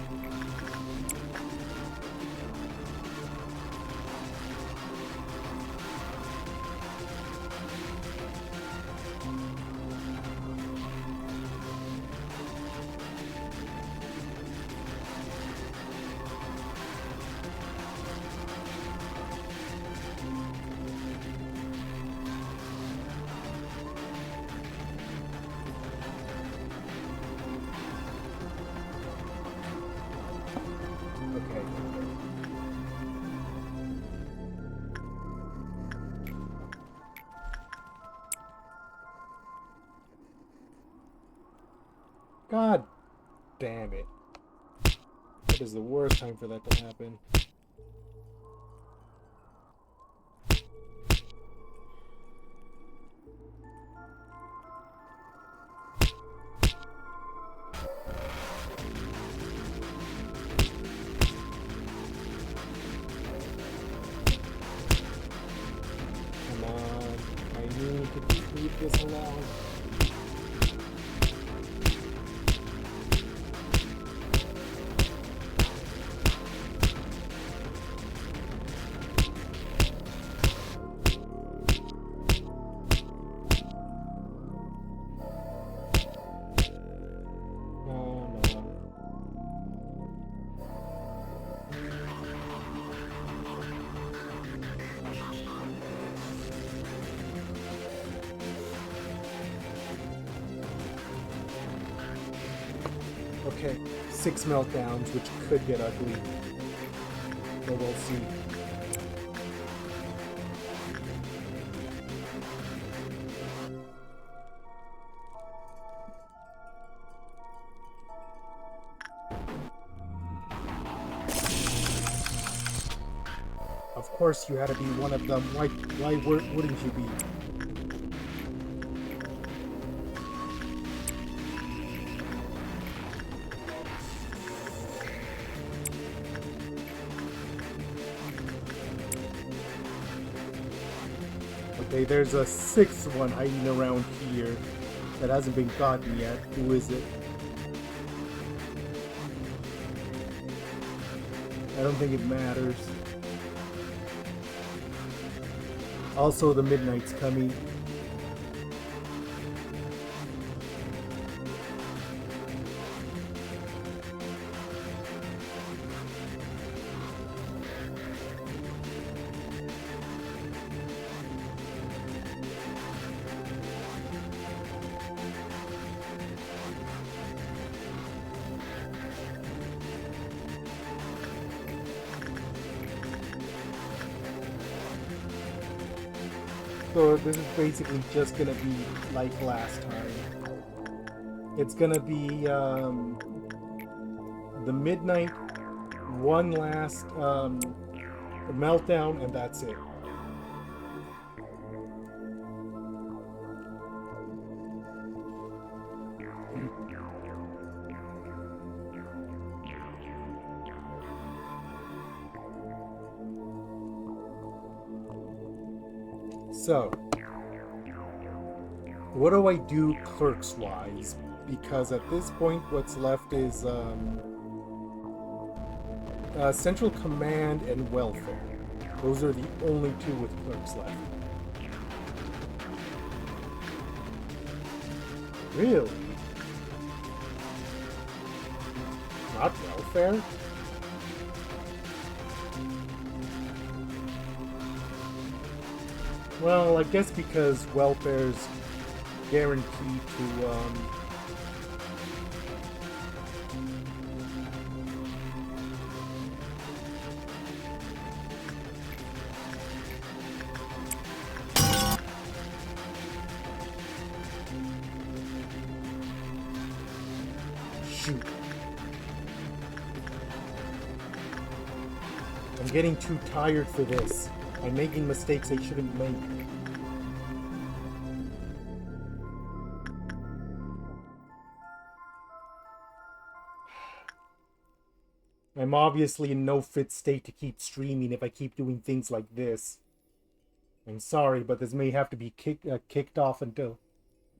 God damn it. That is the worst time for that to happen. Come on. I need to leave this alone. Okay, 6 meltdowns, which could get ugly. But we'll see. Of course you had to be one of them. Why wouldn't you be? Okay, there's a 6th one hiding around here that hasn't been gotten yet. Who is it? I don't think it matters. Also, the midnight's coming. So this is basically just gonna be like last time. It's gonna be the midnight, one last meltdown, and that's it. So, what do I do clerks-wise? Because at this point, what's left is Central Command and Welfare. Those are the only two with clerks left. Really? Not Welfare? Well, I guess because Welfare's guaranteed to, shoot. I'm getting too tired for this. I'm making mistakes I shouldn't make. I'm obviously in no fit state to keep streaming if I keep doing things like this. I'm sorry, but this may have to be kicked off until...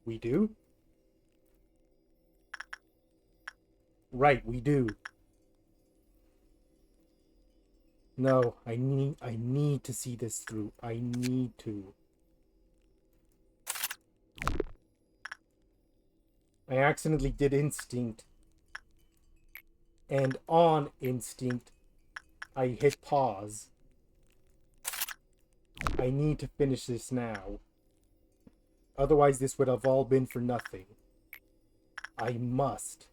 We do? Right, we do. No, I need to see this through. I need to. I accidentally did instinct. And on instinct, I hit pause. I need to finish this now. Otherwise, this would have all been for nothing. I must.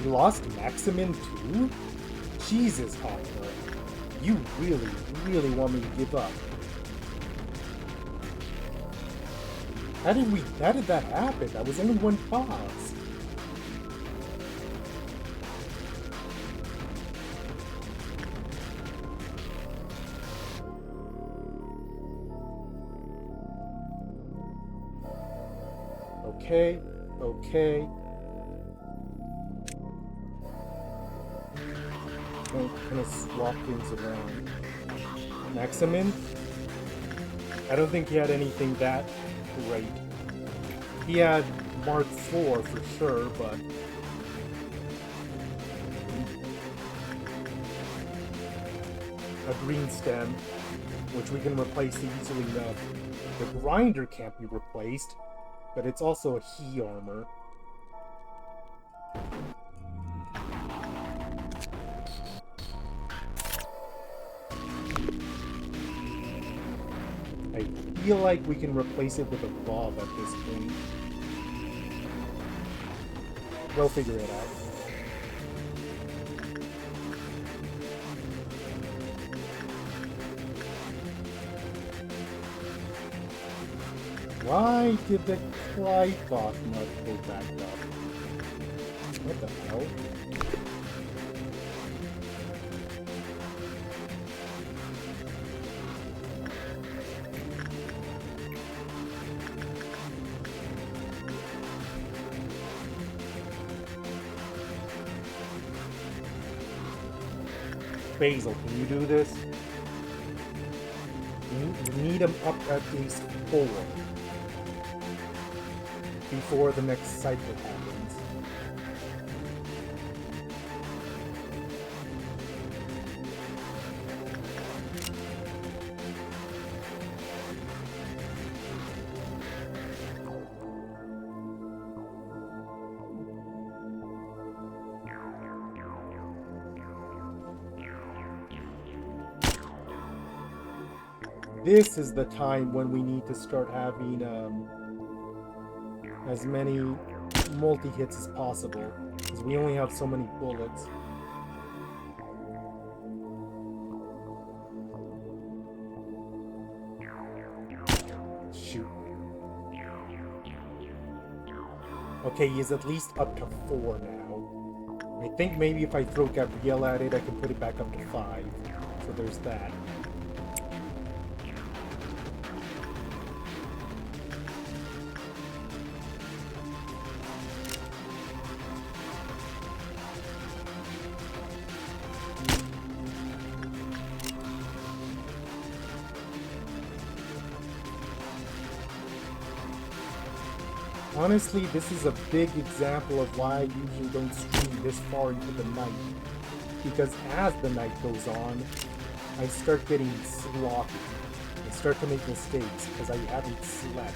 You lost Maximin too? Jesus, Hokma. You really, really want me to give up. How did that happen? That was only one pause. Okay, okay. I'm gonna swap things around. Maximin? I don't think he had anything that great. He had Mark IV for sure, but... a green stem, which we can replace easily enough. The grinder can't be replaced, but it's also a he armor. I feel like we can replace it with a Bob at this point. We'll figure it out. Why did the Clyde boss not go back up? What the hell? Basil, can you do this? You need him up at least 4 before the next cycle happens. this is the time when we need to start having as many multi-hits as possible, because we only have so many bullets. Shoot. Okay, he's at least up to 4 now. I think maybe if I throw Gabrielle at it, I can put it back up to 5. So there's that. Honestly, this is a big example of why I usually don't stream this far into the night. Because as the night goes on, I start getting sloppy. I start to make mistakes because I haven't slept.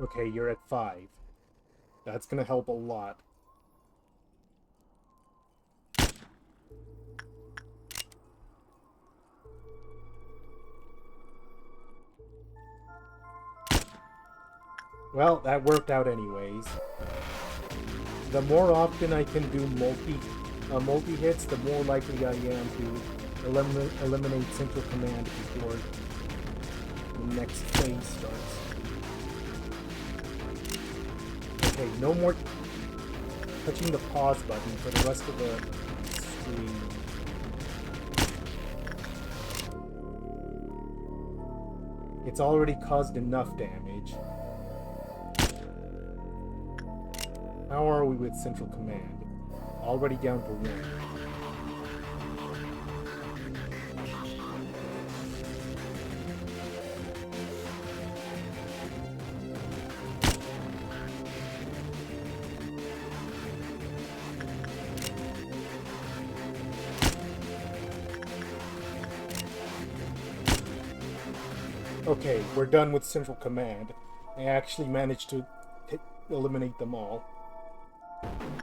Okay, you're at 5. That's gonna help a lot. Well, that worked out anyways. The more often I can do multi-hits, the more likely I am to eliminate Central Command before the next phase starts. Okay, no more touching the pause button for the rest of the stream. It's already caused enough damage. How are we with Central Command? Already down to 1. Okay, we're done with Central Command. I actually managed to eliminate them all.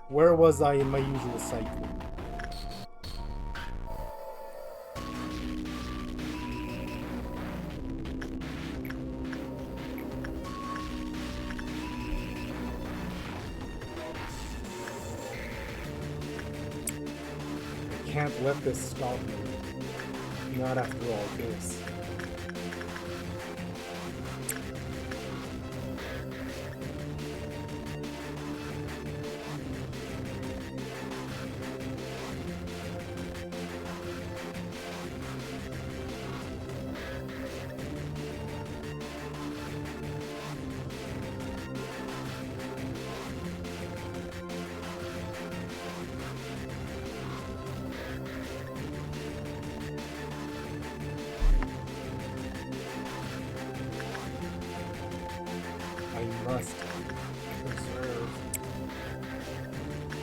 Where was I in my usual cycle? I can't let this stop me. Not after all this.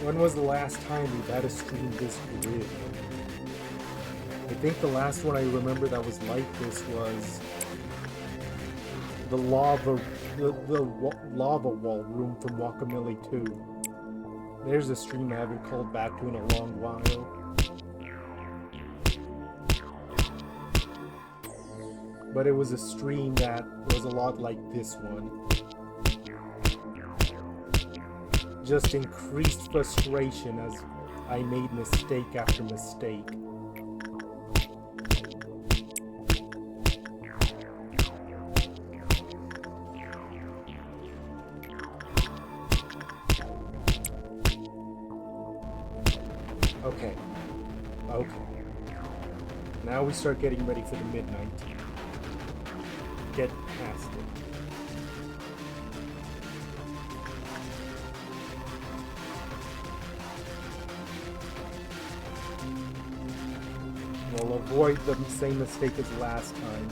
When was the last time we've had a stream this grid? I think the last one I remember that was like this was the lava wall room from Guacamelee 2. There's a stream I haven't called back to in a long while. But it was a stream that was a lot like this one. Just increased frustration as I made mistake after mistake. Okay. Now we start getting ready for the midnight. Get past it. We'll avoid the same mistake as last time.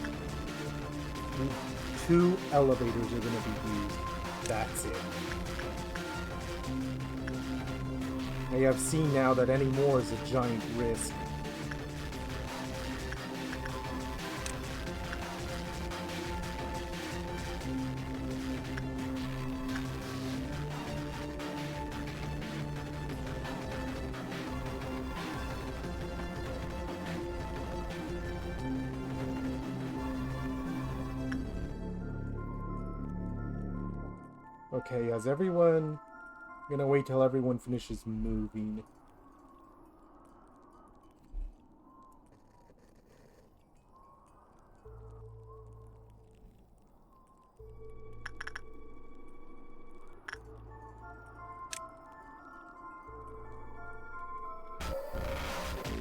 2 elevators are going to be used. That's it. I have seen now that any more is a giant risk. Okay, has everyone... I'm gonna wait till everyone finishes moving.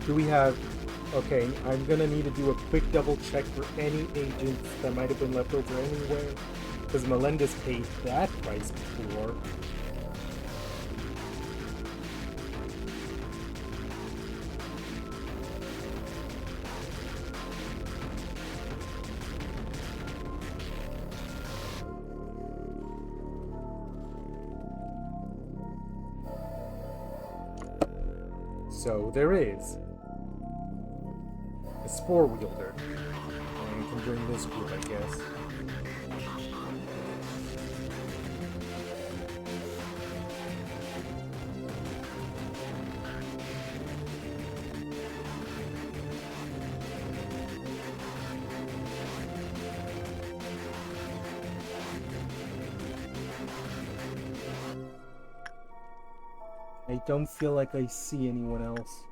Do we have... Okay, I'm gonna need to do a quick double check for any agents that might have been left over anywhere. Because Melendez paid that price before. So there is a spore wielder. And can bring this group, I guess. I don't feel like I see anyone else.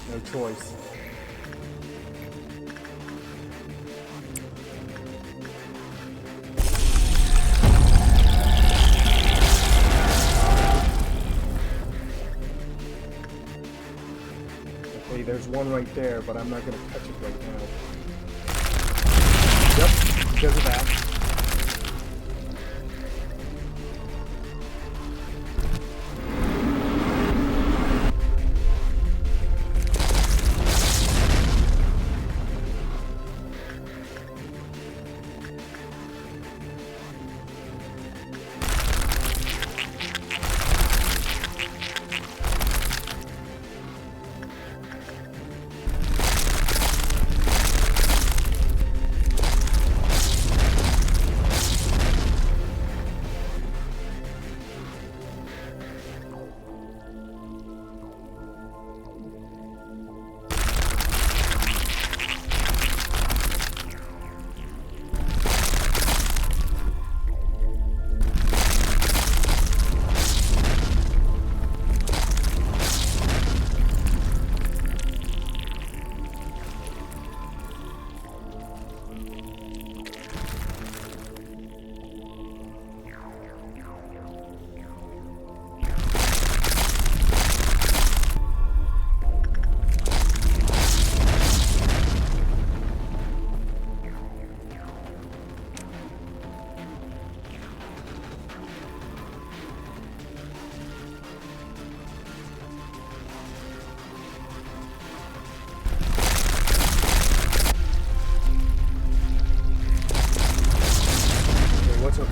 No choice. Okay, there's one right there, but I'm not going to touch it right now. Yep, because of that.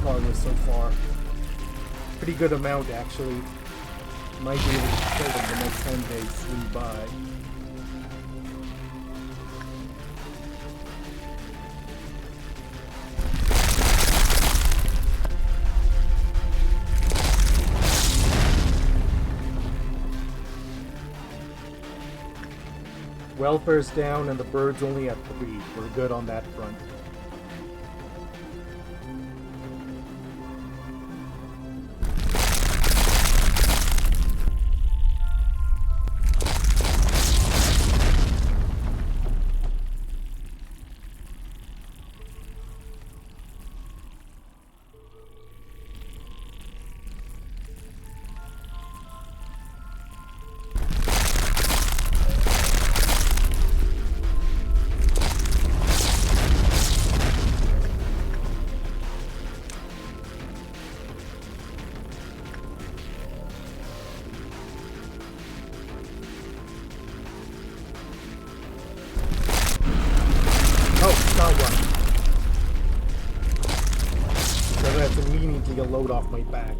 Progress so far. Pretty good amount, actually. Might be able to kill them the next time they swing by. Welfare's down and the bird's only at 3. We're good on that front. A load off my back.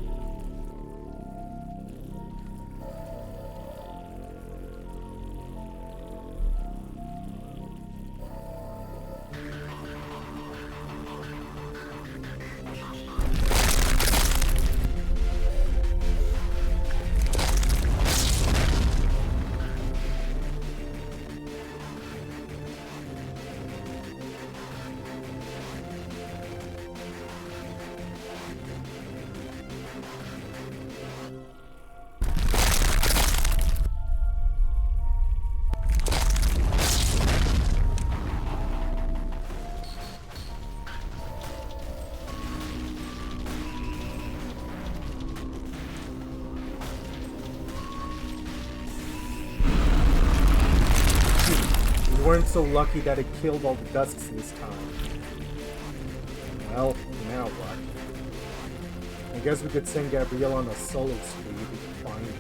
weren't so lucky that it killed all the dusks this time. Well, now what? I guess we could send Gabrielle on a solo spree if we can find her.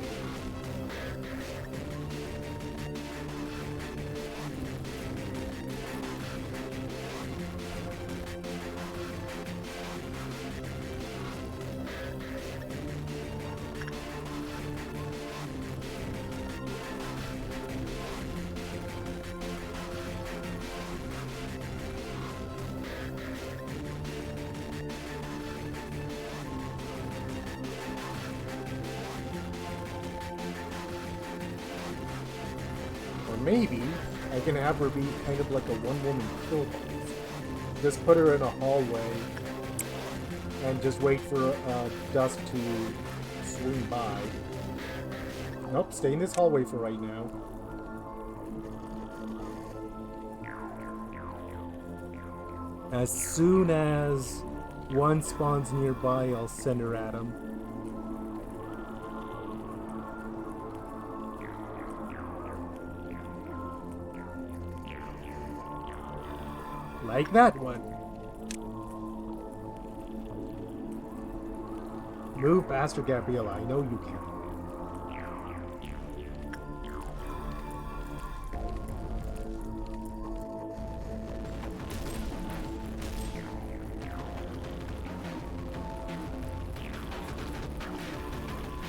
Maybe I can have her be kind of like a one-woman kill boss. Just put her in a hallway and just wait for dusk to swing by. Nope, stay in this hallway for right now. As soon as one spawns nearby, I'll send her at him. Like that one. Move faster, Gabriella. I know you can.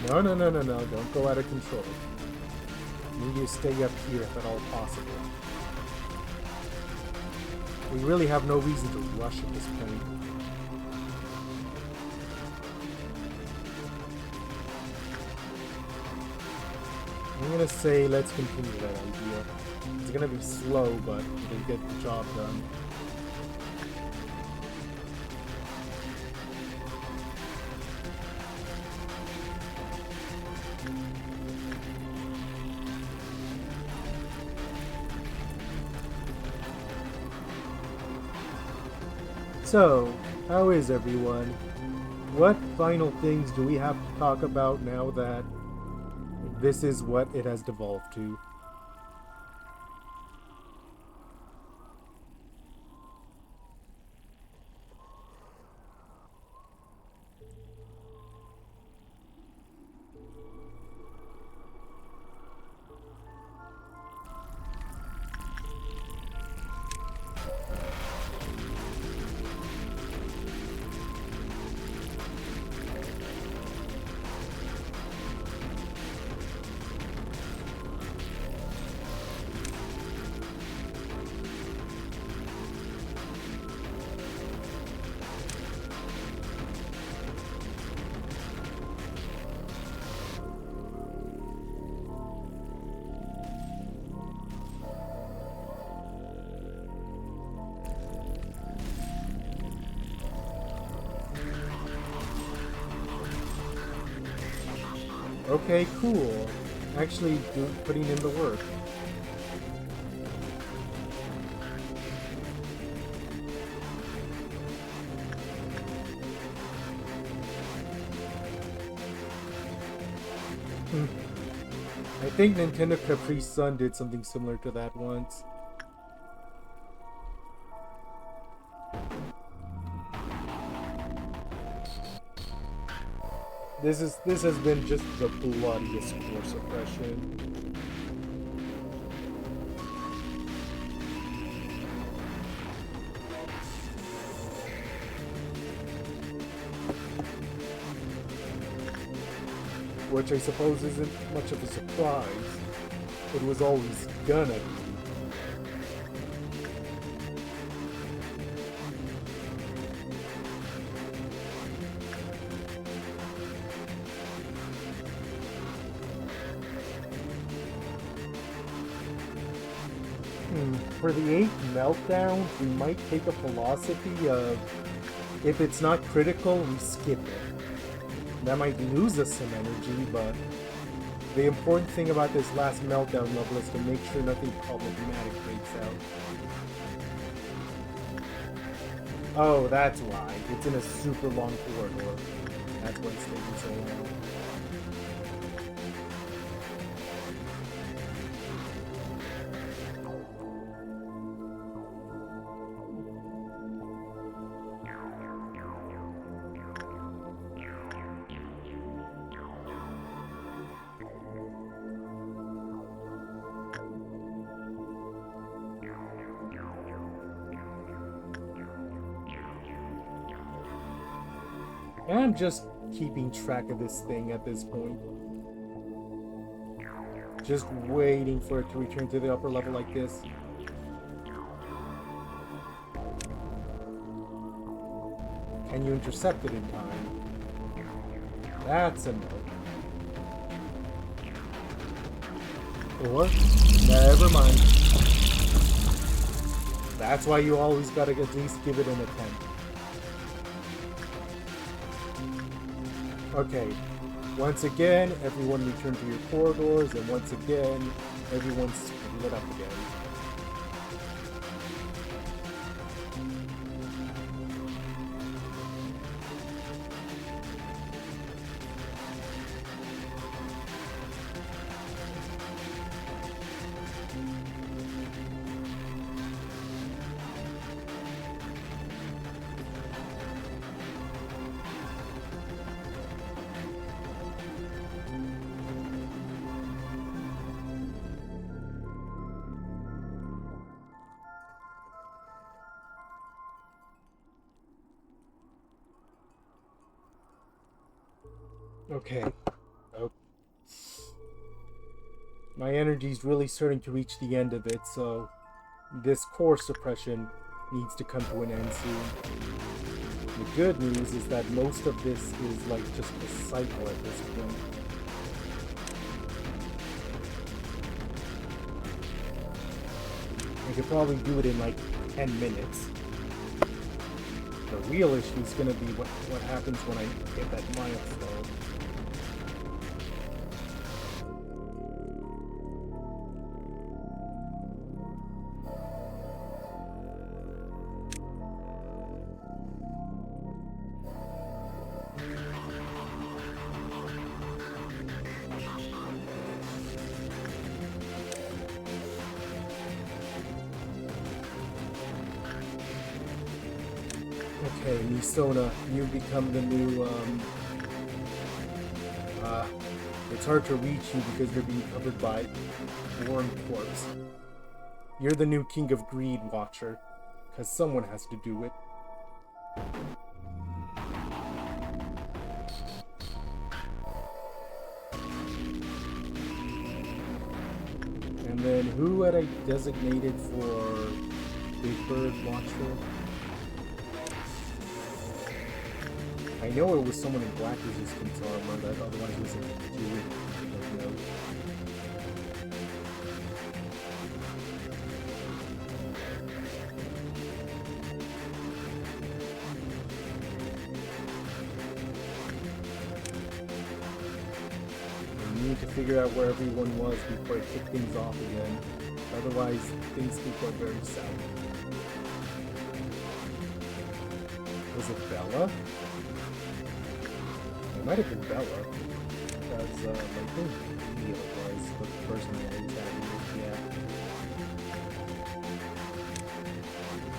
No. Don't go out of control. You need to stay up here if at all possible. We really have no reason to rush at this point. I'm gonna say let's continue that idea. It's gonna be slow, but it'll get the job done. So, how is everyone? What final things do we have to talk about now that this is what it has devolved to? Okay, cool. Actually putting in the work. I think Nintendo Capri Sun did something similar to that once. This has been just the bloodiest for Suppression. Which I suppose isn't much of a surprise. It was always gonna be. For the 8th meltdown, we might take a philosophy of if it's not critical, we skip it. That might lose us some energy, but the important thing about this last meltdown level is to make sure nothing problematic breaks out. Oh, that's why. It's in a super long corridor. That's why it's taking so long. And I'm just keeping track of this thing at this point. Just waiting for it to return to the upper level like this. Can you intercept it in time? That's a no. Or, never mind. That's why you always gotta at least give it an attempt. Okay, once again, everyone return to your corridors, and once again, everyone's split up again. Okay. Oh. My energy's really starting to reach the end of it, so this core suppression needs to come to an end soon. The good news is that most of this is like just a cycle at this point. I could probably do it in like 10 minutes. The real issue is going to be what happens when I hit that milestone. Okay, Misona, you become the new, it's hard to reach you because you're being covered by worm corpse. You're the new King of Greed Watcher, because someone has to do it. And then who had I designated for Big Bird Watcher? I know it was someone in black resistance armor that otherwise wasn't doing it. I don't know. I need to figure out where everyone was before I kick things off again. Otherwise, things could go very south. Was it Bella? It might have been Bella, because I think Neil was the person that always had me, yeah.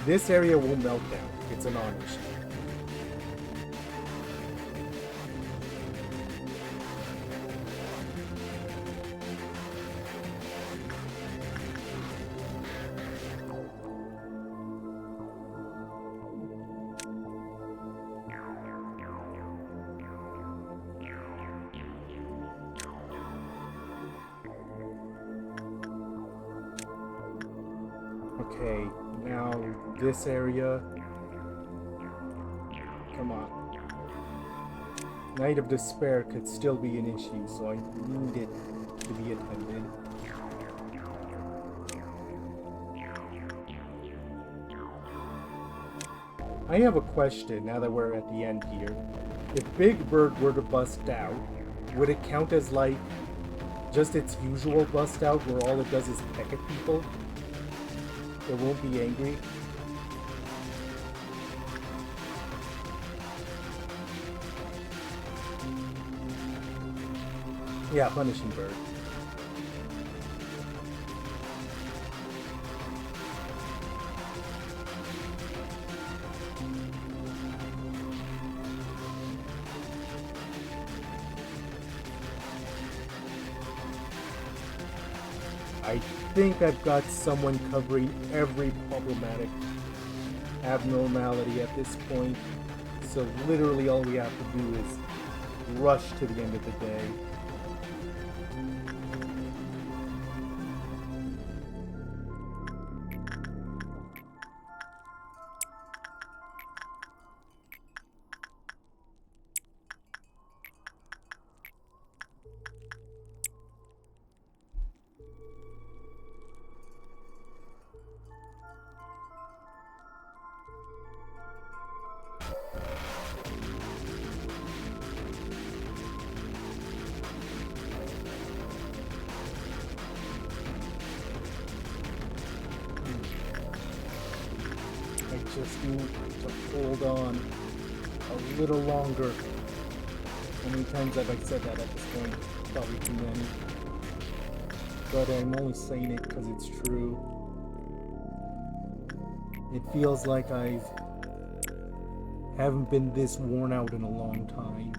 This area will melt down. It's a non-issue. Okay, now this area. Come on. Night of Despair could still be an issue, so I need it to be attended. I have a question now that we're at the end here. If Big Bird were to bust out, would it count as like just its usual bust out where all it does is peck at people? It won't be angry. Yeah, Punishing Bird. I think I've got someone covering every problematic abnormality at this point, So literally all we have to do is rush to the end of the day. I just need to hold on a little longer. How many times have I said that at this point? Probably too many. But I'm only saying it because it's true. It feels like I haven't been this worn out in a long time.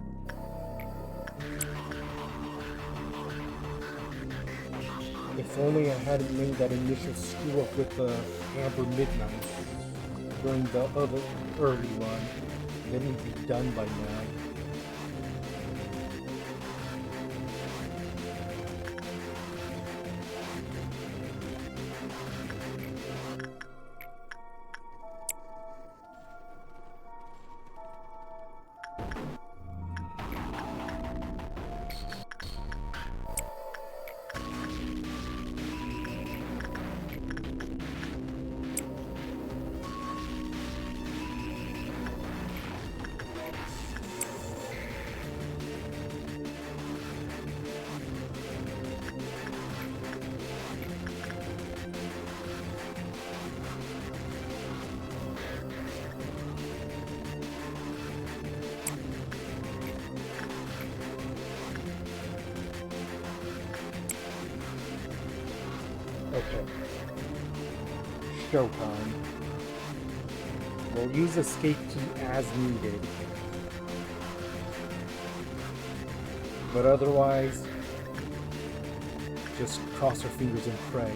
If only I hadn't made that initial screw up with the Amber Midnight during the other early run, then we'd be done by now. Okay. Showtime. We'll use escape key as needed. But otherwise, just cross our fingers and pray.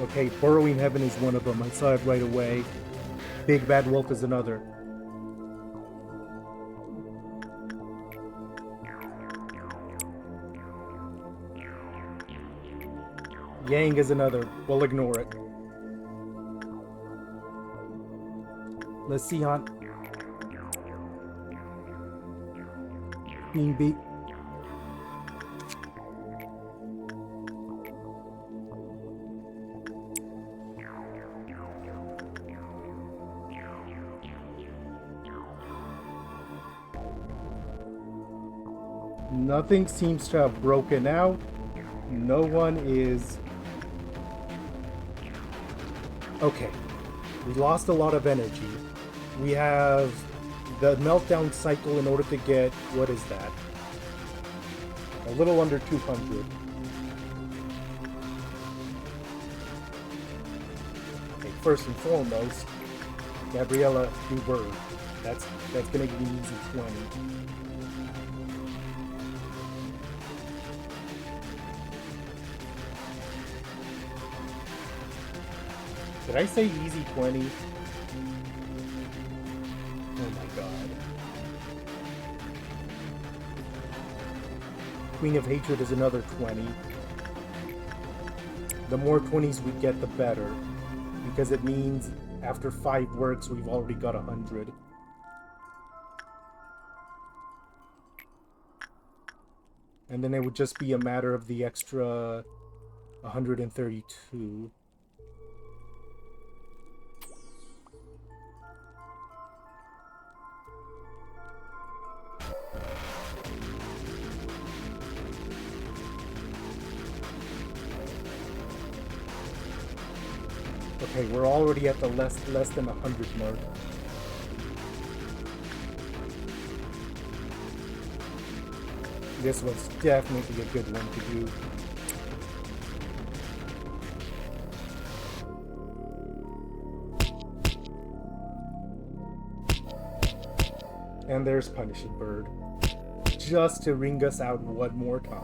Okay, Burrowing Heaven is one of them. I saw it right away. Big Bad Wolf is another. Yang is another. We'll ignore it. Let's see, Hunt. Queen Bee. Nothing seems to have broken out. No one is... Okay. We lost a lot of energy. We have the meltdown cycle in order to get... What is that? A little under 200. Okay, first and foremost, Gabriella, new bird. That's gonna give me easy 20. Did I say easy 20? Oh my god. Queen of Hatred is another 20. The more 20s we get, the better. Because it means after 5 works, we've already got 100. And then it would just be a matter of the extra 132. Okay, we're already at the less than 100 mark. This was definitely a good one to do. And there's Punishing Bird. Just to ring us out one more time.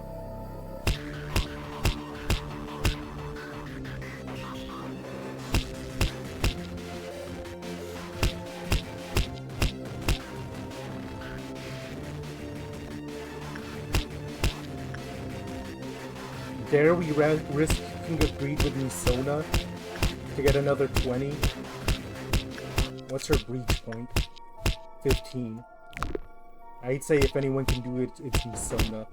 Dare we risk King of Greed with Misona to get another 20? What's her breach point? 15. I'd say if anyone can do it, it's Misona.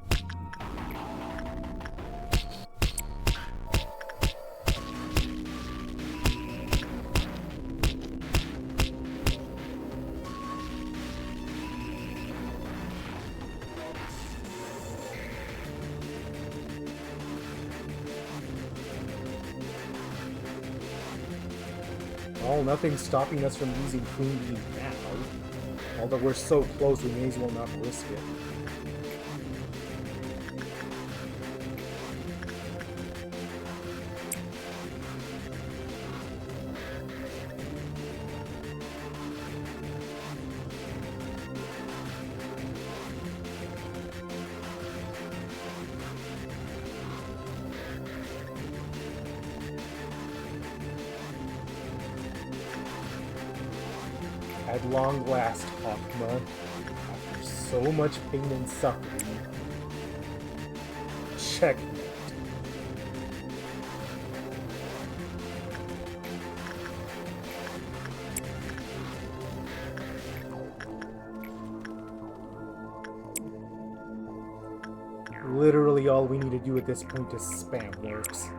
Oh, nothing's stopping us from using Queen Bee now. Although we're so close, we may as well not risk it. At long last, Hokma, after so much pain and suffering, checkmate. Literally all we need to do at this point is spam works.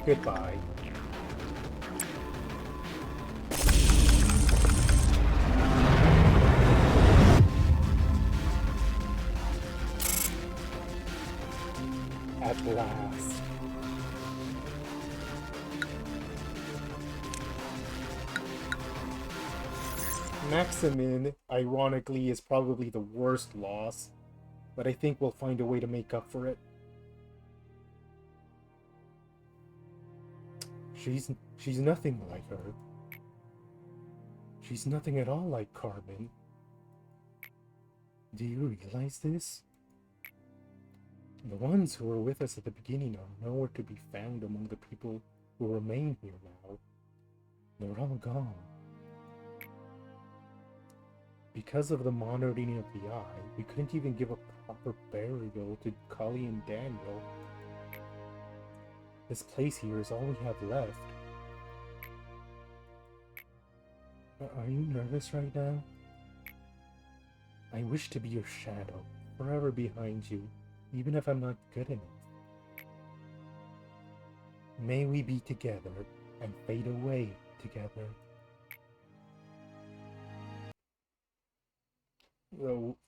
Goodbye. At last. Maximin, ironically, is probably the worst loss, but I think we'll find a way to make up for it. She's nothing like her. She's nothing at all like Carmen. Do you realize this? The ones who were with us at the beginning are nowhere to be found among the people who remain here now. They're all gone. Because of the monitoring of the eye, we couldn't even give a proper burial to Cully and Daniel. This place here is all we have left. Are you nervous right now? I wish to be your shadow, forever behind you, even if I'm not good enough. May we be together and fade away together.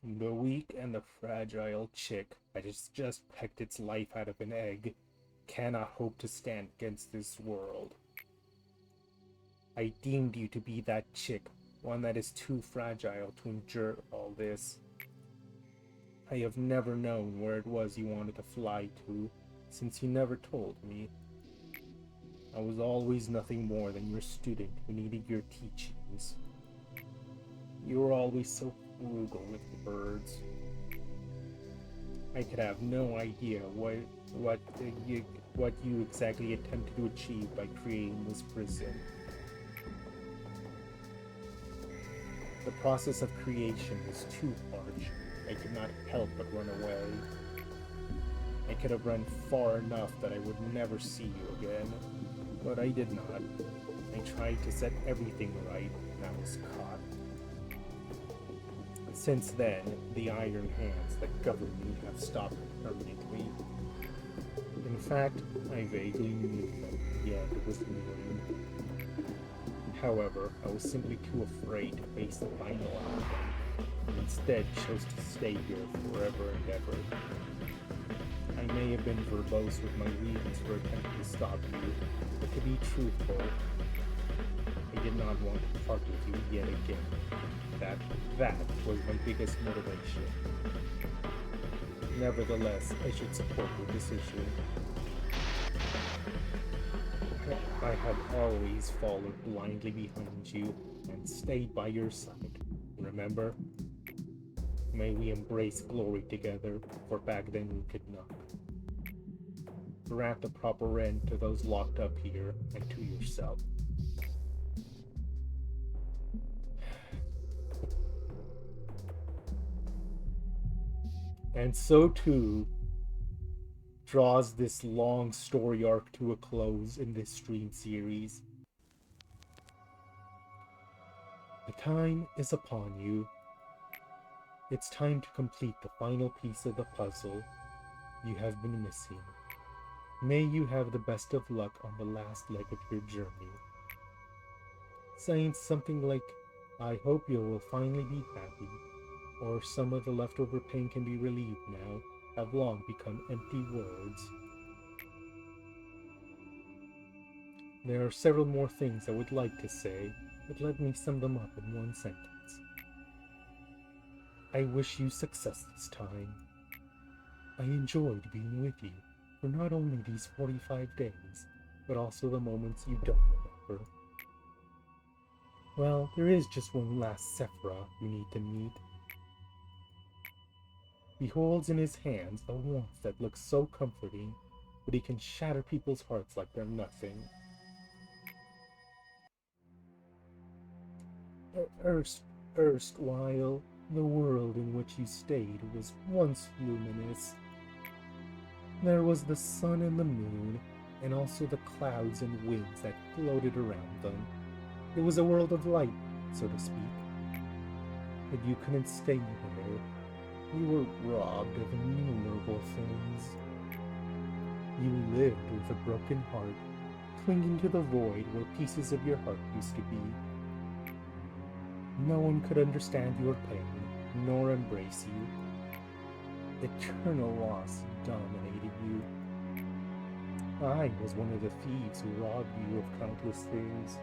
The weak and the fragile chick that has just pecked its life out of an egg cannot hope to stand against this world. I deemed you to be that chick, one that is too fragile to endure all this. I have never known where it was you wanted to fly to, since you never told me. I was always nothing more than your student who needed your teachings. You were always so frugal with the birds. I could have no idea what you exactly attempted to achieve by creating this prison. The process of creation was too harsh. I could not help but run away. I could have run far enough that I would never see you again, but I did not. I tried to set everything right, and I was caught. Since then, the iron hands that govern me have stopped permanently. In fact, I vaguely knew that the end was nearing. However, I was simply too afraid to face the final outcome, and instead chose to stay here forever and ever. I may have been verbose with my reasons for attempting to stop you, but to be truthful, I did not want to part with you yet again. That was my biggest motivation. Nevertheless, I should support your decision. I have always followed blindly behind you and stayed by your side. Remember? May we embrace glory together, for back then we could not. Grant the proper end to those locked up here and to yourself. And so too draws this long story arc to a close in this stream series. The time is upon you. It's time to complete the final piece of the puzzle you have been missing. May you have the best of luck on the last leg of your journey. Saying something like, I hope you will finally be happy, or some of the leftover pain can be relieved now, have long become empty words. There are several more things I would like to say, but let me sum them up in one sentence. I wish you success this time. I enjoyed being with you for not only these 45 days, but also the moments you don't remember. Well, there is just one last Sephiroth you need to meet. He holds in his hands a warmth that looks so comforting, but he can shatter people's hearts like they're nothing. Erstwhile, the world in which you stayed was once luminous. There was the sun and the moon, and also the clouds and winds that floated around them. It was a world of light, so to speak. But you couldn't stay there. You were robbed of innumerable things. You lived with a broken heart, clinging to the void where pieces of your heart used to be. No one could understand your pain, nor embrace you. Eternal loss dominated you. I was one of the thieves who robbed you of countless things.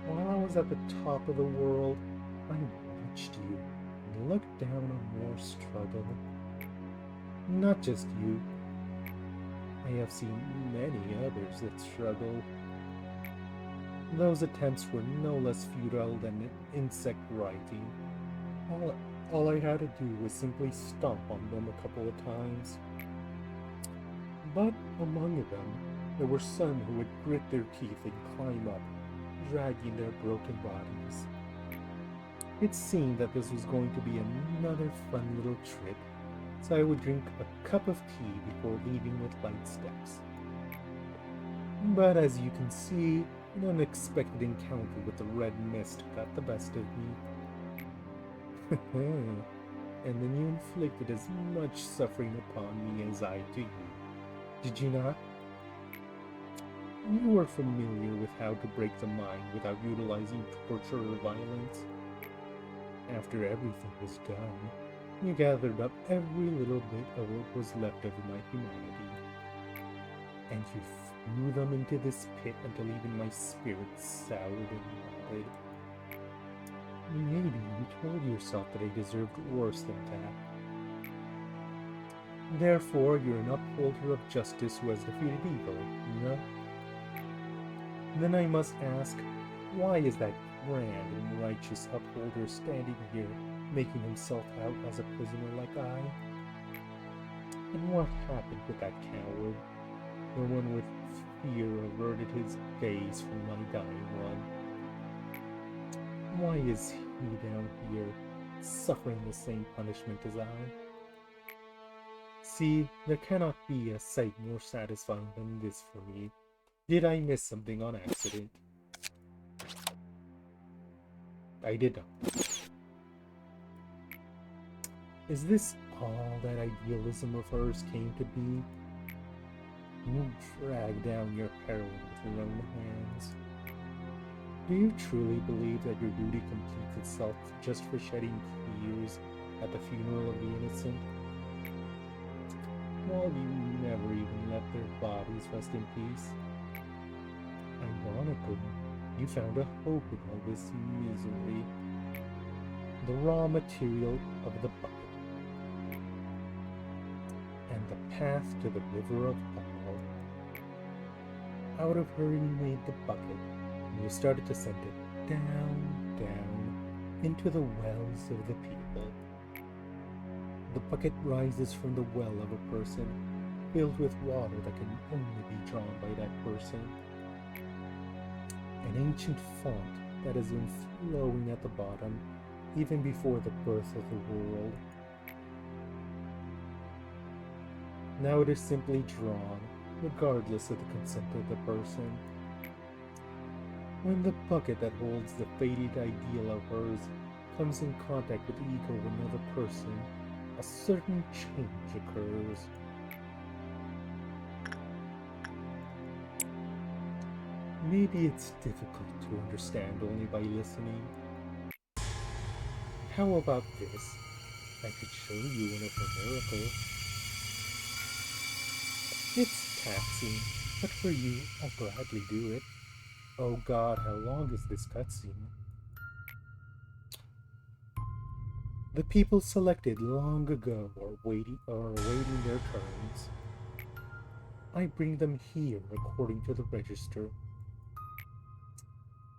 While I was at the top of the world, I watched you and looked down on your struggle. Not just you. I have seen many others that struggle. Those attempts were no less futile than an insect writing. All I had to do was simply stomp on them a couple of times. But among them, there were some who would grit their teeth and climb up, dragging their broken bodies. It seemed that this was going to be another fun little trip, so I would drink a cup of tea before leaving with light steps. But as you can see, an unexpected encounter with the red mist got the best of me. And then you inflicted as much suffering upon me as I do. Did you not? You were familiar with how to break the mind without utilizing torture or violence. After everything was done, you gathered up every little bit of what was left of my humanity, and you threw them into this pit until even my spirit soured and rotted. Maybe you told yourself that I deserved worse than that. Therefore, you're an upholder of justice who has defeated evil, no? Then I must ask, why is that grand and righteous upholder standing here, making himself out as a prisoner like I? And what happened with that coward? The one with fear averted his gaze from my dying one. Why is he down here, suffering the same punishment as I? See, there cannot be a sight more satisfying than this for me. Did I miss something on accident? I did not. Is this all that idealism of hers came to be? You drag down your heroine with your own hands. Do you truly believe that your duty completes itself just for shedding tears at the funeral of the innocent? While you never even let their bodies rest in peace? Ironically, you found a hope in all this misery. The raw material of the bucket, and the path to the river of hell. Out of her you made the bucket, and you started to send it down, down, into the wells of the people. The bucket rises from the well of a person, filled with water that can only be drawn by that person. An ancient font that has been flowing at the bottom even before the birth of the world. Now it is simply drawn, regardless of the consent of the person. When the bucket that holds the faded ideal of hers comes in contact with the ego of another person, a certain change occurs. Maybe it's difficult to understand only by listening. How about this? I could show you one of her miracles. It's taxing, but for you, I'll gladly do it. Oh God, how long is this cutscene? The people selected long ago are awaiting their turns. I bring them here according to the register.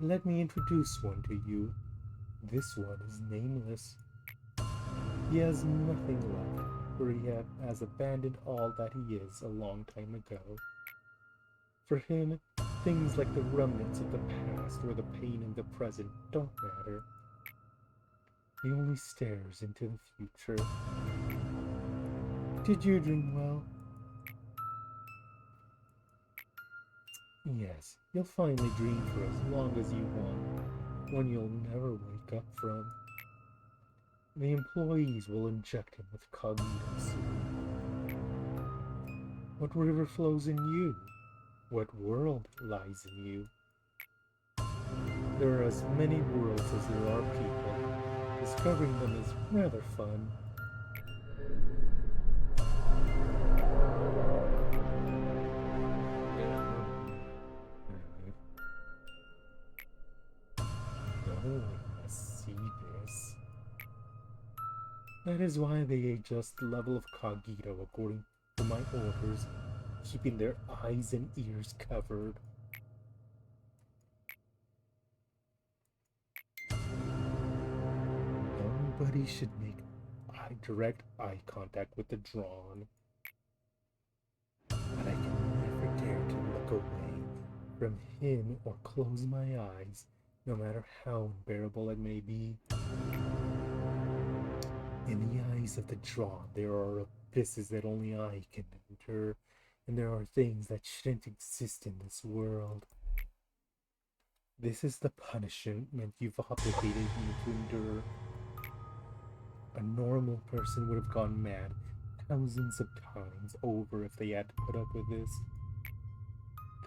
Let me introduce one to you. This one is nameless. He has nothing left, for he has abandoned all that he is a long time ago. For him, things like the remnants of the past or the pain of the present don't matter. He only stares into the future. Did you dream well? Yes, you'll finally dream for as long as you want, one you'll never wake up from. The employees will inject him with cognitive soon. What river flows in you? What world lies in you? There are as many worlds as there are people. Discovering them is rather fun. No one must see this. That is why they adjust the level of cogito according to my orders, keeping their eyes and ears covered. Nobody should make direct eye contact with the drawn. But I can never dare to look away from him or close my eyes, no matter how unbearable it may be. In the eyes of the drawn, there are abysses that only I can enter, and there are things that shouldn't exist in this world. This is the punishment you've obligated me to endure. A normal person would have gone mad thousands of times over if they had to put up with this.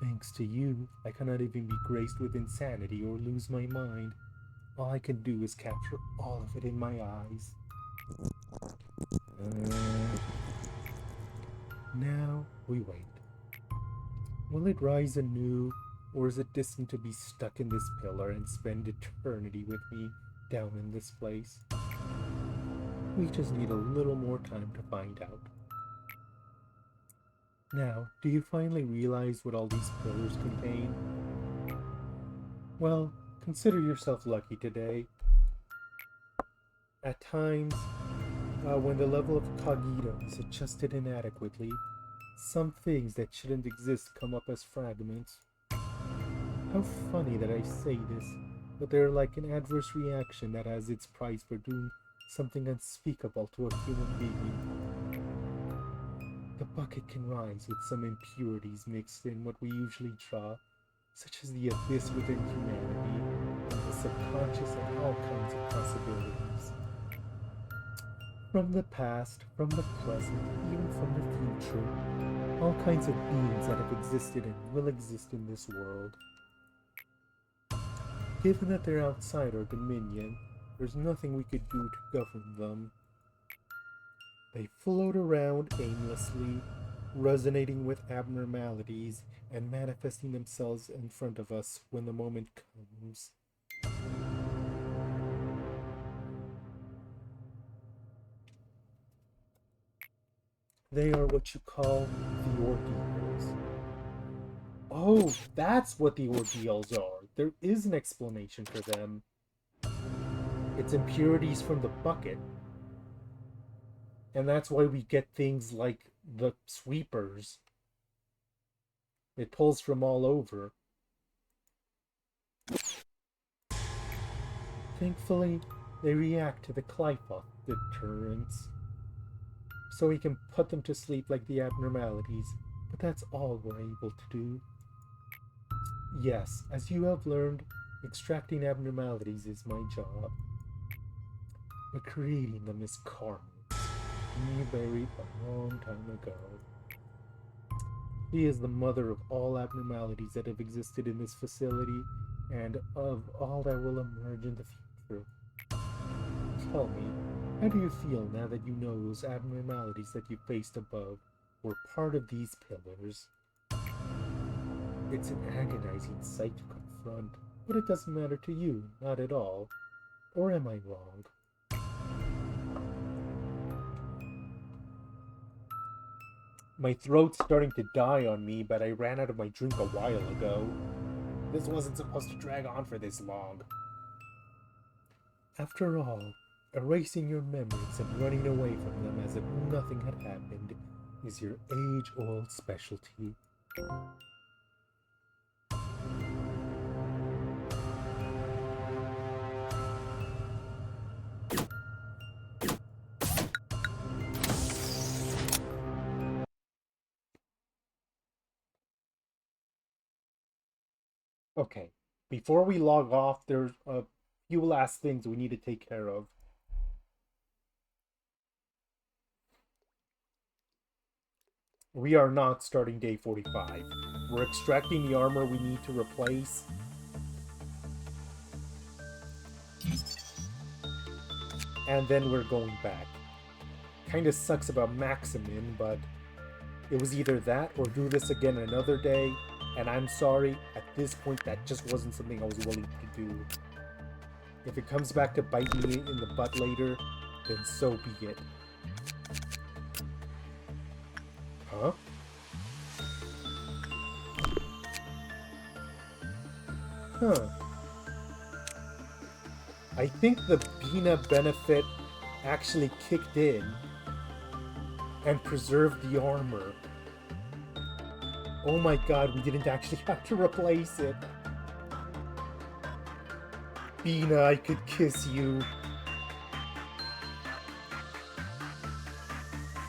Thanks to you, I cannot even be graced with insanity or lose my mind. All I can do is capture all of it in my eyes. Now we wait. Will it rise anew, or is it destined to be stuck in this pillar and spend eternity with me down in this place? We just need a little more time to find out. Now, do you finally realize what all these pillars contain? Well, consider yourself lucky today. At times, when the level of cogito is adjusted inadequately, some things that shouldn't exist come up as fragments. How funny that I say this, but they're like an adverse reaction that has its price for doing something unspeakable to a human being. The bucket can rise with some impurities mixed in what we usually draw, such as the abyss within humanity, and the subconscious and all kinds of possibilities. From the past, from the present, even from the future, all kinds of beings that have existed and will exist in this world. Given that they're outside our dominion, there's nothing we could do to govern them. They float around aimlessly, resonating with abnormalities and manifesting themselves in front of us when the moment comes. They are what you call the ordeals. Oh, that's what the ordeals are. There is an explanation for them. It's impurities from the bucket. And that's why we get things like the sweepers. It pulls from all over. Thankfully, they react to the Clyfoth deterrence. So we can put them to sleep like the abnormalities, but that's all we're able to do. Yes, as you have learned, extracting abnormalities is my job. But creating them is Carmen's, whom you buried a long time ago. She is the mother of all abnormalities that have existed in this facility, and of all that will emerge in the future. Tell me, how do you feel now that you know those abnormalities that you faced above were part of these pillars? It's an agonizing sight to confront, but it doesn't matter to you, not at all. Or am I wrong? My throat's starting to die on me, but I ran out of my drink a while ago. This wasn't supposed to drag on for this long. After all, erasing your memories and running away from them as if nothing had happened is your age-old specialty. Okay, before we log off, there's a few last things we need to take care of. We are not starting day 45. We're extracting the armor we need to replace. And then we're going back. Kinda sucks about Maximin, but it was either that or do this again another day. And I'm sorry, at this point that just wasn't something I was willing to do. If it comes back to bite me in the butt later, then so be it. Huh? Huh. I think the Bina benefit actually kicked in and preserved the armor. Oh my god, we didn't actually have to replace it. Bina, I could kiss you.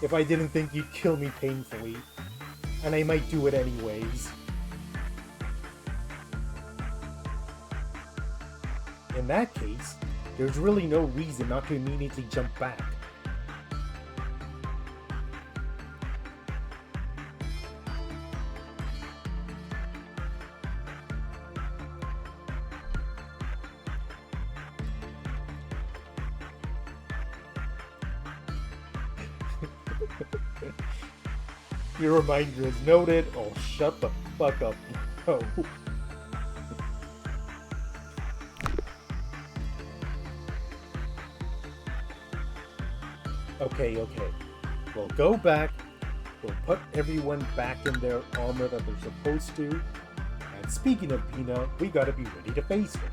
If I didn't think you'd kill me painfully. And I might do it anyways. In that case, there's really no reason not to immediately jump back. Your reminder is noted. Oh, shut the fuck up. No. Okay. We'll go back. We'll put everyone back in their armor that they're supposed to. And speaking of Bina, we gotta be ready to face her.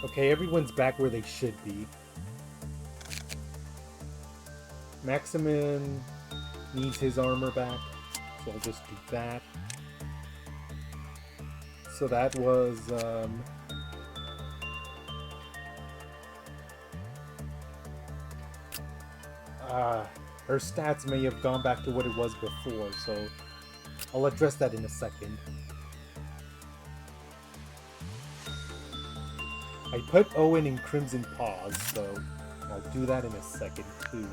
Okay, everyone's back where they should be. Maximin needs his armor back, so I'll just do that. So that was, her stats may have gone back to what it was before, so I'll address that in a second. I put Owen in Crimson Paws, so I'll do that in a second too.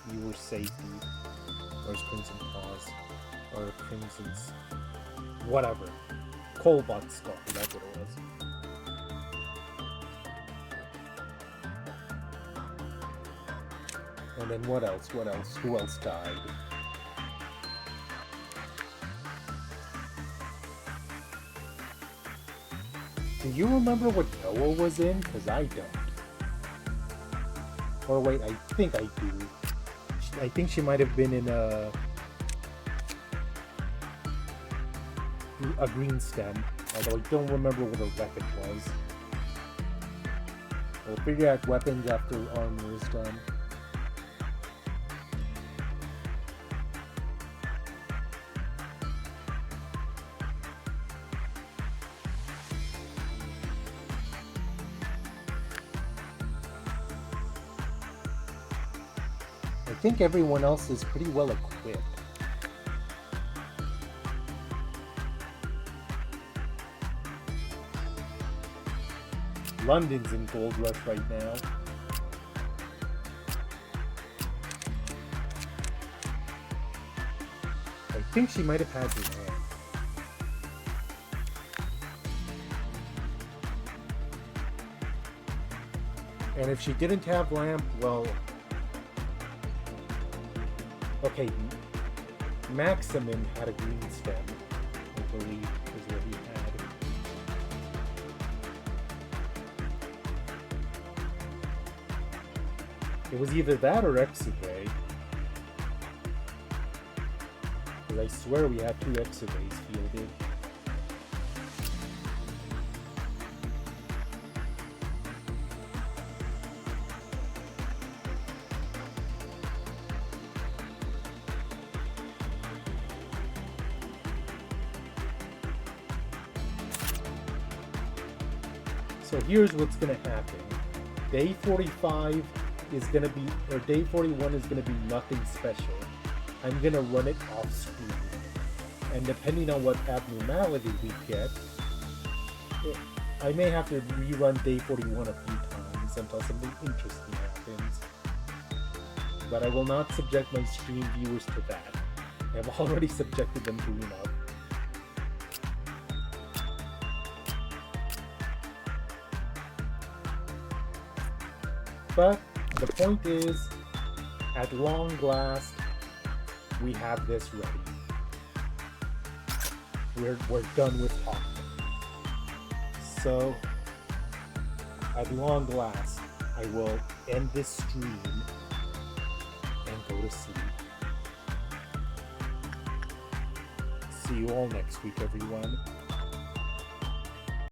Viewer safety. Where's Crimson Paws? Or Crimson's... whatever. Colbot Skull, that's what it was. And then what else? What else? Who else died? Do you remember what Noah was in? Because I don't. Or wait, I think I do. I think she might have been in a green stem, although I don't remember what her weapon was. We'll figure out weapons after armor is done. I think everyone else is pretty well equipped. London's in Gold Rush right now. I think she might have had her hand. And if she didn't have Lamp, well... okay, Maximin had a green stem, I believe, is what he had. It was either that or Exivay. Because I swear we had 2 Exivays fielded. So here's what's going to happen. Day 45 is going to be, or day 41 is going to be nothing special. I'm going to run it off screen. And depending on what abnormality we get, I may have to rerun day 41 a few times until something interesting happens. But I will not subject my stream viewers to that. I have already subjected them to enough. But the point is, at long last, we have this ready. We're done with Hokma. So, at long last, I will end this stream and go to sleep. See you all next week, everyone.